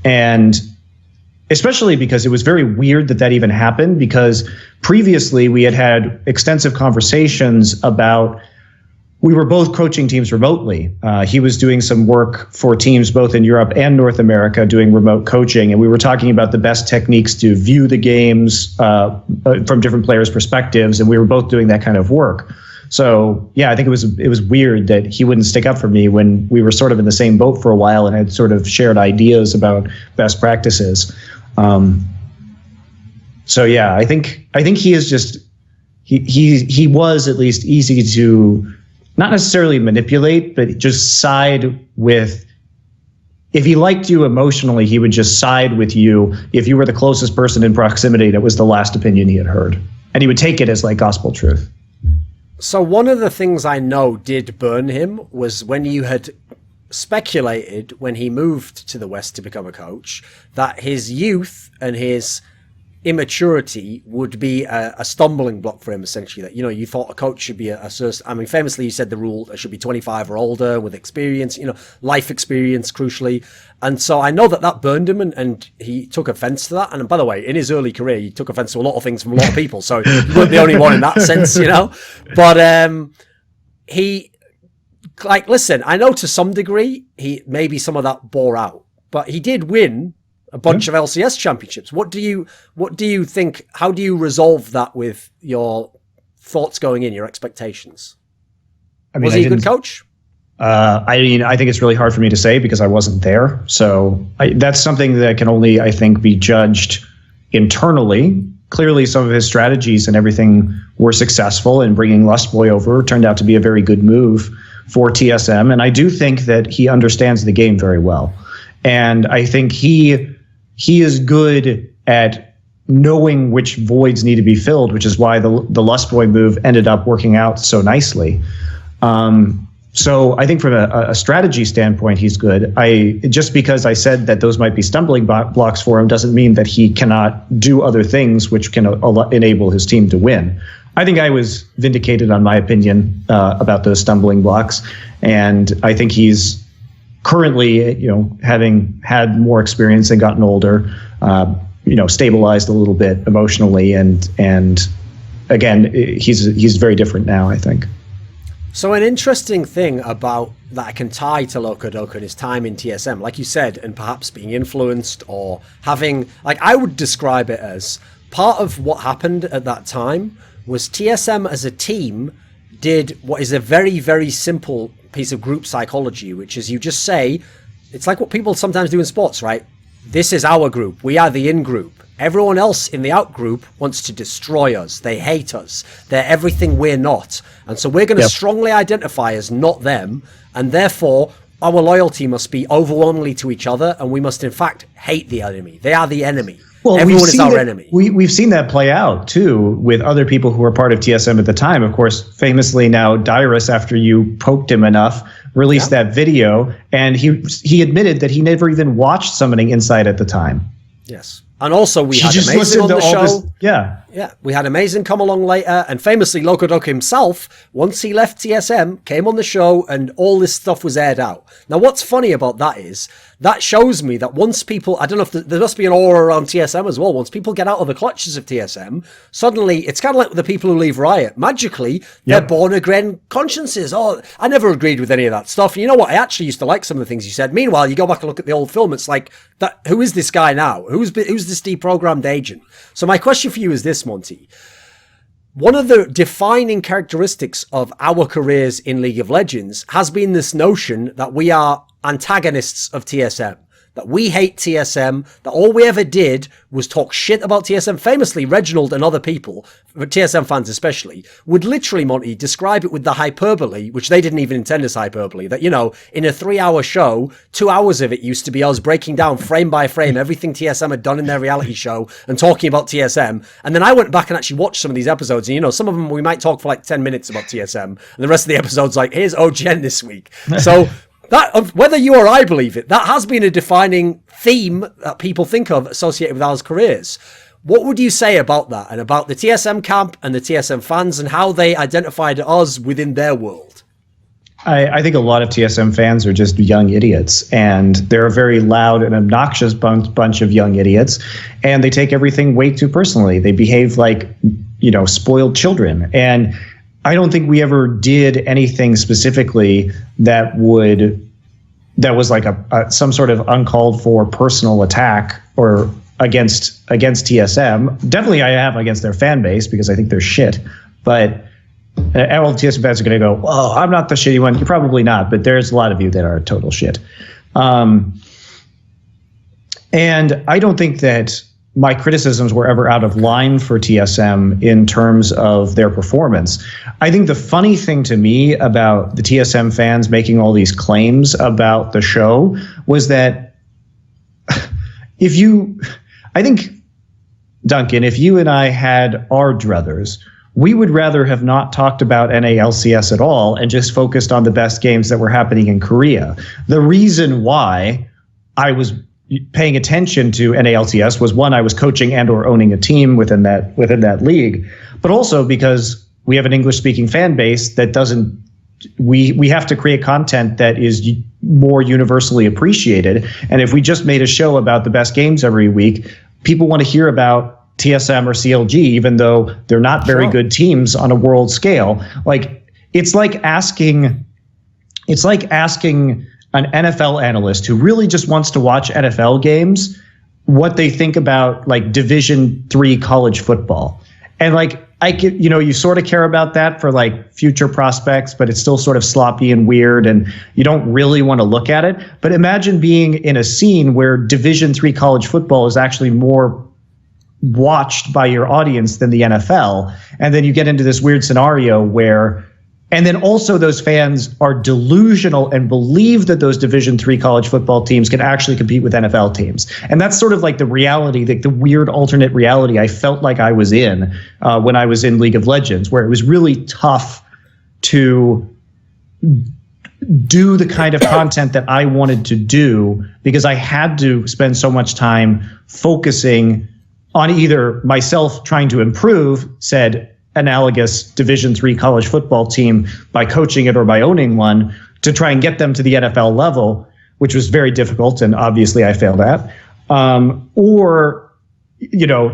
And especially because it was very weird that even happened, because previously we had extensive conversations about, we were both coaching teams remotely. He was doing some work for teams both in Europe and North America doing remote coaching. And we were talking about the best techniques to view the games from different players' perspectives. And we were both doing that kind of work. So, yeah, I think it was weird that he wouldn't stick up for me when we were sort of in the same boat for a while and had sort of shared ideas about best practices. So, yeah, I think he is just, he was at least easy to not necessarily manipulate, but just side with. If he liked you emotionally, he would just side with you if you were the closest person in proximity and it was the last opinion he had heard. And he would take it as like gospel truth. So one of the things I know did burn him was when you had speculated when he moved to the West to become a coach that his youth and his immaturity would be a stumbling block for him, essentially. That, you thought a coach should be famously you said the rule should be 25 or older with experience, life experience crucially. And so I know that burned him and he took offense to that. And by the way, in his early career, he took offense to a lot of things from a lot of people. So you weren't the only one in that sense, But listen, I know to some degree, maybe some of that bore out, but he did win a bunch of LCS championships. What do you think? How do you resolve that with your thoughts going in, your expectations? Was he a good coach? I think it's really hard for me to say because I wasn't there. So that's something that can only, I think, be judged internally. Clearly, some of his strategies and everything were successful, and bringing Lustboy over turned out to be a very good move for TSM. And I do think that he understands the game very well. And I think he is good at knowing which voids need to be filled, which is why the Lustboy move ended up working out so nicely. So I think from a strategy standpoint, he's good. Just because I said that those might be stumbling blocks for him doesn't mean that he cannot do other things which can enable his team to win. I think I was vindicated on my opinion about those stumbling blocks, and I think he's currently, having had more experience and gotten older, stabilized a little bit emotionally, and again, he's very different now, I think. So an interesting thing about that I can tie to Locodoco and his time in TSM, like you said, and perhaps being influenced or having, I would describe it as part of what happened at that time was TSM as a team did what is a very, very simple piece of group psychology, which is you just say, it's like what people sometimes do in sports, right? This is our group. We are the in-group. Everyone else in the out-group wants to destroy us. They hate us. They're everything we're not. And so we're going to strongly identify as not them, and therefore our loyalty must be overwhelmingly to each other, and we must in fact hate the enemy. They are the enemy. Well, everyone is our enemy. We've seen that play out, too, with other people who were part of TSM at the time. Of course, famously now, Dyrus, after you poked him enough, released that video, and he admitted that he never even watched Summoning Insight at the time. Yes. And also we had Amazing on the show. Yeah, we had Amazing come along later, and famously Locodoco himself, once he left TSM, came on the show, and all this stuff was aired out. Now, what's funny about that is, that shows me that once people, I don't know if there must be an aura around TSM as well, once people get out of the clutches of TSM, suddenly, it's kind of like the people who leave Riot. Magically, they're born-again consciences. Oh, I never agreed with any of that stuff. And you know what? I actually used to like some of the things you said. Meanwhile, you go back and look at the old film, it's like, who is this guy now? Who's this deprogrammed agent? So my question for you is this, Monte. One of the defining characteristics of our careers in League of Legends has been this notion that we are antagonists of TSM. That we hate TSM, that all we ever did was talk shit about TSM. Famously, Reginald and other people, TSM fans especially, would literally, Monty, describe it with the hyperbole, which they didn't even intend as hyperbole, that, you know, in a 3-hour show, 2 hours of it used to be us breaking down frame by frame everything TSM had done in their reality show and talking about TSM. And then I went back and actually watched some of these episodes, and, you know, some of them we might talk for like 10 minutes about TSM, and the rest of the episode's like, here's OGN this week. So... that, whether you or I believe it, that has been a defining theme that people think of associated with our careers. What would you say about that, and about the TSM camp and the TSM fans and how they identified us within their world? I think a lot of TSM fans are just young idiots, and they're a very loud and obnoxious bunch of young idiots, and they take everything way too personally. They behave like, you know, spoiled children. And I don't think we ever did anything specifically that was like some sort of uncalled for personal attack or against TSM. Definitely I have against their fan base, because I think they're shit. But all TSM fans are going to go, oh, I'm not the shitty one. You're probably not, but there's a lot of you that are total shit. And I don't think that my criticisms were ever out of line for TSM in terms of their performance. I think the funny thing to me about the TSM fans making all these claims about the show was that I think, Duncan, if you and I had our druthers, we would rather have not talked about NALCS at all and just focused on the best games that were happening in Korea. The reason why I was paying attention to NALCS was, one, I was coaching and or owning a team within that league, but also because we have an English-speaking fan base that doesn't. We have to create content that is more universally appreciated, and if we just made a show about the best games every week, people want to hear about TSM or CLG, even though they're not very good teams on a world scale. Like it's like asking an NFL analyst who really just wants to watch NFL games what they think about like Division III college football. And like, you sort of care about that for like future prospects, but it's still sort of sloppy and weird, and you don't really want to look at it. But imagine being in a scene where Division III college football is actually more watched by your audience than the NFL. And then you get into this weird scenario where, and then also those fans are delusional and believe that those Division III college football teams can actually compete with NFL teams. And that's sort of like the reality, like the weird alternate reality I felt like I was in when I was in League of Legends, where it was really tough to do the kind of content that I wanted to do, because I had to spend so much time focusing on either myself trying to improve said analogous Division III college football team by coaching it or by owning one to try and get them to the NFL level, which was very difficult, and obviously I failed at, or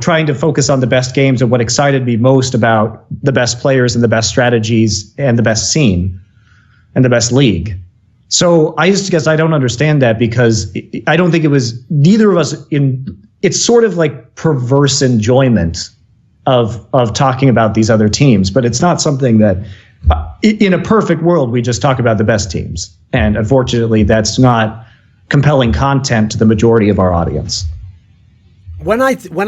trying to focus on the best games and what excited me most about the best players and the best strategies and the best scene and the best league. So I just guess I don't understand that, because I don't think it was neither of us it's sort of like perverse enjoyment of talking about these other teams, but it's not something that in a perfect world we just talk about the best teams, and unfortunately that's not compelling content to the majority of our audience. when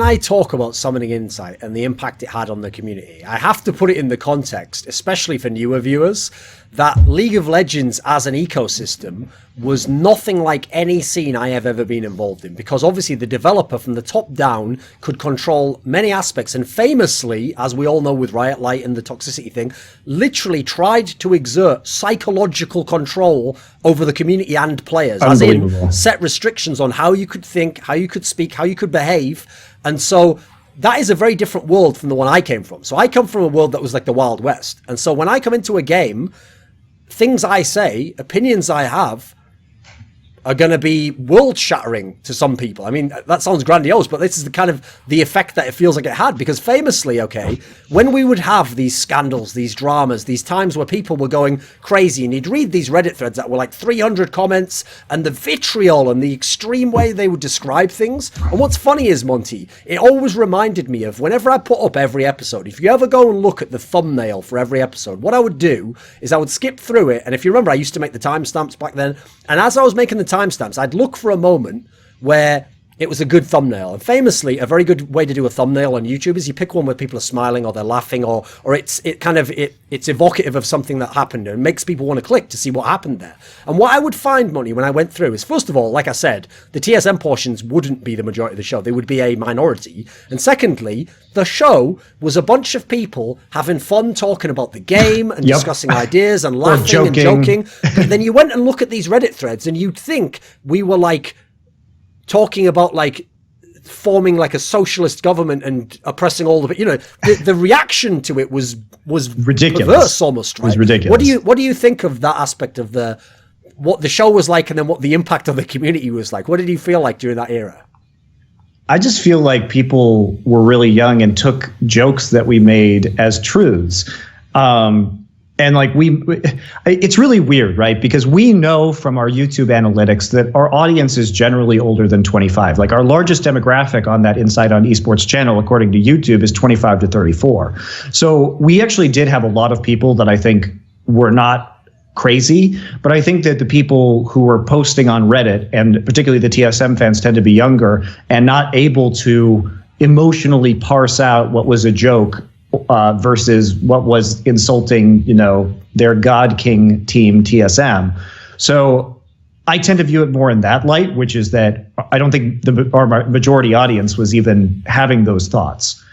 I talk about Summoning Insight and the impact it had on the community, I have to put it in the context, especially for newer viewers, that League of Legends as an ecosystem was nothing like any scene I have ever been involved in, because obviously the developer from the top down could control many aspects, and famously, as we all know with Riot Light and the toxicity thing, literally tried to exert psychological control over the community and players, as in set restrictions on how you could think, how you could speak, how you could behave. And so that is a very different world from the one I came from. So I come from a world that was like the Wild West. And so when I come into a game, things I say, opinions I have, are going to be world-shattering to some people. I mean, that sounds grandiose, but this is the kind of the effect that it feels like it had. Because famously, okay, when we would have these scandals, these dramas, these times where people were going crazy, and you'd read these Reddit threads that were like 300 comments, and the vitriol and the extreme way they would describe things. And what's funny is, Monty, it always reminded me of whenever I put up every episode, if you ever go and look at the thumbnail for every episode, what I would do is I would skip through it. And if you remember, I used to make the timestamps back then. And as I was making the timestamps, I'd look for a moment where it was a good thumbnail. And famously, a very good way to do a thumbnail on YouTube is you pick one where people are smiling or they're laughing, or it's evocative of something that happened and makes people want to click to see what happened there. And what I would find, Monty, when I went through is, first of all, like I said, the TSM portions wouldn't be the majority of the show. They would be a minority. And secondly, the show was a bunch of people having fun talking about the game and discussing ideas and laughing and joking. But then you went and look at these Reddit threads and you'd think we were like talking about like forming like a socialist government and oppressing all of it. You know, the reaction to it was ridiculous, perverse almost. Right? It was ridiculous. What do you think of that aspect of what the show was like, and then what the impact of the community was like? What did you feel like during that era? I just feel like people were really young and took jokes that we made as truths. And like it's really weird, right? Because we know from our YouTube analytics that our audience is generally older than 25. Like our largest demographic on that Insight on Esports channel, according to YouTube, is 25 to 34. So we actually did have a lot of people that I think were not crazy, but I think that the people who were posting on Reddit, and particularly the TSM fans, tend to be younger and not able to emotionally parse out what was a joke versus what was insulting, their God King team TSM. So I tend to view it more in that light, which is that I don't think our majority audience was even having those thoughts.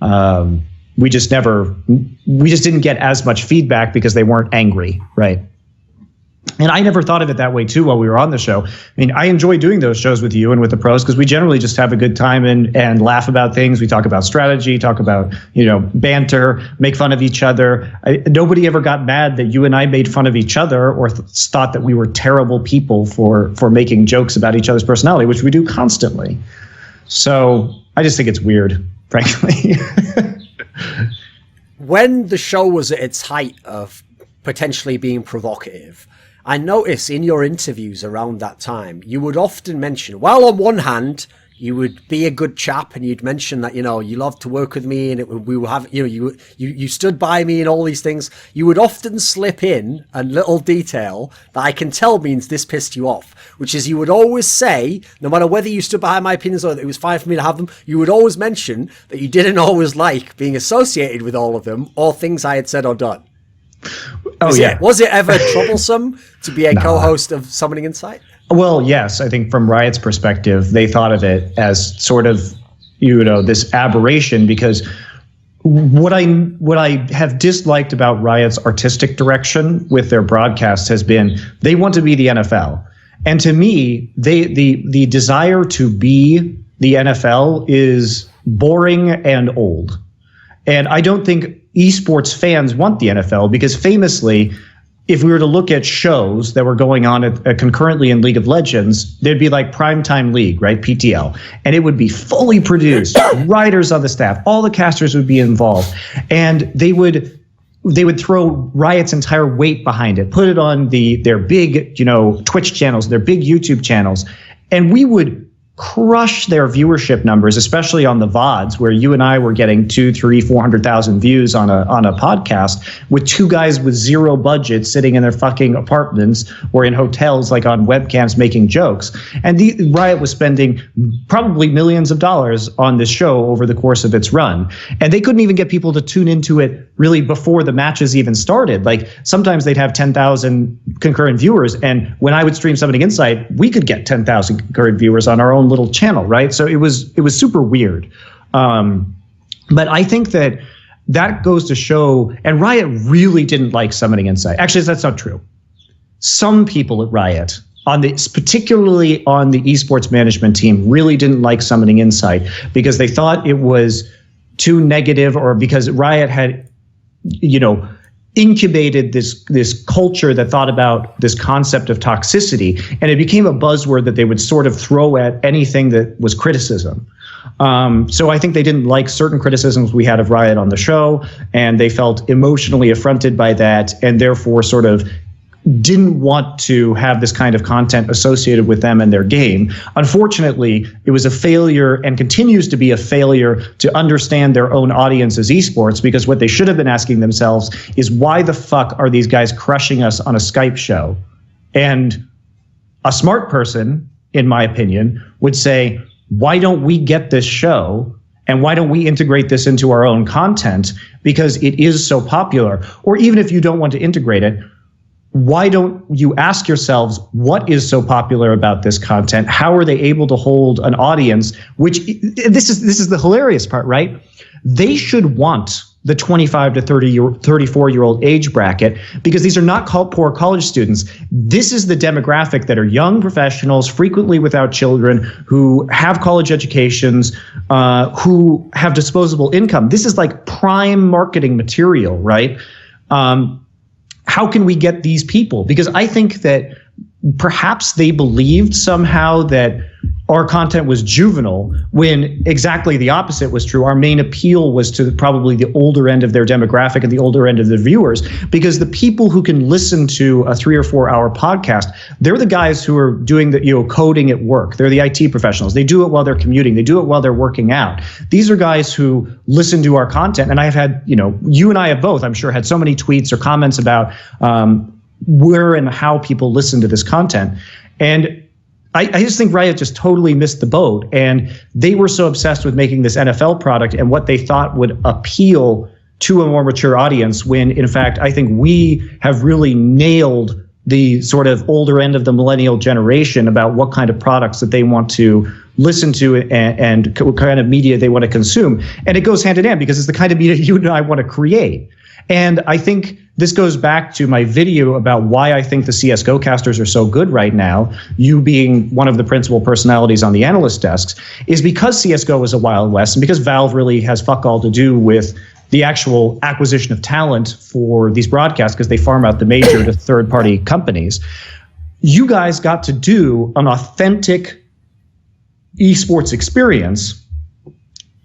We just didn't get as much feedback because they weren't angry, right? And I never thought of it that way, too, while we were on the show. I mean, I enjoy doing those shows with you and with the pros because we generally just have a good time and laugh about things. We talk about strategy, talk about, banter, make fun of each other. Nobody ever got mad that you and I made fun of each other or thought that we were terrible people for making jokes about each other's personality, which we do constantly. So I just think it's weird, frankly. When the show was at its height of potentially being provocative, I notice in your interviews around that time, you would often mention, while on one hand, you would be a good chap and you'd mention that, you loved to work with me and we will have, you stood by me and all these things. You would often slip in a little detail that I can tell means this pissed you off, which is you would always say, no matter whether you stood behind my opinions or it was fine for me to have them, you would always mention that you didn't always like being associated with all of them or things I had said or done. Was it ever troublesome to be a co-host of Summoning Insight? Well, yes. I think from Riot's perspective, they thought of it as sort of, this aberration, because what I have disliked about Riot's artistic direction with their broadcasts has been they want to be the NFL. And to me, the desire to be the NFL is boring and old. And I don't think esports fans want the NFL because famously, if we were to look at shows that were going on concurrently in League of Legends, they'd be like Primetime League, right? PTL. And it would be fully produced, writers on the staff, all the casters would be involved. And they would throw Riot's entire weight behind it, put it on their big, Twitch channels, their big YouTube channels. And we would crush their viewership numbers, especially on the VODs, where you and I were getting 200, 300, 400,000 views on a podcast with two guys with zero budget sitting in their fucking apartments or in hotels, like on webcams making jokes. And Riot was spending probably millions of dollars on this show over the course of its run. And they couldn't even get people to tune into it really before the matches even started. Like sometimes they'd have 10,000 concurrent viewers. And when I would stream Summoning Insight, we could get 10,000 concurrent viewers on our own little channel, right? So it was super weird. But I think that goes to show, and Riot really didn't like Summoning Insight. Actually, that's not true. Some people at Riot, particularly on the esports management team, really didn't like Summoning Insight because they thought it was too negative, or because Riot had, incubated this culture that thought about this concept of toxicity, and it became a buzzword that they would sort of throw at anything that was criticism. So I think they didn't like certain criticisms we had of Riot on the show, and they felt emotionally affronted by that, and therefore sort of didn't want to have this kind of content associated with them and their game. Unfortunately, it was a failure and continues to be a failure to understand their own audience as esports, because what they should have been asking themselves is, why the fuck are these guys crushing us on a Skype show? And a smart person, in my opinion, would say, why don't we get this show? And why don't we integrate this into our own content? Because it is so popular. Or even if you don't want to integrate it, why don't you ask yourselves, what is so popular about this content? How are they able to hold an audience? Which this is the hilarious part, right? They should want the 25 to 34-year-old age bracket, because these are not poor college students. This is the demographic that are young professionals, frequently without children, who have college educations, who have disposable income. This is like prime marketing material, right? How can we get these people? Because I think that perhaps they believed somehow that our content was juvenile, when exactly the opposite was true. Our main appeal was to probably the older end of their demographic and the older end of the viewers, because the people who can listen to a 3 or 4 hour podcast, they're the guys who are doing the coding at work. They're the IT professionals. They do it while they're commuting. They do it while they're working out. These are guys who listen to our content. And I've had, you and I have both, I'm sure, had so many tweets or comments about where and how people listen to this content. And I just think Riot just totally missed the boat, and they were so obsessed with making this NFL product and what they thought would appeal to a more mature audience, when in fact I think we have really nailed the sort of older end of the millennial generation about what kind of products that they want to listen to and what kind of media they want to consume. And it goes hand in hand, because it's the kind of media you and I want to create. And I think this goes back to my video about why I think the CSGO casters are so good right now, you being one of the principal personalities on the analyst desks, is because CSGO is a Wild West, and because Valve really has fuck all to do with the actual acquisition of talent for these broadcasts, because they farm out the major to third-party companies. You guys got to do an authentic esports experience.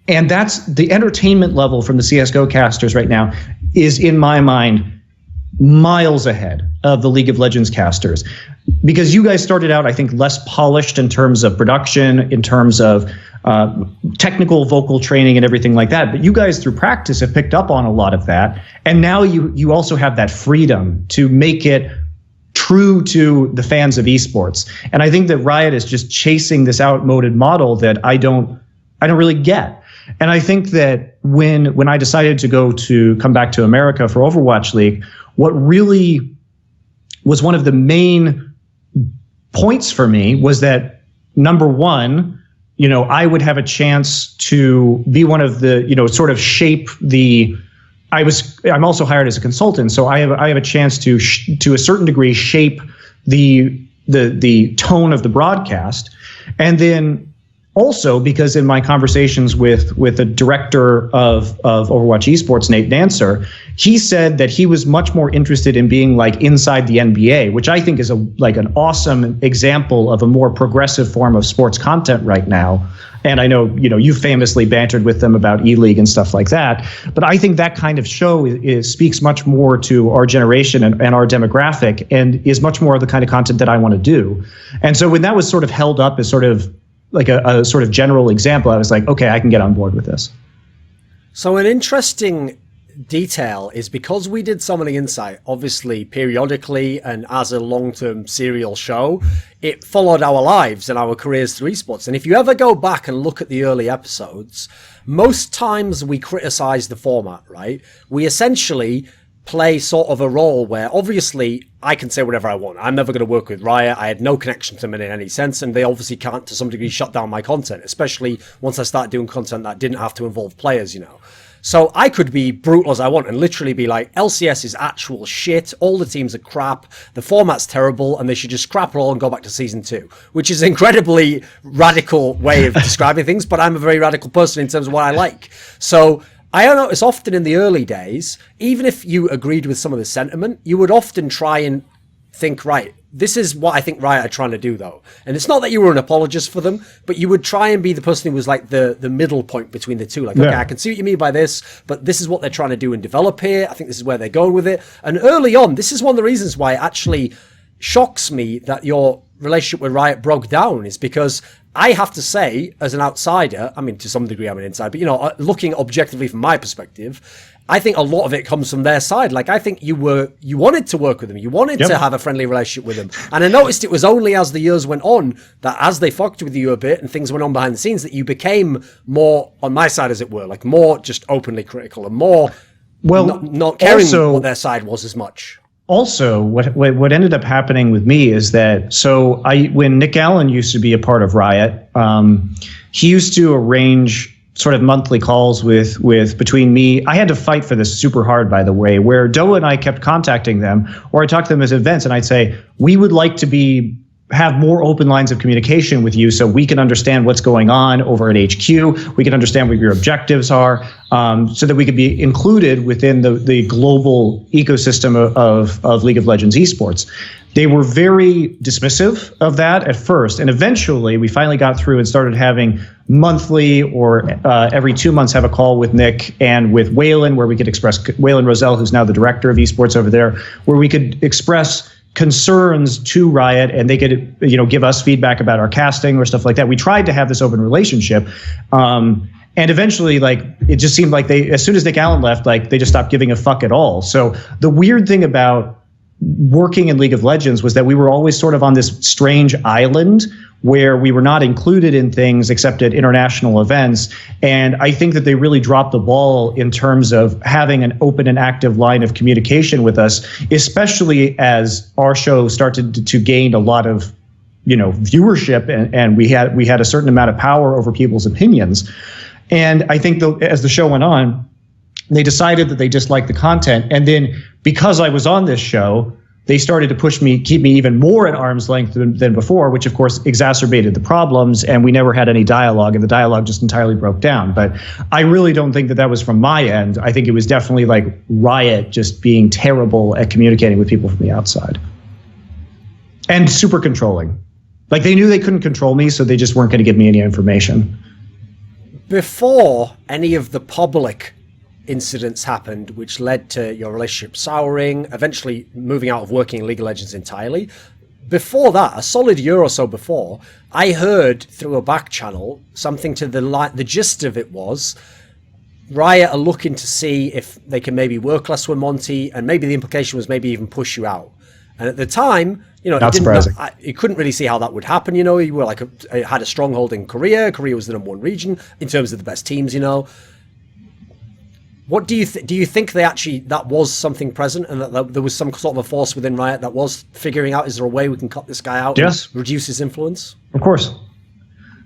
And that's the entertainment level from the CSGO casters right now is, in my mind, miles ahead of the League of Legends casters. Because you guys started out, I think, less polished in terms of production, in terms of technical vocal training and everything like that. But you guys, through practice, have picked up on a lot of that. And now you also have that freedom to make it true to the fans of esports. And I think that Riot is just chasing this outmoded model that I don't really get. And I think that when I decided to come back to America for Overwatch League, what really was one of the main points for me was that, number one, I would have a chance to be one of the, sort of shape the. I'm also hired as a consultant, so I have a chance to a certain degree shape the tone of the broadcast, and then. Also, because in my conversations with the director of Overwatch Esports, Nate Dancer, he said that he was much more interested in being like inside the NBA, which I think is an awesome example of a more progressive form of sports content right now. And I know, you famously bantered with them about E-League and stuff like that. But I think that kind of show speaks much more to our generation and our demographic, and is much more of the kind of content that I want to do. And so when that was sort of held up as sort of like a sort of general example, I was like, okay, I can get on board with this. So an interesting detail is because we did Summoning Insight, obviously periodically and as a long-term serial show, it followed our lives and our careers through esports. And if you ever go back and look at the early episodes, most times we criticize the format, right? We essentially play sort of a role where obviously I can say whatever I want. I'm never going to work with Riot. I had no connection to them in any sense, and they obviously can't to some degree shut down my content, especially once I start doing content that didn't have to involve players, you know. So I could be brutal as I want and literally be like, LCS is actual shit, all the teams are crap, the format's terrible, and they should just scrap it all and go back to Season 2, which is an incredibly radical way of describing things, but I'm a very radical person in terms of what I like. So I notice often in the early days, even if you agreed with some of the sentiment, you would often try and think, right, this is what I think Riot are trying to do, though. And it's not that you were an apologist for them, but you would try and be the person who was like the middle point between the two. Like, okay, I can see what you mean by this, but this is what they're trying to do and develop here. I think this is where they're going with it. And early on, this is one of the reasons why it actually shocks me that your relationship with Riot broke down, is because I have to say, as an outsider, I mean, to some degree I'm an insider, but, you know, looking objectively from my perspective, I think a lot of it comes from their side. Like, I think you wanted to work with them. You wanted to have a friendly relationship with them. And I noticed it was only as the years went on that as they fucked with you a bit and things went on behind the scenes that you became more on my side, as it were, like more just openly critical and more not caring also, what their side was as much. Also, what ended up happening with me is that, so when Nick Allen used to be a part of Riot, he used to arrange sort of monthly calls with between me. I had to fight for this super hard, by the way, where Doa and I kept contacting them, or I talked to them as events, and I'd say, we would like to have more open lines of communication with you so we can understand what's going on over at HQ. We can understand what your objectives are, so that we could be included within the global ecosystem of League of Legends esports. They were very dismissive of that at first, and eventually we finally got through and started having monthly or every 2 months have a call with Nick and with Waylon, where we could express, Waylon Roselle, who's now the director of esports over there, where we could express concerns to Riot and they could, you know, give us feedback about our casting or stuff like that. We tried to have this open relationship. And eventually, like, it just seemed like as soon as Nick Allen left, like, they just stopped giving a fuck at all. So the weird thing about working in League of Legends was that we were always sort of on this strange island where we were not included in things except at international events. And I think that they really dropped the ball in terms of having an open and active line of communication with us, especially as our show started to gain a lot of, you know, viewership, and we had a certain amount of power over people's opinions. And I think as the show went on, they decided that they disliked the content. And then because I was on this show, they started to keep me even more at arm's length than before, which of course exacerbated the problems, and we never had any dialogue, and the dialogue just entirely broke down. But I really don't think that was from my end. I think it was definitely like Riot just being terrible at communicating with people from the outside. And super controlling. Like, they knew they couldn't control me, so they just weren't going to give me any information. Before any of the public incidents happened, which led to your relationship souring, eventually moving out of working in League of Legends entirely. Before that, a solid year or so before, I heard through a back channel something to the gist of it was Riot are looking to see if they can maybe work less with Monte, and maybe the implication was maybe even push you out. And at the time, you know, not surprising. You couldn't really see how that would happen. You know, you were like had a stronghold in Korea. Korea was the #1 region in terms of the best teams. You know. What do you think that was something present, and that there was some sort of a force within Riot that was figuring out, is there a way we can cut this guy out and reduce his influence? Of course.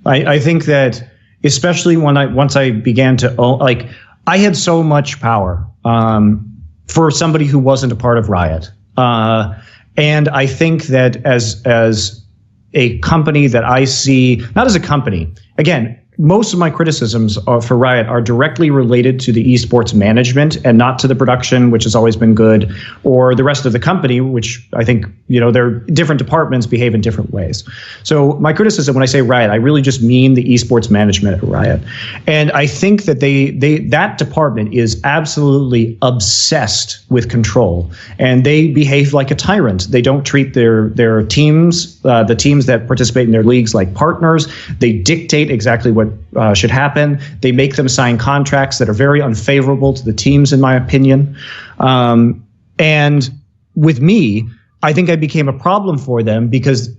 I think that, especially once I began to own, like, I had so much power for somebody who wasn't a part of Riot. And I think that as a company that I see, not as a company, again, most of my criticisms for Riot are directly related to the esports management and not to the production, which has always been good, or the rest of the company, which I think, their different departments behave in different ways. So my criticism when I say Riot, I really just mean the esports management at Riot. And I think that that department is absolutely obsessed with control, and they behave like a tyrant. They don't treat their teams, the teams that participate in their leagues, like partners. They dictate exactly what should happen. They make them sign contracts that are very unfavorable to the teams, in my opinion. And with me, I think I became a problem for them because,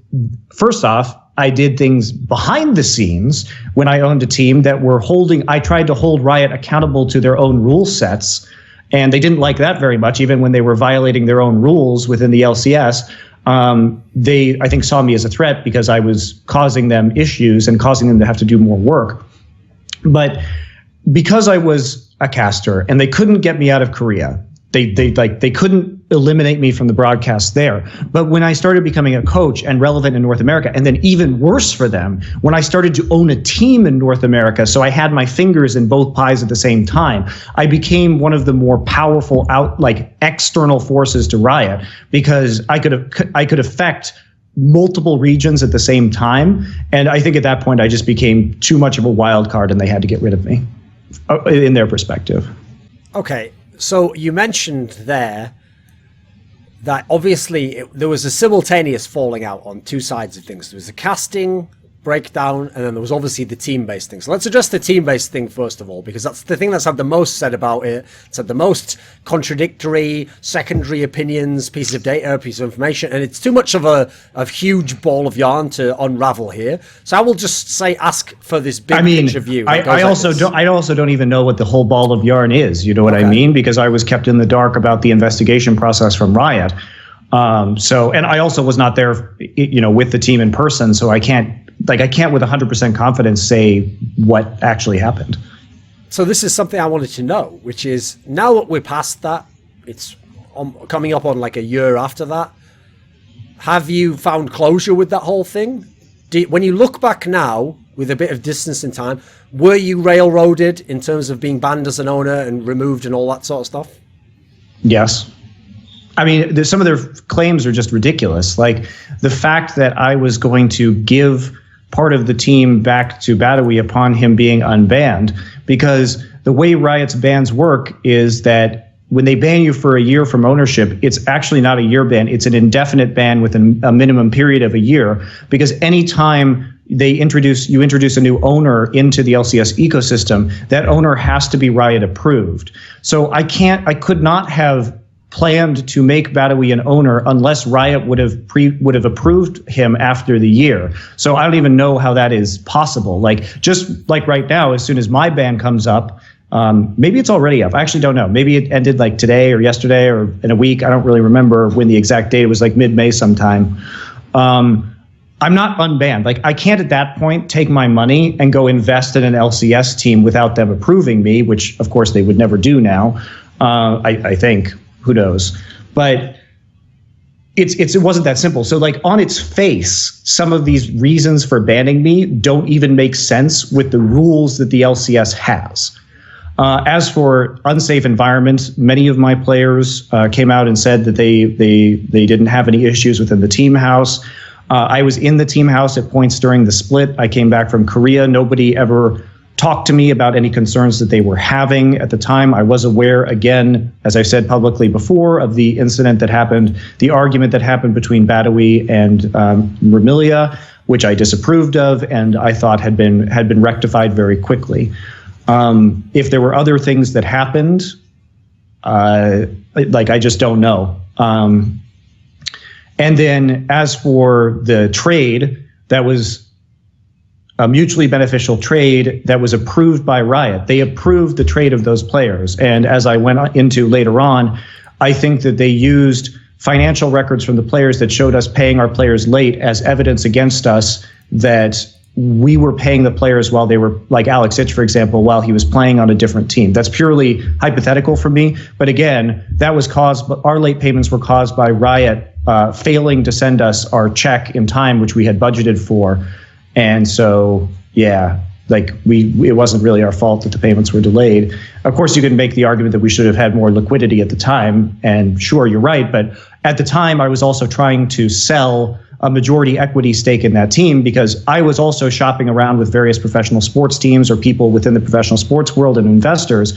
first off, I did things behind the scenes when I owned a team that were I tried to hold Riot accountable to their own rule sets, and they didn't like that very much, even when they were violating their own rules within the LCS. They, I think, saw me as a threat because I was causing them issues and causing them to have to do more work. But because I was a caster and they couldn't get me out of Korea, they couldn't eliminate me from the broadcast there. But when I started becoming a coach and relevant in North America, and then even worse for them, when I started to own a team in North America, so I had my fingers in both pies at the same time, I became one of the more powerful external forces to Riot, because I could affect multiple regions at the same time. And I think at that point I just became too much of a wild card and they had to get rid of me in their perspective. Okay, so you mentioned there that obviously there was a simultaneous falling out on two sides of things. There was a casting breakdown, and then there was obviously the team-based thing. So let's address the team-based thing first of all, because that's the thing that's had the most said about it. It's had the most contradictory, secondary opinions, pieces of data, pieces of information, and it's too much of a huge ball of yarn to unravel here. So I will just ask for this big picture view. I also don't even know what the whole ball of yarn is. You know what I mean? Because I was kept in the dark about the investigation process from Riot. And I also was not there, with the team in person, so I can't with 100% confidence say what actually happened. So this is something I wanted to know, which is, now that we're past that, it's coming up on like a year after that, have you found closure with that whole thing? When you look back now, with a bit of distance in time, were you railroaded in terms of being banned as an owner and removed and all that sort of stuff? Yes. I mean, some of their claims are just ridiculous. Like the fact that I was going to give part of the team back to Badawi upon him being unbanned, because the way Riot's bans work is that when they ban you for a year from ownership, it's actually not a year ban. It's an indefinite ban with a minimum period of a year, because anytime you introduce a new owner into the LCS ecosystem, that owner has to be Riot approved. So I could not have planned to make Badawi an owner unless Riot would have approved him after the year. So I don't even know how that is possible. Just like right now, as soon as my ban comes up, maybe it's already up. I actually don't know. Maybe it ended like today or yesterday or in a week. I don't really remember when the exact date. It was like mid-May sometime. I'm not unbanned. I can't at that point take my money and go invest in an LCS team without them approving me, which of course they would never do now. I think. Who knows? But it wasn't that simple. So on its face, some of these reasons for banning me don't even make sense with the rules that the LCS has. As for unsafe environment, many of my players came out and said that they didn't have any issues within the team house. I was in the team house at points during the split. I came back from Korea. Nobody ever talked to me about any concerns that they were having at the time. I was aware, again, as I've said publicly before, of the incident that happened, the argument that happened between Badawi and Remilia, which I disapproved of and I thought had been rectified very quickly. If there were other things that happened, I just don't know. And then as for the trade, that was a mutually beneficial trade that was approved by Riot. They approved the trade of those players. And as I went into later on, I think that they used financial records from the players that showed us paying our players late as evidence against us that we were paying the players while they were, like Alex Itch, for example, while he was playing on a different team. That's purely hypothetical for me. But again, our late payments were caused by Riot failing to send us our check in time, which we had budgeted for. And so, yeah, Like it wasn't really our fault that the payments were delayed. Of course, you can make the argument that we should have had more liquidity at the time. And sure, you're right. But at the time, I was also trying to sell a majority equity stake in that team because I was also shopping around with various professional sports teams or people within the professional sports world and investors.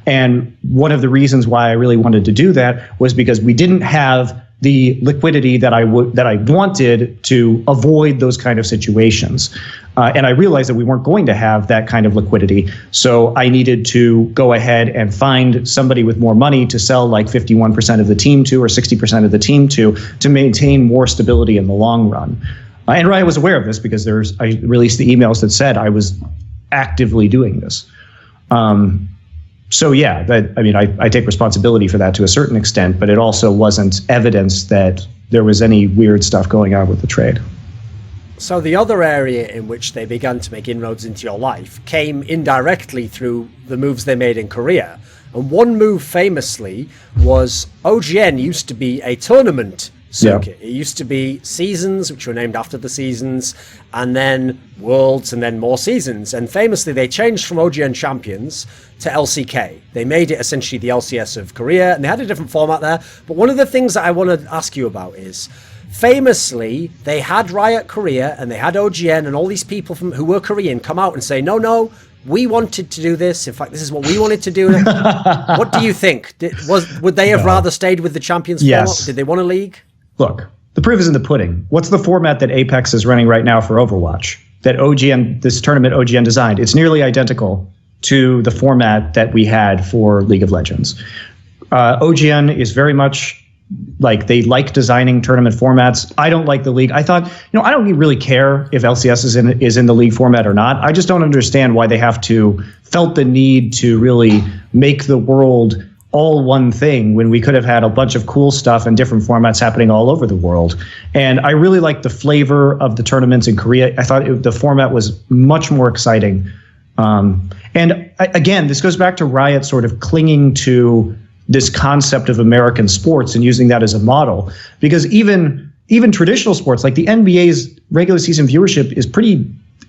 And one of the reasons why I really wanted to do that was because we didn't have the liquidity that I wanted to avoid those kind of situations. And I realized that we weren't going to have that kind of liquidity. So I needed to go ahead and find somebody with more money to sell like 51% of the team to or 60% of the team to maintain more stability in the long run. And Riot was aware of this because I released the emails that said I was actively doing this. So yeah, I take responsibility for that to a certain extent, but it also wasn't evidence that there was any weird stuff going on with the trade. So the other area in which they began to make inroads into your life came indirectly through the moves they made in Korea. And one move famously was OGN used to be a tournament circuit. Yeah. It used to be seasons, which were named after the seasons, and then worlds, and then more seasons. And famously, they changed from OGN Champions to LCK. They made it essentially the LCS of Korea, and they had a different format there. But one of the things that I want to ask you about is, famously, they had Riot Korea, and they had OGN, and all these people who were Korean come out and say, no, we wanted to do this. In fact, this is what we wanted to do. What do you think? Would they have rather stayed with the Champions format? Did they want a league? Look, the proof is in the pudding. What's the format that Apex is running right now for Overwatch? That this tournament OGN designed. It's nearly identical to the format that we had for League of Legends. OGN is very much like they like designing tournament formats. I don't like the league. I thought, I don't really care if LCS is in the league format or not. I just don't understand why they felt the need to really make the world all one thing when we could have had a bunch of cool stuff and different formats happening all over the world. And I really liked the flavor of the tournaments in Korea. I thought the format was much more exciting. Again, this goes back to Riot sort of clinging to this concept of American sports and using that as a model, because even traditional sports like the NBA's regular season viewership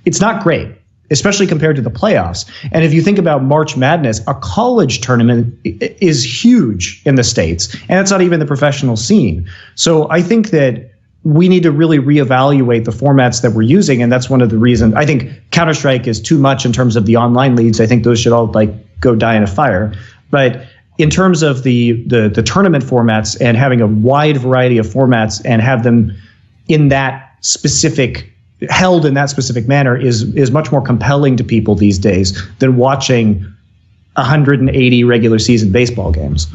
it's not great, especially compared to the playoffs. And if you think about March Madness, a college tournament is huge in the States, and it's not even the professional scene. So I think that we need to really reevaluate the formats that we're using, and that's one of the reasons. I think Counter-Strike is too much in terms of the online leagues. I think those should all go die in a fire. But in terms of the tournament formats and having a wide variety of formats and have them held in that specific manner is much more compelling to people these days than watching 180 regular season baseball games.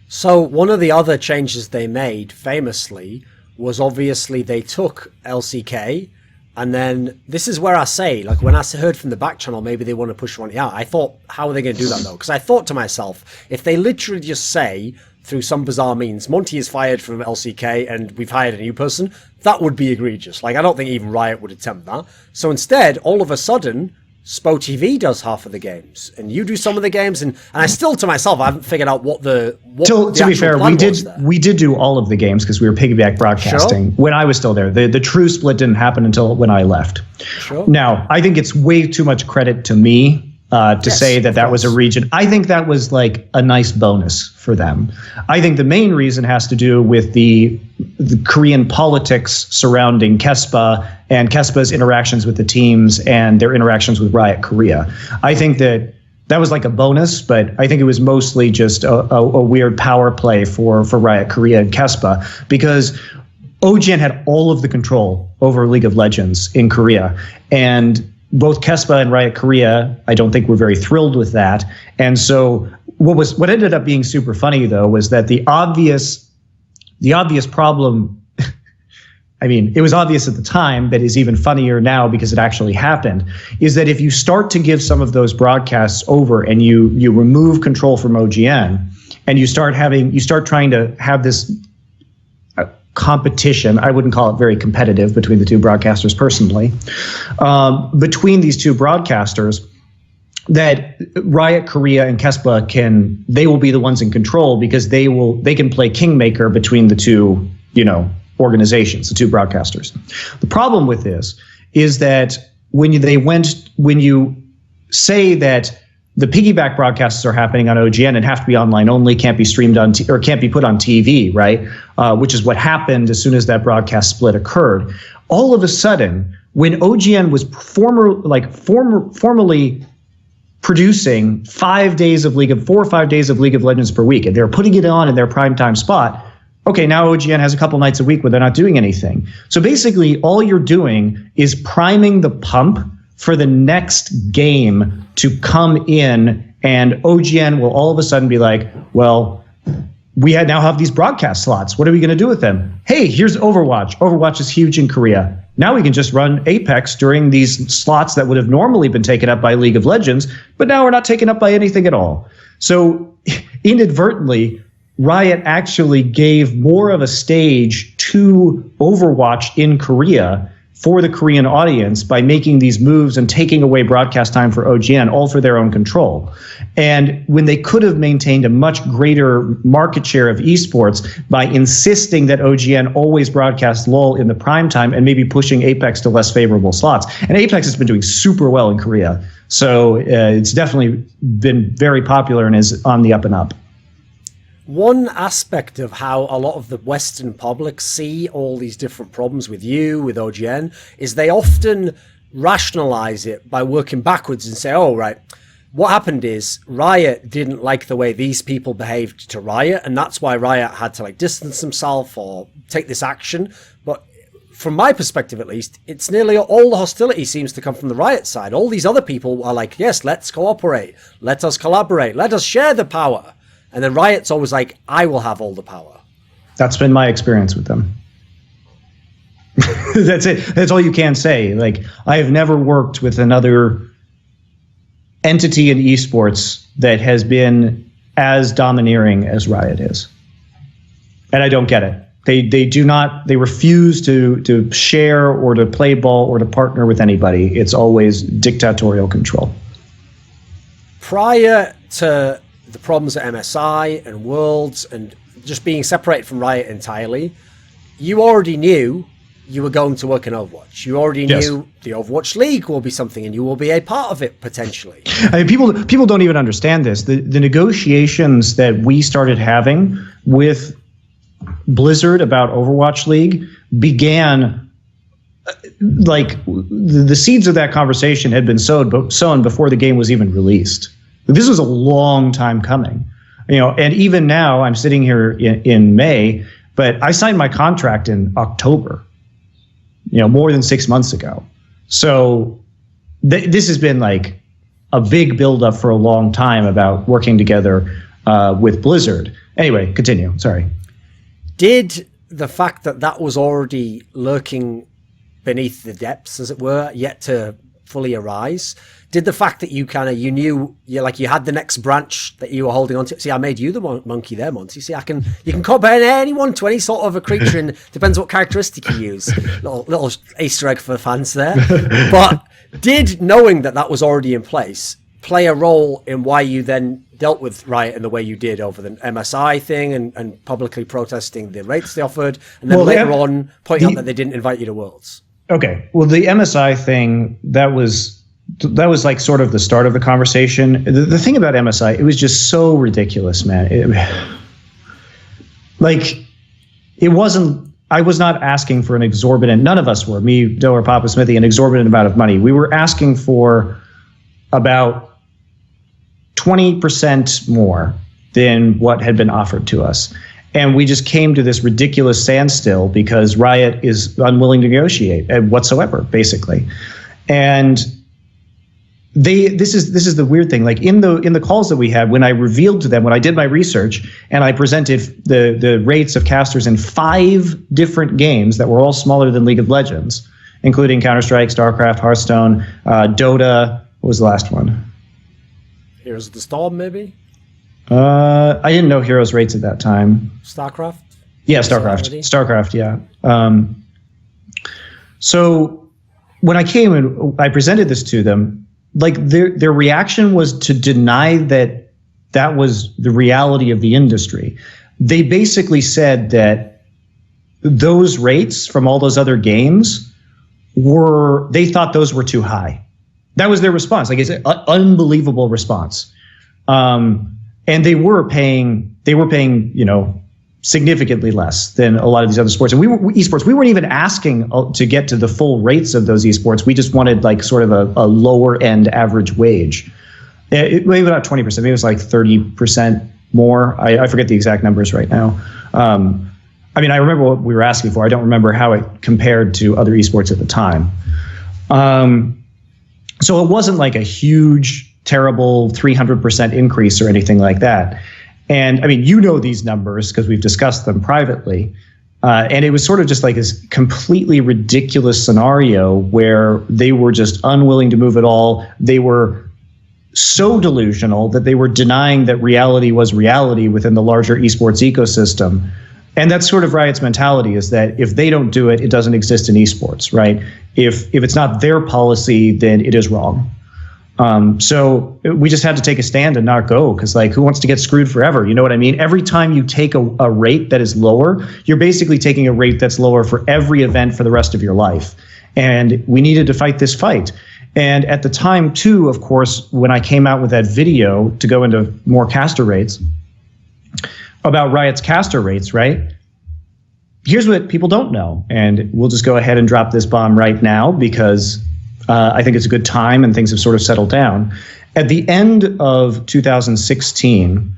So one of the other changes they made famously was obviously they took LCK, and then this is where I say, when I heard from the back channel, maybe they want to push one out. I thought, how are they going to do that though? Because I thought to myself, if they literally just say, through some bizarre means, Monte is fired from LCK and we've hired a new person, that would be egregious. I don't think even Riot would attempt that. So instead, all of a sudden, SpoTV does half of the games, and you do some of the games, and I still, to myself, I haven't figured out what the to be fair, we did do all of the games because we were piggyback broadcasting when I was still there. The true split didn't happen until when I left. Sure. Now, I think it's way too much credit to me to say that was a region. I think that was a nice bonus for them. I think the main reason has to do with the Korean politics surrounding KeSPA and KeSPA's interactions with the teams and their interactions with Riot Korea. I think that was a bonus, but I think it was mostly just a weird power play for Riot Korea and KeSPA, because OGN had all of the control over League of Legends in Korea, and both KeSPA and Riot Korea, I don't think, were very thrilled with that. And so what ended up being super funny, though, was that the obvious problem, I mean, it was obvious at the time, but is even funnier now because it actually happened, is that if you start to give some of those broadcasts over and you remove control from OGN and you start trying to have this competition, I wouldn't call it very competitive between the two broadcasters personally, between these two broadcasters, that Riot Korea and KeSPA they will be the ones in control because they can play kingmaker between the two, organizations, the two broadcasters. The problem with this is that when you say that the piggyback broadcasts are happening on OGN and have to be online only, can't be streamed on or can't be put on TV, right? Which is what happened as soon as that broadcast split occurred. All of a sudden, when OGN was formally producing 4 or 5 days of League of Legends per week, and they're putting it on in their primetime spot. Okay, now OGN has a couple nights a week where they're not doing anything. So basically, all you're doing is priming the pump for the next game to come in, and OGN will all of a sudden be like, well, we now have these broadcast slots. What are we going to do with them? Hey, here's Overwatch. Overwatch is huge in Korea. Now we can just run Apex during these slots that would have normally been taken up by League of Legends, but now we're not taken up by anything at all. So inadvertently, Riot actually gave more of a stage to Overwatch in Korea for the Korean audience by making these moves and taking away broadcast time for OGN, all for their own control. And when they could have maintained a much greater market share of esports by insisting that OGN always broadcast LoL in the prime time and maybe pushing Apex to less favorable slots. And Apex has been doing super well in Korea. So it's definitely been very popular and is on the up and up. One aspect of how a lot of the Western public see all these different problems with OGN, is they often rationalize it by working backwards and say, oh, right, what happened is Riot didn't like the way these people behaved to Riot, and that's why Riot had to distance himself or take this action. But from my perspective, at least, it's nearly all the hostility seems to come from the Riot side. All these other people are like, yes, let's cooperate, let us collaborate, let us share the power. And then Riot's always like, I will have all the power. That's been my experience with them. That's it. That's all you can say. I have never worked with another entity in esports that has been as domineering as Riot is. And I don't get it. They refuse to share or to play ball or to partner with anybody. It's always dictatorial control. Prior to the problems at MSI and Worlds and just being separated from Riot entirely, you already knew you were going to work in Overwatch. You already knew the Overwatch League will be something and you will be a part of it potentially. I mean, people don't even understand this. The negotiations that we started having with Blizzard about Overwatch League began the seeds of that conversation had been sown before the game was even released. This was a long time coming, and even now I'm sitting here in May, but I signed my contract in October, more than 6 months ago. So this has been a big buildup for a long time about working together with Blizzard. Anyway, continue. Sorry. Did the fact that was already lurking beneath the depths, as it were, yet to fully arise, did the fact that you knew you had the next branch that you were holding on to? See, I made you the monkey there, Monty. See, you can compare anyone to any sort of a creature, and depends what characteristic you use. Little Easter egg for the fans there. But did knowing that was already in place play a role in why you then dealt with Riot in the way you did over the MSI thing and publicly protesting the rates they offered, and then later on pointing out that they didn't invite you to Worlds? Okay, well, the MSI thing, that was sort of the start of the conversation. The thing about MSI, it was just so ridiculous, man. It wasn't, I was not asking for an exorbitant, none of us were, me, Doe, or Papa Smithy, an exorbitant amount of money. We were asking for about 20% more than what had been offered to us. And we just came to this ridiculous standstill because Riot is unwilling to negotiate whatsoever, basically. And this is the weird thing. In the calls that we had, when I revealed to them, when I did my research and I presented the rates of casters in 5 different games that were all smaller than League of Legends, including Counter-Strike, StarCraft, Hearthstone, Dota. What was the last one? Heroes of the Storm, maybe? I didn't know Heroes rates at that time. StarCraft? Yeah, StarCraft, yeah. So when I came and I presented this to them, their reaction was to deny that was the reality of the industry. They basically said that those rates from all those other games they thought those were too high. That was their response. Like, it's an unbelievable response. And they were paying, significantly less than a lot of these other sports. And esports, we weren't even asking to get to the full rates of those esports. We just wanted like sort of a lower end average wage. Maybe not 20%, maybe it was like 30% more. I forget the exact numbers right now. I remember what we were asking for. I don't remember how it compared to other esports at the time. So it wasn't like a huge, terrible 300% increase or anything like that. And these numbers because we've discussed them privately. And it was sort of just like this completely ridiculous scenario where they were just unwilling to move at all. They were so delusional that they were denying that reality was reality within the larger esports ecosystem. And that's sort of Riot's mentality, is that if they don't do it, it doesn't exist in esports, right? If it's not their policy, then it is wrong. So we just had to take a stand and not go, because like, who wants to get screwed forever? You know what I mean? Every time you take a rate that is lower, you're basically taking a rate that's lower for every event for the rest of your life. And we needed to fight this fight. And at the time too, of course, when I came out with that video to go into more caster rates, about Riot's caster rates, right? Here's what people don't know. And we'll just go ahead and drop this bomb right now because I think it's a good time and things have sort of settled down. At the end of 2016,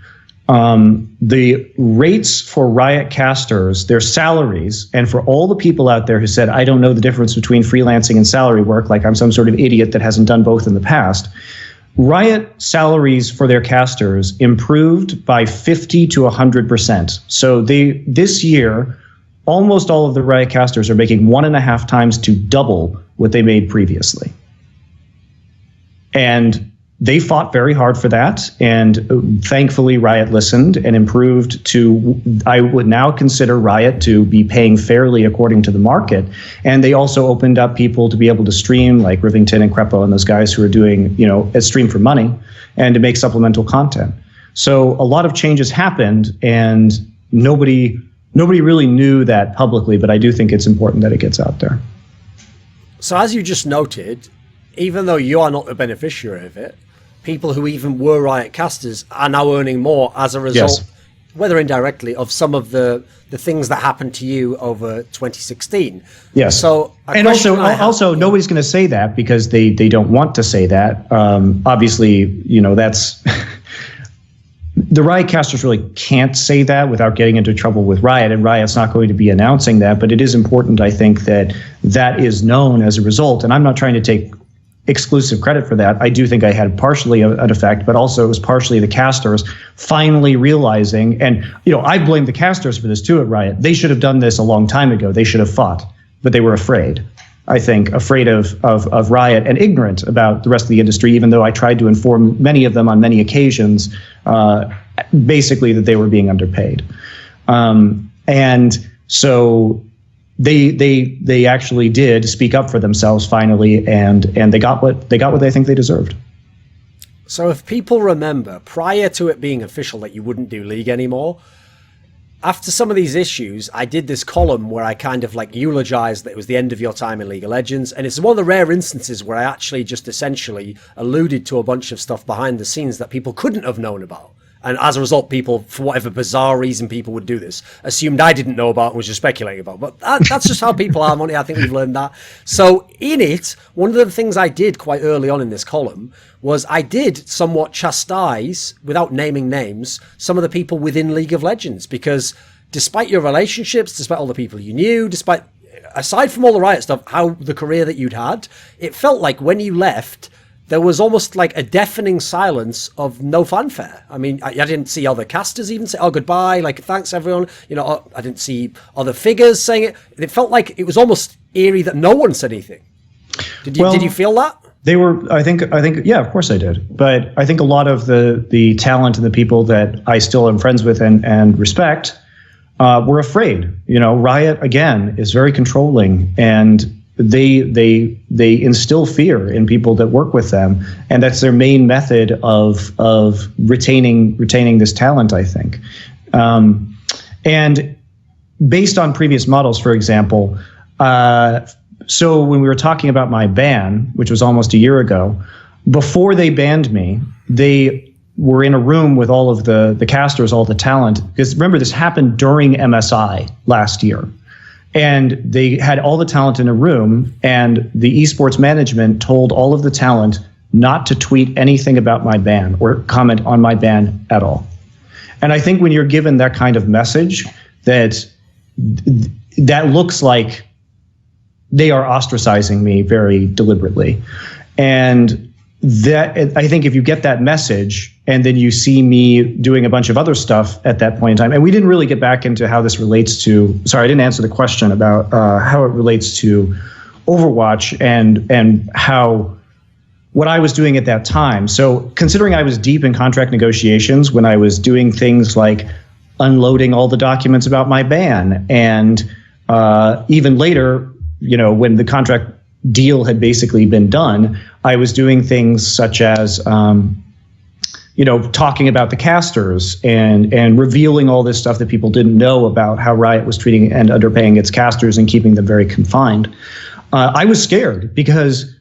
the rates for Riot casters, their salaries, and for all the people out there who said, I don't know the difference between freelancing and salary work, like I'm some sort of idiot that hasn't done both in the past, Riot salaries for their casters improved by 50 to 100%. So this year, almost all of the Riot casters are making 1.5 times to double what they made previously. And they fought very hard for that. And thankfully, Riot listened and improved to, I would now consider Riot to be paying fairly according to the market. And they also opened up people to be able to stream, like Rivington and Crepo and those guys who are doing, a stream for money and to make supplemental content. So a lot of changes happened, and nobody really knew that publicly, but I do think it's important that it gets out there. So as you just noted, even though you are not the beneficiary of it, people who even were Riot casters are now earning more as a result, yes, whether indirectly, of some of the things that happened to you over 2016. Yes. So, and also nobody's going to say that because they don't want to say that. Obviously, that's the Riot casters really can't say that without getting into trouble with Riot, and Riot's not going to be announcing that. But it is important, I think, that is known as a result. And I'm not trying to take exclusive credit for that. I do think I had partially an effect, but also it was partially the casters finally realizing, and I blame the casters for this too at Riot. They should have done this a long time ago. They should have fought, but they were afraid. I think afraid of Riot and ignorant about the rest of the industry, even though I tried to inform many of them on many occasions, basically that they were being underpaid. And so they actually did speak up for themselves finally, and they got what they think they deserved. So if people remember, prior to it being official that you wouldn't do League anymore, after some of these issues, I did this column where I kind of like eulogized that it was the end of your time in League of Legends. And it's one of the rare instances where I actually just essentially alluded to a bunch of stuff behind the scenes that people couldn't have known about. And as a result, people, for whatever bizarre reason people would do this, assumed I didn't know about and was just speculating about. But that's just how people are, Monte. I think we've learned that. So in it, one of the things I did quite early on in this column was I did somewhat chastise, without naming names, some of the people within League of Legends. Because despite your relationships, despite all the people you knew, aside from all the Riot stuff, how the career that you'd had, it felt like when you left, there was almost like a deafening silence of no fanfare. I mean, I didn't see other casters even say, oh, goodbye, like, thanks, everyone. I didn't see other figures saying it. It felt like it was almost eerie that no one said anything. Did you feel that? They were, I think, yeah, of course I did. But I think a lot of the talent and the people that I still am friends with and respect were afraid. Riot, again, is very controlling, and they instill fear in people that work with them, and that's their main method of retaining this talent, I think. And based on previous models, for example, so when we were talking about my ban, which was almost a year ago, before they banned me, they were in a room with all of the casters, all the talent. Because remember, this happened during MSI last year. And they had all the talent in a room, and the esports management told all of the talent not to tweet anything about my ban or comment on my ban at all. And I think when you're given that kind of message, that looks like they are ostracizing me very deliberately. And that, I think if you get that message and then you see me doing a bunch of other stuff at that point in time, and we didn't really get back into how this relates to, sorry, I didn't answer the question about how it relates to Overwatch and how, what I was doing at that time. So considering I was deep in contract negotiations when I was doing things like unloading all the documents about my ban, and even later, you know, when the contract deal had basically been done, I was doing things such as, you know, talking about the casters and revealing all this stuff that people didn't know about how Riot was treating and underpaying its casters and keeping them very confined. I was scared because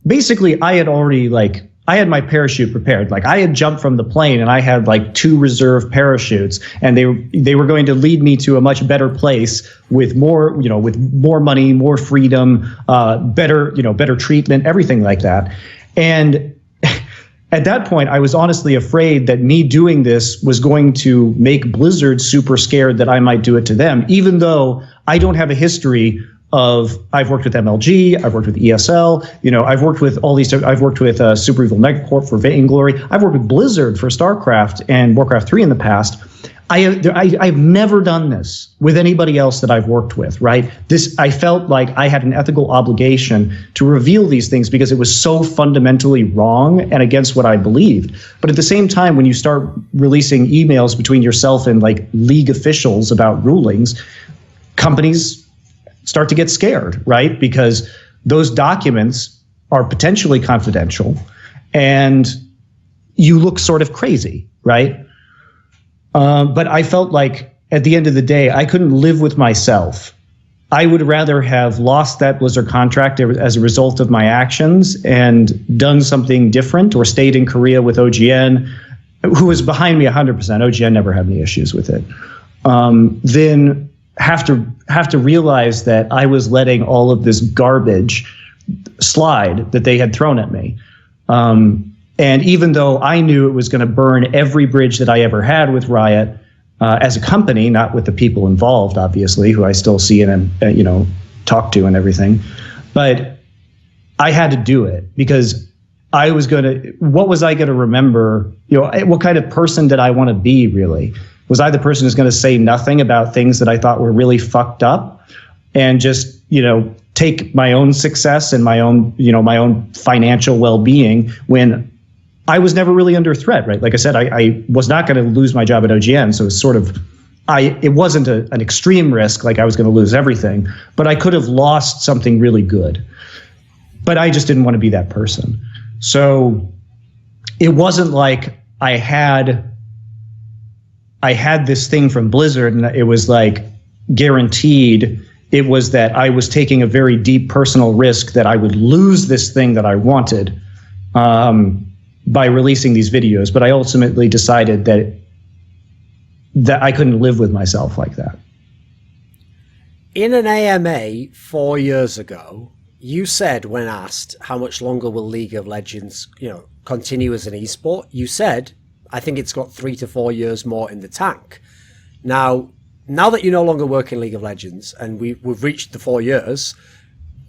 basically I had already, like, I had my parachute prepared. Like, I had jumped from the plane and I had like 2 reserve parachutes, and they were going to lead me to a much better place with more, you know, with more money, more freedom, better, you know, better treatment, everything like that. And at that point, I was honestly afraid that me doing this was going to make Blizzard super scared that I might do it to them, even though I don't have a history of, I've worked with MLG, I've worked with ESL, you know, I've worked with all these, I've worked with Super Evil Megacorp for Vainglory, I've worked with Blizzard for StarCraft and Warcraft 3 in the past. I've never done this with anybody else that I've worked with, right? I felt like I had an ethical obligation to reveal these things because it was so fundamentally wrong and against what I believed. But at the same time, when you start releasing emails between yourself and like league officials about rulings, companies start to get scared, right? Because those documents are potentially confidential and you look sort of crazy, right? But I felt like at the end of the day, I couldn't live with myself. I would rather have lost that Blizzard contract as a result of my actions and done something different, or stayed in Korea with OGN, who was behind me 100%. OGN never had any issues with it. Then have to realize that I was letting all of this garbage slide that they had thrown at me. And even though I knew it was going to burn every bridge that I ever had with Riot as a company, not with the people involved, obviously, who I still see and you know, talk to and everything, but I had to do it because I was going to. What was I going to remember? You know, what kind of person did I want to be? Really, was I the person who's going to say nothing about things that I thought were really fucked up and just, you know, take my own success and my own, you know, my own financial well-being when I was never really under threat, right? Like I said, I was not going to lose my job at OGN, so it's sort of, it wasn't an extreme risk, like I was going to lose everything, but I could have lost something really good. But I just didn't want to be that person. So it wasn't like I had this thing from Blizzard and it was like guaranteed. It was that I was taking a very deep personal risk that I would lose this thing that I wanted by releasing these videos. But I ultimately decided that I couldn't live with myself like that. In an AMA 4 years ago, you said, when asked how much longer will League of Legends, you know, continue as an esport, you said, I think it's got 3 to 4 years more in the tank. Now that you no longer work in League of Legends and we've reached the 4 years,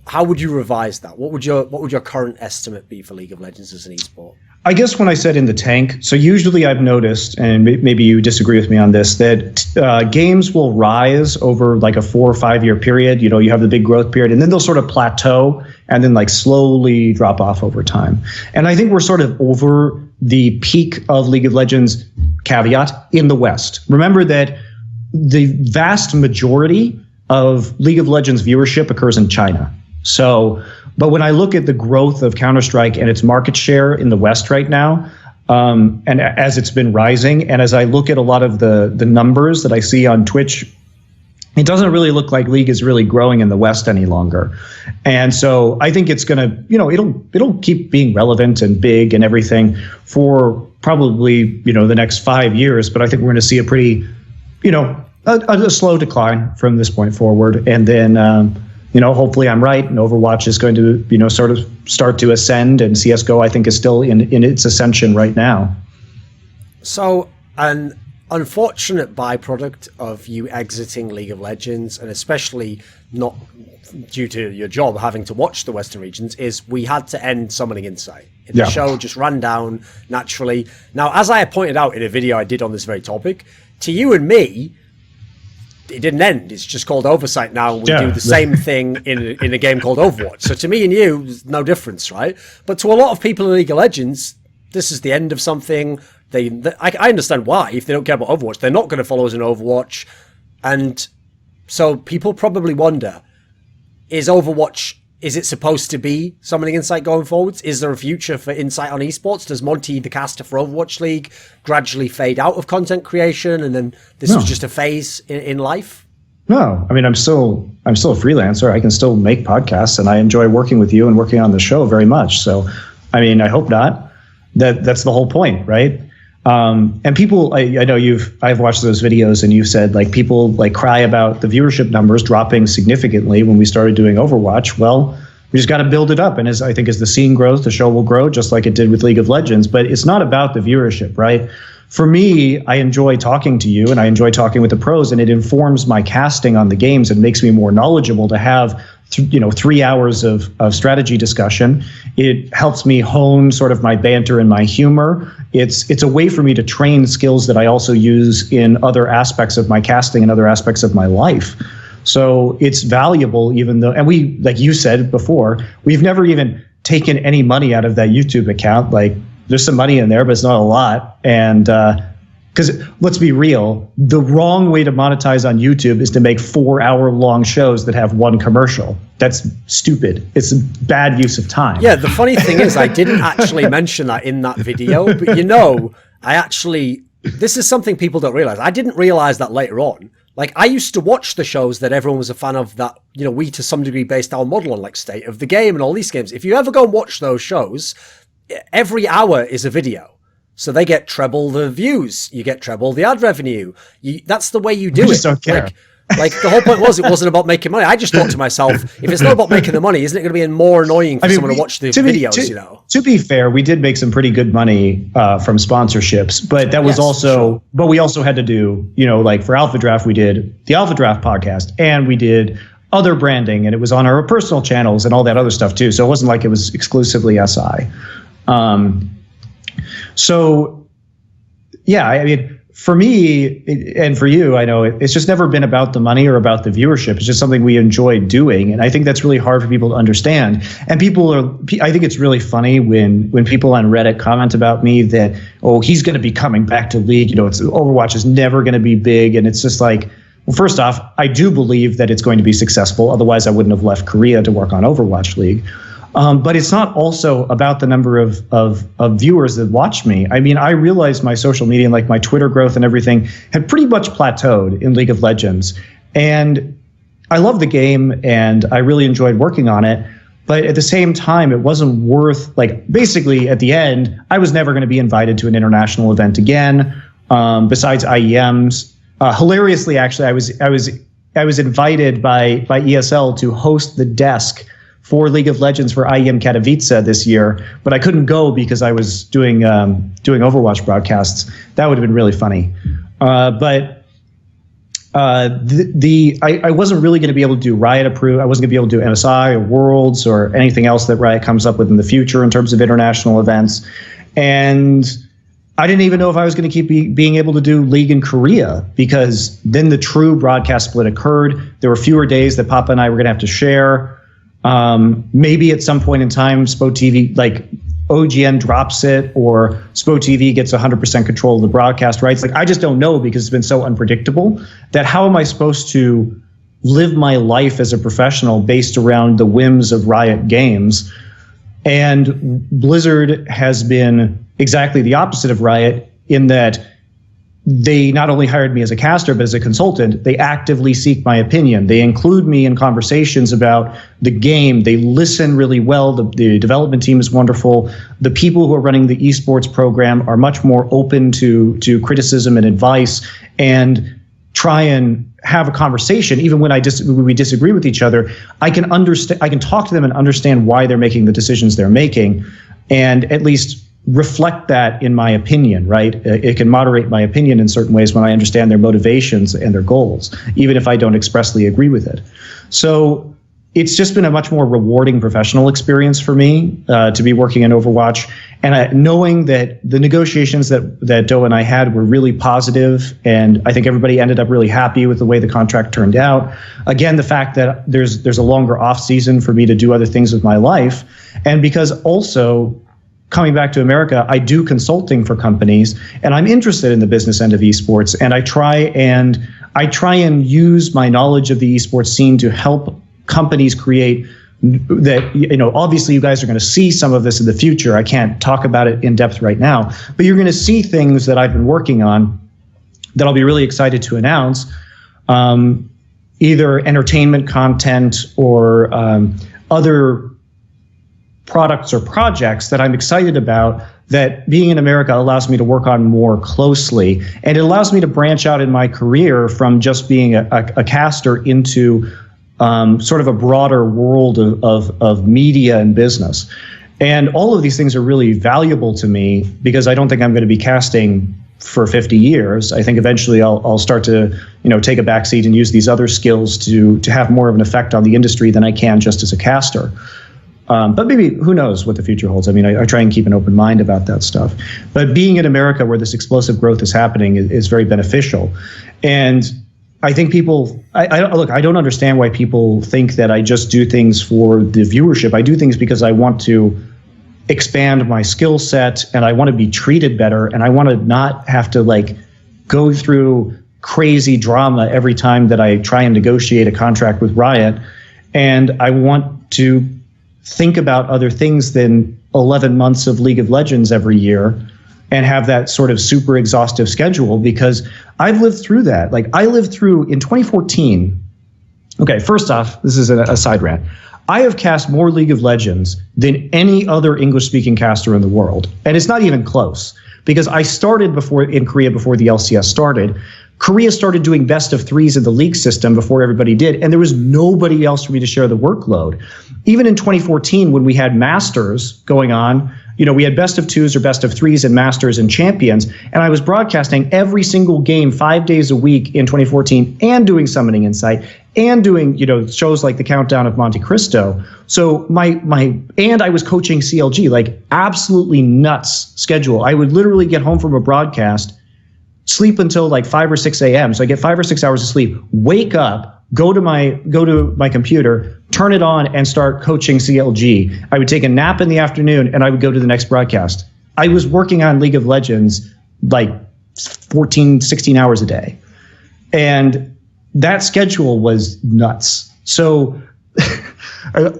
how would you revise that? What would your current estimate be for League of Legends as an esport? I guess when I said in the tank, so usually I've noticed, and maybe you disagree with me on this, that games will rise over like a 4 or 5 year period. You know, you have the big growth period, and then they'll sort of plateau and then like slowly drop off over time. And I think we're sort of over the peak of League of Legends, caveat, in the West. Remember that the vast majority of League of Legends viewership occurs in China. So, but when I look at the growth of Counter-Strike and its market share in the West right now, and as it's been rising, and as I look at a lot of the numbers that I see on Twitch it doesn't really look like League is really growing in the West any longer. And so I think it's going to, it'll keep being relevant and big and everything for probably, the next 5 years. But I think we're going to see a pretty, a slow decline from this point forward. And then, hopefully I'm right, and Overwatch is going to, sort of start to ascend, and CSGO, I think, is still in its ascension right now. So, an unfortunate byproduct of you exiting League of Legends, and especially not due to your job having to watch the Western regions, is we had to end Summoning Insight. The show just ran down naturally. Now, as I pointed out in a video I did on this very topic, to you and me, it didn't end. It's just called Oversight now. We do the same thing in a game called Overwatch. So to me and you, there's no difference, right? But to a lot of people in League of Legends, this is the end of something. I understand why. If they don't care about Overwatch, they're not going to follow us in Overwatch. And so people probably wonder, is it supposed to be Summoning Insight going forwards? Is there a future for Insight on esports? Does Monte, the caster for Overwatch League, gradually fade out of content creation, and then this was just a phase in life? No, I mean, I'm still a freelancer. I can still make podcasts, and I enjoy working with you and working on the show very much. So, I mean, I hope not. That's the whole point, right? And people, I know I've watched those videos, and you've said like people like cry about the viewership numbers dropping significantly when we started doing Overwatch. Well, we just got to build it up. And as the scene grows, the show will grow just like it did with League of Legends. But it's not about the viewership, right? For me, I enjoy talking to you, and I enjoy talking with the pros, and it informs my casting on the games and makes me more knowledgeable to have 3 hours of strategy discussion. It helps me hone sort of my banter and my humor. It's a way for me to train skills that I also use in other aspects of my casting and other aspects of my life. So it's valuable, even though, and we, like you said before, we've never even taken any money out of that YouTube account. Like, there's some money in there, but it's not a lot. And because let's be real, the wrong way to monetize on YouTube is to make 4-hour-long shows that have one commercial. That's stupid. It's a bad use of time. Yeah, the funny thing is I didn't actually mention that in that video, but this is something people don't realize. I didn't realize that later on. Like, I used to watch the shows that everyone was a fan of that, we to some degree based our model on, like State of the Game and all these games. If you ever go and watch those shows, every hour is a video. So they get treble the views. You get treble the ad revenue. That's the way you do it. Just don't care. Like the whole point was it wasn't about making money. I just thought to myself, if it's not about making the money, isn't it going to be more annoying for someone to watch the videos, To be fair, we did make some pretty good money from sponsorships, but that was but we also had to do, like for Alpha Draft, we did the Alpha Draft podcast, and we did other branding, and it was on our personal channels and all that other stuff too. So it wasn't like it was exclusively SI. So, yeah, I mean, for me and for you, I know it's just never been about the money or about the viewership. It's just something we enjoy doing. And I think that's really hard for people to understand. And I think it's really funny when people on Reddit comment about me that, oh, he's going to be coming back to League. Overwatch is never going to be big. And it's just like, well, first off, I do believe that it's going to be successful. Otherwise, I wouldn't have left Korea to work on Overwatch League. But it's not also about the number of viewers that watch me. I mean, I realized my social media and like my Twitter growth and everything had pretty much plateaued in League of Legends. And I love the game and I really enjoyed working on it. But at the same time, it wasn't worth, like, basically at the end, I was never going to be invited to an international event again, besides IEMs. Hilariously, actually, I was invited by ESL to host the desk for League of Legends for IEM Katowice this year, but I couldn't go because I was doing Overwatch broadcasts. That would have been really funny. But I wasn't really going to be able to do Riot approved. I wasn't going to be able to do MSI or Worlds or anything else that Riot comes up with in the future in terms of international events. And I didn't even know if I was going to keep being able to do League in Korea, because then the true broadcast split occurred. There were fewer days that Papa and I were going to have to share. Maybe at some point in time, SpoTV, like OGN drops it, or SpoTV gets 100% control of the broadcast rights. Like, I just don't know, because it's been so unpredictable that how am I supposed to live my life as a professional based around the whims of Riot Games? And Blizzard has been exactly the opposite of Riot in that they not only hired me as a caster, but as a consultant, they actively seek my opinion. They include me in conversations about the game. They listen really well. The development team is wonderful. The people who are running the esports program are much more open to criticism and advice, and try and have a conversation. Even when we disagree with each other, I can talk to them and understand why they're making the decisions they're making, and at least reflect that in my opinion, right? It can moderate my opinion in certain ways when I understand their motivations and their goals, even if I don't expressly agree with it. So it's just been a much more rewarding professional experience for me to be working in Overwatch. And knowing that the negotiations that Doe and I had were really positive, and I think everybody ended up really happy with the way the contract turned out. Again, the fact that there's a longer off season for me to do other things with my life, and because also coming back to America, I do consulting for companies, and I'm interested in the business end of esports, and I try and use my knowledge of the esports scene to help companies create that. Obviously you guys are going to see some of this in the future. I can't talk about it in depth right now, but you're going to see things that I've been working on that I'll be really excited to announce, either entertainment content or other products or projects that I'm excited about, that being in America allows me to work on more closely. And it allows me to branch out in my career from just being a caster into sort of a broader world of media and business. And all of these things are really valuable to me, because I don't think I'm going to be casting for 50 years. I think eventually I'll start to, take a backseat and use these other skills to have more of an effect on the industry than I can just as a caster. But maybe, who knows what the future holds. I mean, I try and keep an open mind about that stuff. But being in America, where this explosive growth is happening, is very beneficial. And I think people, I don't understand why people think that I just do things for the viewership. I do things because I want to expand my skill set, and I want to be treated better, and I want to not have to go through crazy drama every time that I try and negotiate a contract with Riot. And I want to think about other things than 11 months of League of Legends every year and have that sort of super exhaustive schedule, because I've lived through that. I lived through in 2014. Okay, first off, this is a side rant. I have cast more League of Legends than any other English-speaking caster in the world. And it's not even close, because I started in Korea before the LCS started. Korea started doing best of threes in the league system before everybody did, and there was nobody else for me to share the workload. Even in 2014, when we had Masters going on, we had best of twos or best of threes and Masters and Champions, and I was broadcasting every single game 5 days a week in 2014, and doing Summoning Insight, and doing shows like the Countdown of MonteCristo. So and I was coaching CLG, absolutely nuts schedule. I would literally get home from a broadcast, sleep until 5 or 6 a.m. So I get 5 or 6 hours of sleep, wake up, go to my computer, turn it on, and start coaching CLG. I would take a nap in the afternoon, and I would go to the next broadcast. I was working on League of Legends 14, 16 hours a day. And that schedule was nuts. So I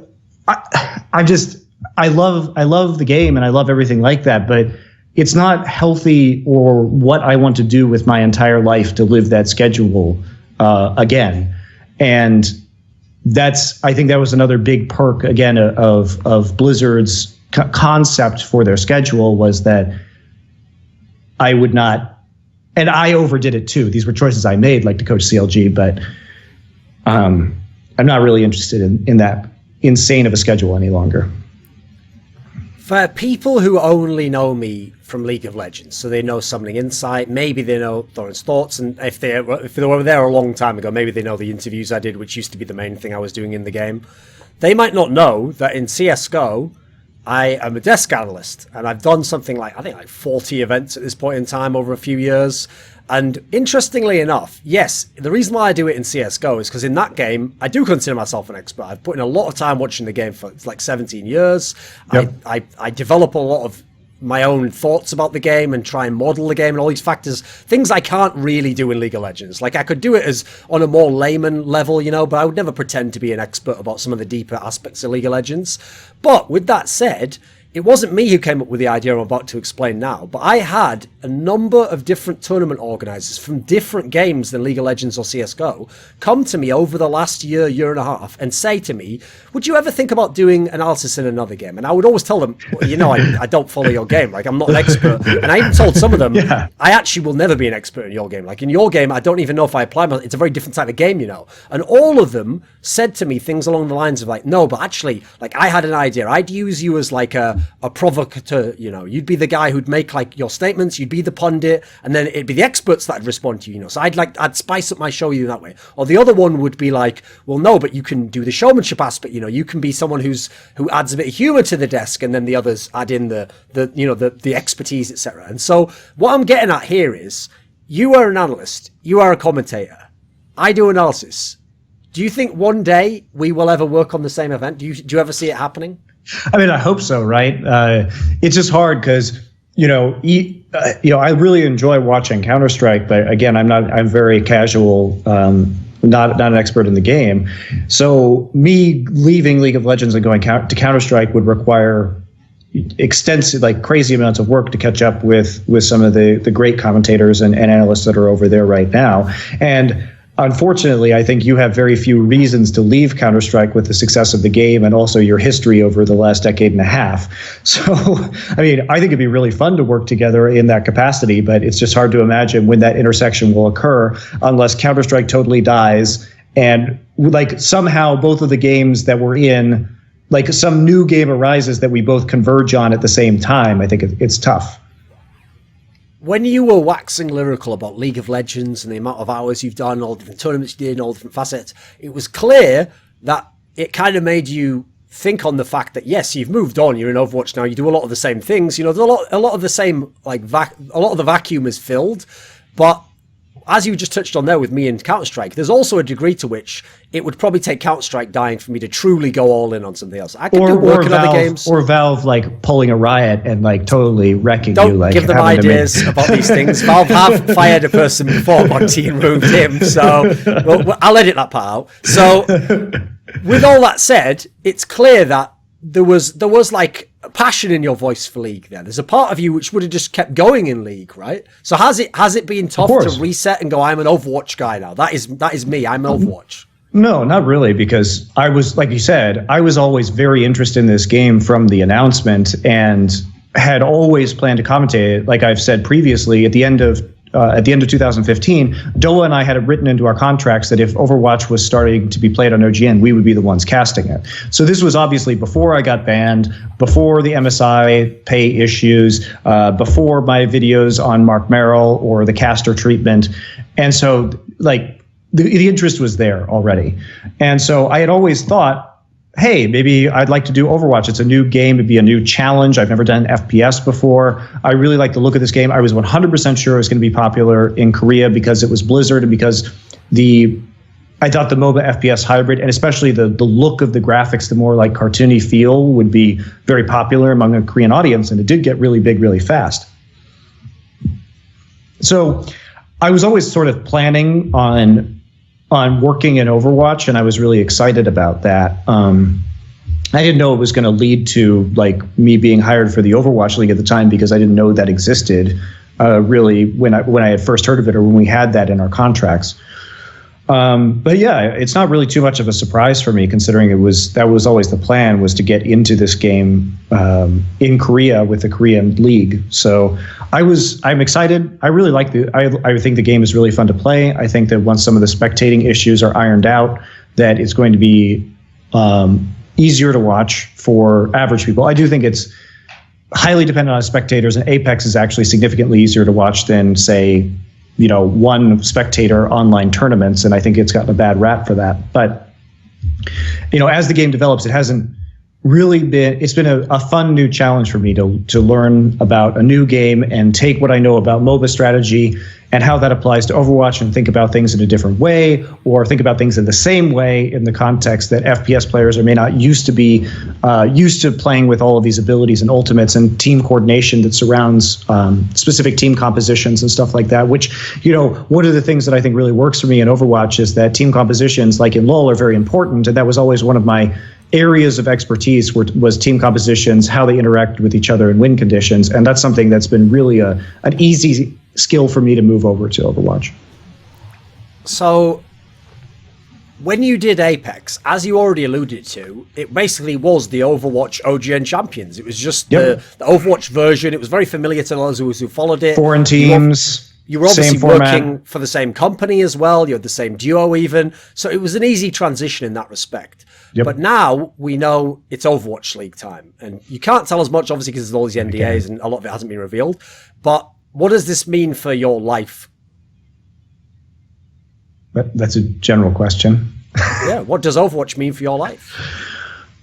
love the game, and I love everything like that, but it's not healthy or what I want to do with my entire life to live that schedule again. And I think that was another big perk, again, of Blizzard's concept for their schedule, was that I would not, and I overdid it too. These were choices I made, to coach CLG, but I'm not really interested in that insane of a schedule any longer. For people who only know me from League of Legends, so they know Summoning Insight, maybe they know Thorin's Thoughts, and if they were there a long time ago, maybe they know the interviews I did, which used to be the main thing I was doing in the game. They might not know that in CSGO, I am a desk analyst, and I've done something I think 40 events at this point in time over a few years. And interestingly enough, yes, the reason why I do it in CSGO is because in that game, I do consider myself an expert. I've put in a lot of time watching the game for 17 years. Yep. I develop a lot of my own thoughts about the game and try and model the game and all these factors, things I can't really do in League of Legends. I could do it as on a more layman level, but I would never pretend to be an expert about some of the deeper aspects of League of Legends. But with that said, it wasn't me who came up with the idea I'm about to explain now, but I had a number of different tournament organizers from different games than League of Legends or CSGO come to me over the last year and a half and say to me, would you ever think about doing analysis in another game? And I would always tell them, well, you know, I don't follow your game. Like, I'm not an expert. And I even told some of them, I actually will never be an expert in your game. Like, in your game, I don't even know if I apply my, it's a very different type of game, you know. And all of them said to me things along the lines of like, no, but actually, like, I had an idea. I'd use you as like a provocateur, you know. You'd be the guy who'd make like your statements, you'd be the pundit, and then it'd be the experts that'd respond to you, you know. So I'd spice up my show you that way. Or the other one would be like, well, no, but you can do the showmanship aspect, you know. You can be someone who adds a bit of humor to the desk, and then the others add in the expertise, etc. And so what I'm getting at here is, you are an analyst, you are a commentator, I do analysis. Do you think one day we will ever work on the same event? Do you ever see it happening? I mean, I hope so, right? It's just hard because, I really enjoy watching Counter-Strike, but again, I'm very casual, not an expert in the game. So me leaving League of Legends and going to Counter-Strike would require extensive, like crazy amounts of work to catch up with some of the great commentators and analysts that are over there right now. And unfortunately, I think you have very few reasons to leave Counter-Strike with the success of the game and also your history over the last decade and a half. So, I mean, I think it'd be really fun to work together in that capacity, but it's just hard to imagine when that intersection will occur unless Counter-Strike totally dies and like somehow both of the games that we're in, like some new game arises that we both converge on at the same time. I think it's tough. When you were waxing lyrical about League of Legends and the amount of hours you've done, all the different tournaments you did, and all the different facets, it was clear that it kind of made you think on the fact that, yes, you've moved on, you're in Overwatch now, you do a lot of the same things, you know, there's a lot of the same, like, a lot of the vacuum is filled, but as you just touched on there with me in Counter-Strike, there's also a degree to which it would probably take Counter-Strike dying for me to truly go all in on something else. I could do work in other games. Or Valve, like, pulling a Riot and, like, totally wrecking Don't you. Like, give them ideas about these things. Valve have fired a person before Monte and removed him, so I'll edit that part out. So, with all that said, it's clear that there was like passion in your voice for League there. There's a part of you which would have just kept going in League, right? So has it been tough to reset and go, I'm an Overwatch guy now? That is me. I'm Overwatch. No, not really, because I was, like you said, I was always very interested in this game from the announcement and had always planned to commentate it. Like I've said previously, at the end of 2015, Dola and I had it written into our contracts that if Overwatch was starting to be played on OGN, we would be the ones casting it. So this was obviously before I got banned, before the MSI pay issues, before my videos on Mark Merrill or the caster treatment. And so, like, the interest was there already. And so I had always thought, hey, maybe I'd like to do Overwatch. It's a new game. It'd be a new challenge. I've never done FPS before. I really like the look of this game. I was 100% sure it was going to be popular in Korea because it was Blizzard and because I thought the MOBA FPS hybrid, and especially the look of the graphics, the more like cartoony feel, would be very popular among a Korean audience, and it did get really big really fast. So I was always sort of planning on working in Overwatch, and I was really excited about that. I didn't know it was going to lead to like me being hired for the Overwatch League at the time because I didn't know that existed really when I had first heard of it or when we had that in our contracts. But yeah, it's not really too much of a surprise for me, considering that was always the plan, was to get into this game in Korea with the Korean League. So I'm excited. I really like I think the game is really fun to play. I think that once some of the spectating issues are ironed out, that it's going to be easier to watch for average people. I do think it's highly dependent on spectators, and Apex is actually significantly easier to watch than, say, one spectator online tournaments, and I think it's gotten a bad rap for that. But, as the game develops, it hasn't really been, it's been a fun new challenge for me to learn about a new game and take what I know about MOBA strategy and how that applies to Overwatch and think about things in a different way, or think about things in the same way in the context that FPS players may not used to playing with all of these abilities and ultimates and team coordination that surrounds specific team compositions and stuff like that, which, one of the things that I think really works for me in Overwatch is that team compositions, like in LoL, are very important. And that was always one of my areas of expertise was team compositions, how they interact with each other in win conditions, and that's something that's been really an easy skill for me to move over to Overwatch. So when you did Apex, as you already alluded to, it basically was the Overwatch OGN Champions. It was just the Overwatch version. It was very familiar to those who followed it. Foreign teams. You were obviously working for the same company as well. You had the same duo even. So it was an easy transition in that respect. Yep. But now we know it's Overwatch League time. And you can't tell us much, obviously, because there's all these NDAs and a lot of it hasn't been revealed. But what does this mean for your life? That's a general question. Yeah, what does Overwatch mean for your life?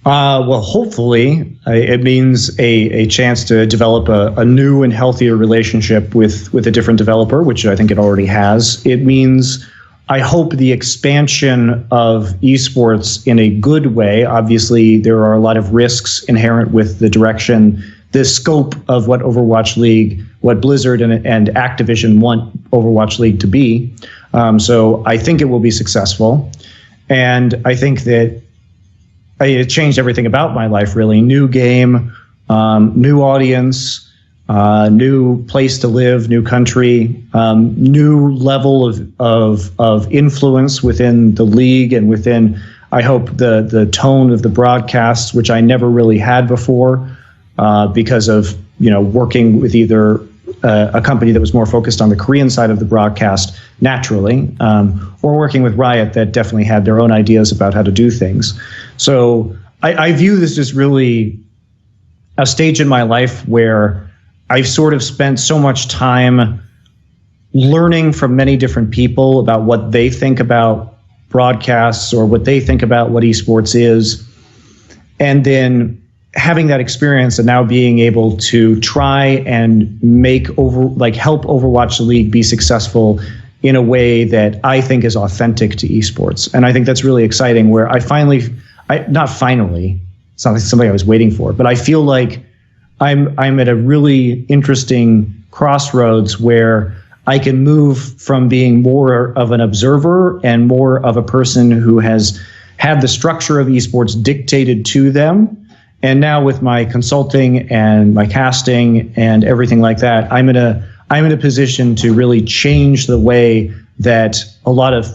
Well, hopefully it means a chance to develop a new and healthier relationship with a different developer, which I think it already has. It means, I hope, the expansion of esports in a good way. Obviously, there are a lot of risks inherent with the direction, the scope of what Overwatch League, what Blizzard and Activision want Overwatch League to be. So I think it will be successful. And I think that it changed everything about my life, really. New game, new audience, new place to live, new country, new level of influence within the league and within, I hope, the tone of the broadcasts, which I never really had before, because of working with either a company that was more focused on the Korean side of the broadcast naturally, or working with Riot that definitely had their own ideas about how to do things. So I view this as really a stage in my life where I've sort of spent so much time learning from many different people about what they think about broadcasts or what they think about what esports is, and then having that experience and now being able to try and help Overwatch League be successful in a way that I think is authentic to esports. And I think that's really exciting, where it's not something I was waiting for, but I feel like I'm at a really interesting crossroads where I can move from being more of an observer and more of a person who has had the structure of esports dictated to them. And now with my consulting and my casting and everything like that, I'm in a position to really change the way that a lot of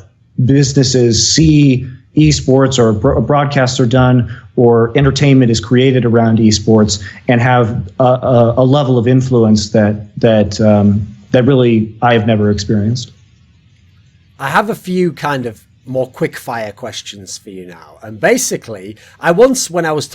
businesses see esports or broadcasts are done or entertainment is created around esports, and have a level of influence that really I've never experienced. I have a few kind of more quick fire questions for you now. And basically, it was when I was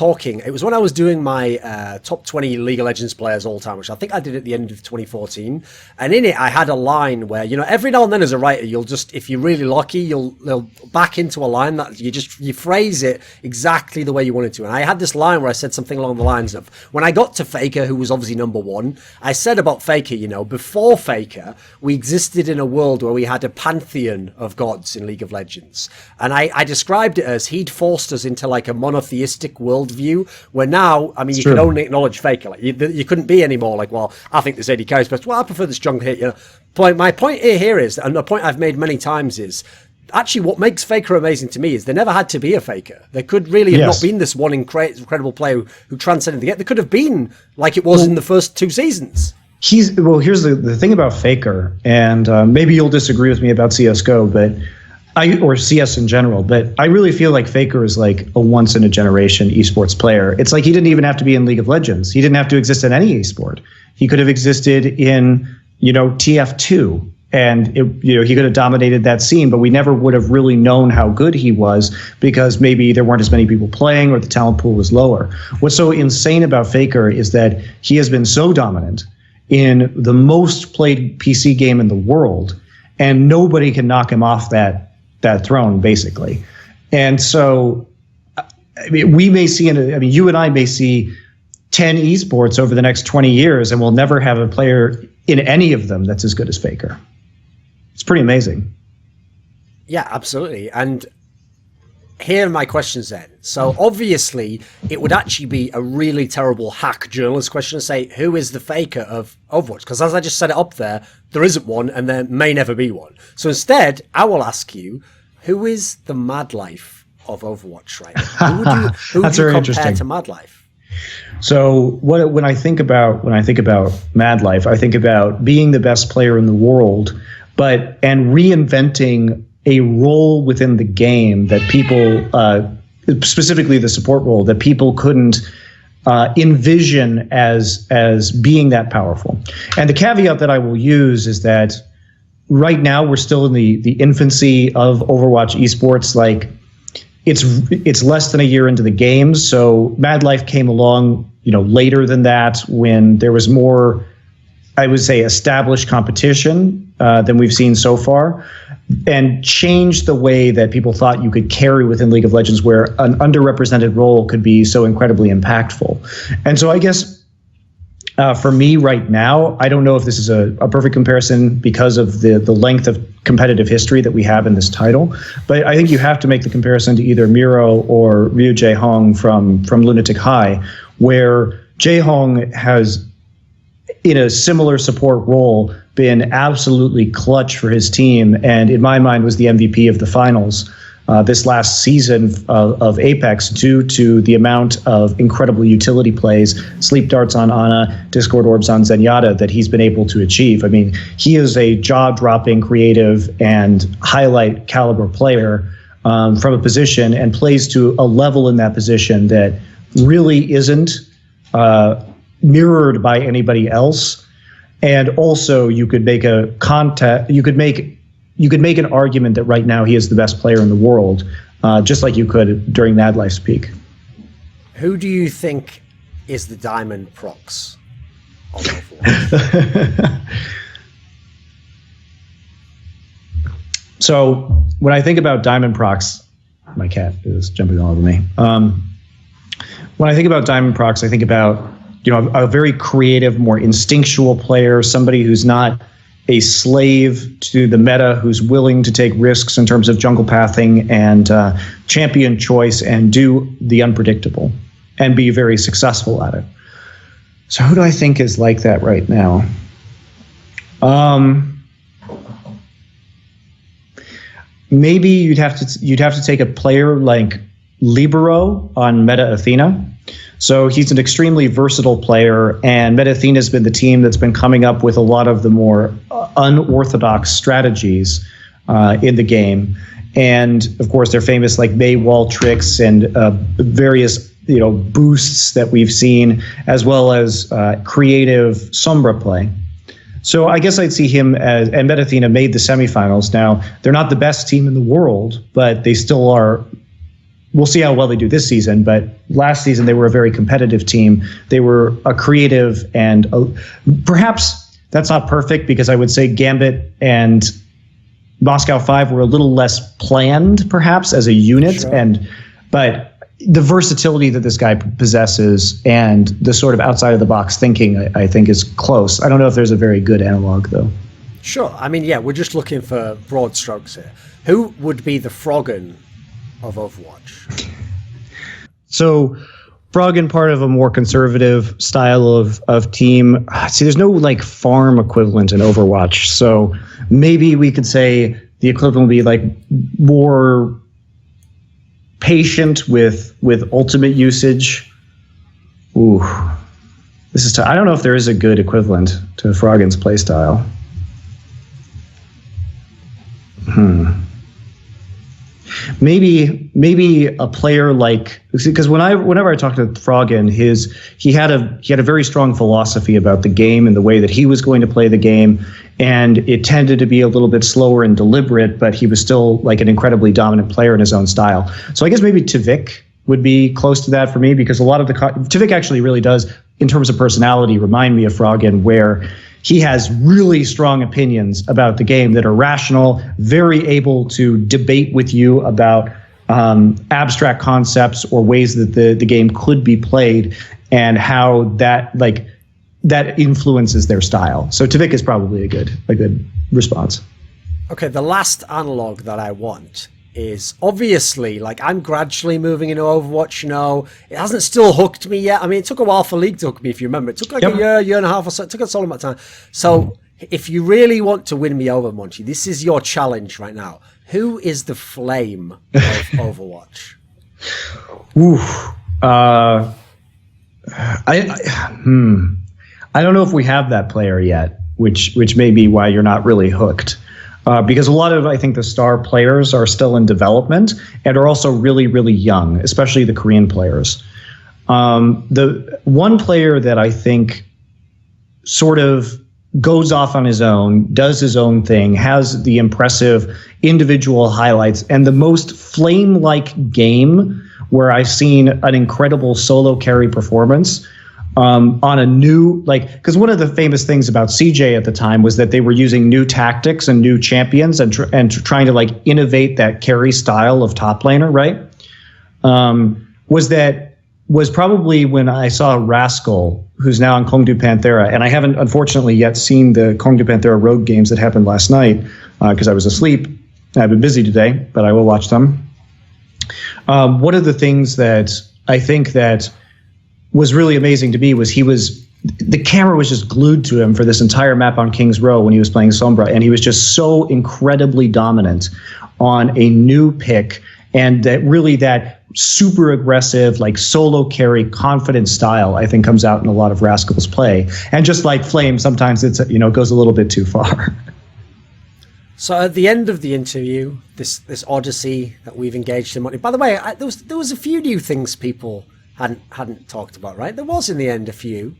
doing my top 20 League of Legends players all time, which I think I did at the end of 2014. And in it, I had a line where, every now and then as a writer, you'll just, if you're really lucky, you'll back into a line that you phrase it exactly the way you want it to. And I had this line where I said something along the lines of, when I got to Faker, who was obviously number one, I said about Faker, before Faker, we existed in a world where we had a pantheon of gods in League of Legends. And I described it as he'd forced us into like a monotheistic worldview, where now, you can only acknowledge Faker. Like you couldn't be anymore like, well, I think this AD carry is best. Well, I prefer this jungle here. My point here is, and the point I've made many times is, actually what makes Faker amazing to me is there never had to be a Faker. There could really have not been this one incredible player who transcended the game. There could have been like it was in the first two seasons. Here's the thing about Faker, and maybe you'll disagree with me about CSGO, but or CS in general, but I really feel like Faker is like a once in a generation esports player. It's like he didn't even have to be in League of Legends. He didn't have to exist in any esport. He could have existed in, TF2, and he could have dominated that scene, but we never would have really known how good he was because maybe there weren't as many people playing or the talent pool was lower. What's so insane about Faker is that he has been so dominant in the most played PC game in the world, and nobody can knock him off that throne, basically. And so, we may see, you and I may see 10 esports over the next 20 years, and we'll never have a player in any of them that's as good as Faker. It's pretty amazing. Yeah, absolutely. And here are my questions then. So obviously, it would actually be a really terrible hack journalist question to say, who is the Faker of Overwatch? Because as I just set it up there isn't one, and there may never be one. So instead, I will ask you, who is the MadLife of Overwatch right now? Who would you compare to MadLife? So when I think about MadLife, I think about being the best player in the world, and reinventing a role within the game that people, specifically the support role, that people couldn't envision as being that powerful. And the caveat that I will use is that right now we're still in the infancy of Overwatch esports. Like it's less than a year into the game, so MadLife came along, later than that, when there was more, I would say, established competition than we've seen so far, and changed the way that people thought you could carry within League of Legends, where an underrepresented role could be so incredibly impactful. And so I guess for me right now, I don't know if this is a perfect comparison because of the length of competitive history that we have in this title, but I think you have to make the comparison to either Miro or Ryu Jae-hong from Lunatic High, where Jae-hong has, in a similar support role, been absolutely clutch for his team, and in my mind was the MVP of the finals this last season of Apex, due to the amount of incredible utility plays, sleep darts on Ana, Discord orbs on Zenyatta, that he's been able to achieve. I mean, he is a jaw-dropping, creative, and highlight caliber player from a position, and plays to a level in that position that really isn't mirrored by anybody else. And also, you could make an argument that right now he is the best player in the world, just like you could during MadLife's peak. Who do you think is the Diamondprox of Overwatch? So when I think about Diamondprox, my cat is jumping all over me. When I think about Diamondprox, I think about a very creative, more instinctual player, somebody who's not a slave to the meta, who's willing to take risks in terms of jungle pathing and champion choice, and do the unpredictable and be very successful at it. So who do I think is like that right now? Maybe you'd have to take a player like Libero on Meta Athena. So he's an extremely versatile player, and Meta Athena has been the team that's been coming up with a lot of the more unorthodox strategies in the game. And of course, they're famous like Mei wall tricks and various boosts that we've seen, as well as creative Sombra play. So I guess I'd see him as, and Meta Athena made the semifinals. Now, they're not the best team in the world, but they still are. We'll see how well they do this season, but last season they were a very competitive team. They were a creative, and perhaps that's not perfect, because I would say Gambit and Moscow 5 were a little less planned, perhaps, as a unit. Sure. But the versatility that this guy possesses and the sort of outside of the box thinking, I think, is close. I don't know if there's a very good analog, though. Sure. I mean, yeah, we're just looking for broad strokes here. Who would be the Froggen of Overwatch? So Froggen, part of a more conservative style of team. See, there's no like farm equivalent in Overwatch. So maybe we could say the equivalent would be like more patient with ultimate usage. Ooh, this is tough. I don't know if there is a good equivalent to Froggen's playstyle. Maybe a player like, because whenever I talk to Froggen, he had a very strong philosophy about the game and the way that he was going to play the game, and it tended to be a little bit slower and deliberate, but he was still like an incredibly dominant player in his own style. So I guess maybe Tvik would be close to that for me, because a lot of Tvik actually really does, in terms of personality, remind me of Froggen, where he has really strong opinions about the game that are rational, very able to debate with you about abstract concepts or ways that the game could be played, and how that influences their style. So Tvik is probably a good response. Okay, the last analog that I want is obviously, like, I'm gradually moving into Overwatch. It hasn't still hooked me yet. I mean, it took a while for League to hook me, if you remember. It took like a year and a half or so. It took a solid amount of time. So if you really want to win me over, Monty, this is your challenge right now. Who is the flame of Overwatch? Ooh, I don't know if we have that player yet, which may be why you're not really hooked. Because a lot of, I think, the star players are still in development and are also really, really young, especially the Korean players. The one player that I think sort of goes off on his own, does his own thing, has the impressive individual highlights, and the most flame-like game where I've seen an incredible solo carry performance on a new, because one of the famous things about CJ at the time was that they were using new tactics and new champions and trying to innovate that carry style of top laner, right? Was probably when I saw Rascal, who's now on Kongdu Panthera, and I haven't unfortunately yet seen the Kongdu Panthera Rogue games that happened last night because I was asleep. I've been busy today, but I will watch them. One of the things that I think that was really amazing to me was the camera was just glued to him for this entire map on King's Row when he was playing Sombra, and he was just so incredibly dominant on a new pick, and that super aggressive, solo carry, confident style, I think comes out in a lot of Rascal's play. And just like Flame, sometimes it's goes a little bit too far. So at the end of the interview, this odyssey that we've engaged in, by the way, there was a few new things people hadn't talked about, right? There was in the end a few.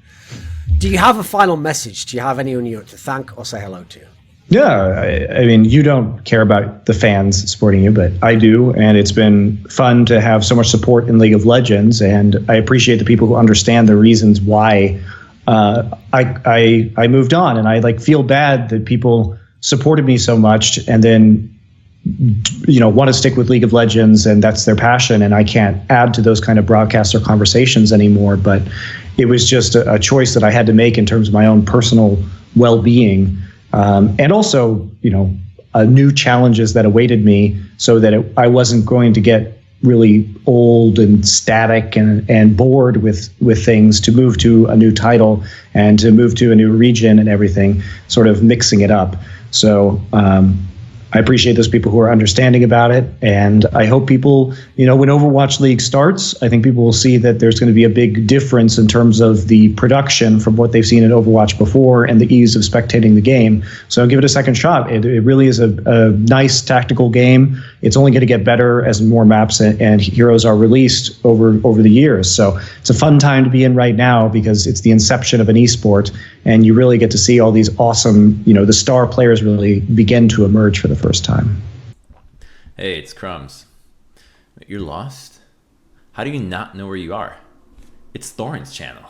Do you have a final message? Do you have anyone you want to thank or say hello to? Yeah, I mean, you don't care about the fans supporting you, but I do, and it's been fun to have so much support in League of Legends, and I appreciate the people who understand the reasons why I moved on, and I feel bad that people supported me so much and then want to stick with League of Legends, and that's their passion, and I can't add to those kind of broadcasts or conversations anymore. But it was just a choice that I had to make in terms of my own personal well-being. And also, new challenges that awaited me, so that I wasn't going to get really old and static and bored with things, to move to a new title and to move to a new region and everything, sort of mixing it up. So I appreciate those people who are understanding about it, and I hope people, when Overwatch League starts, I think people will see that there's going to be a big difference in terms of the production from what they've seen in Overwatch before and the ease of spectating the game. So give it a second shot. It really is a nice tactical game. It's only going to get better as more maps and heroes are released over the years. So it's a fun time to be in right now, because it's the inception of an esport, and you really get to see all these awesome, the star players really begin to emerge for the first time. Hey, it's Crumbs. You're lost? How do you not know where you are? It's Thorin's channel.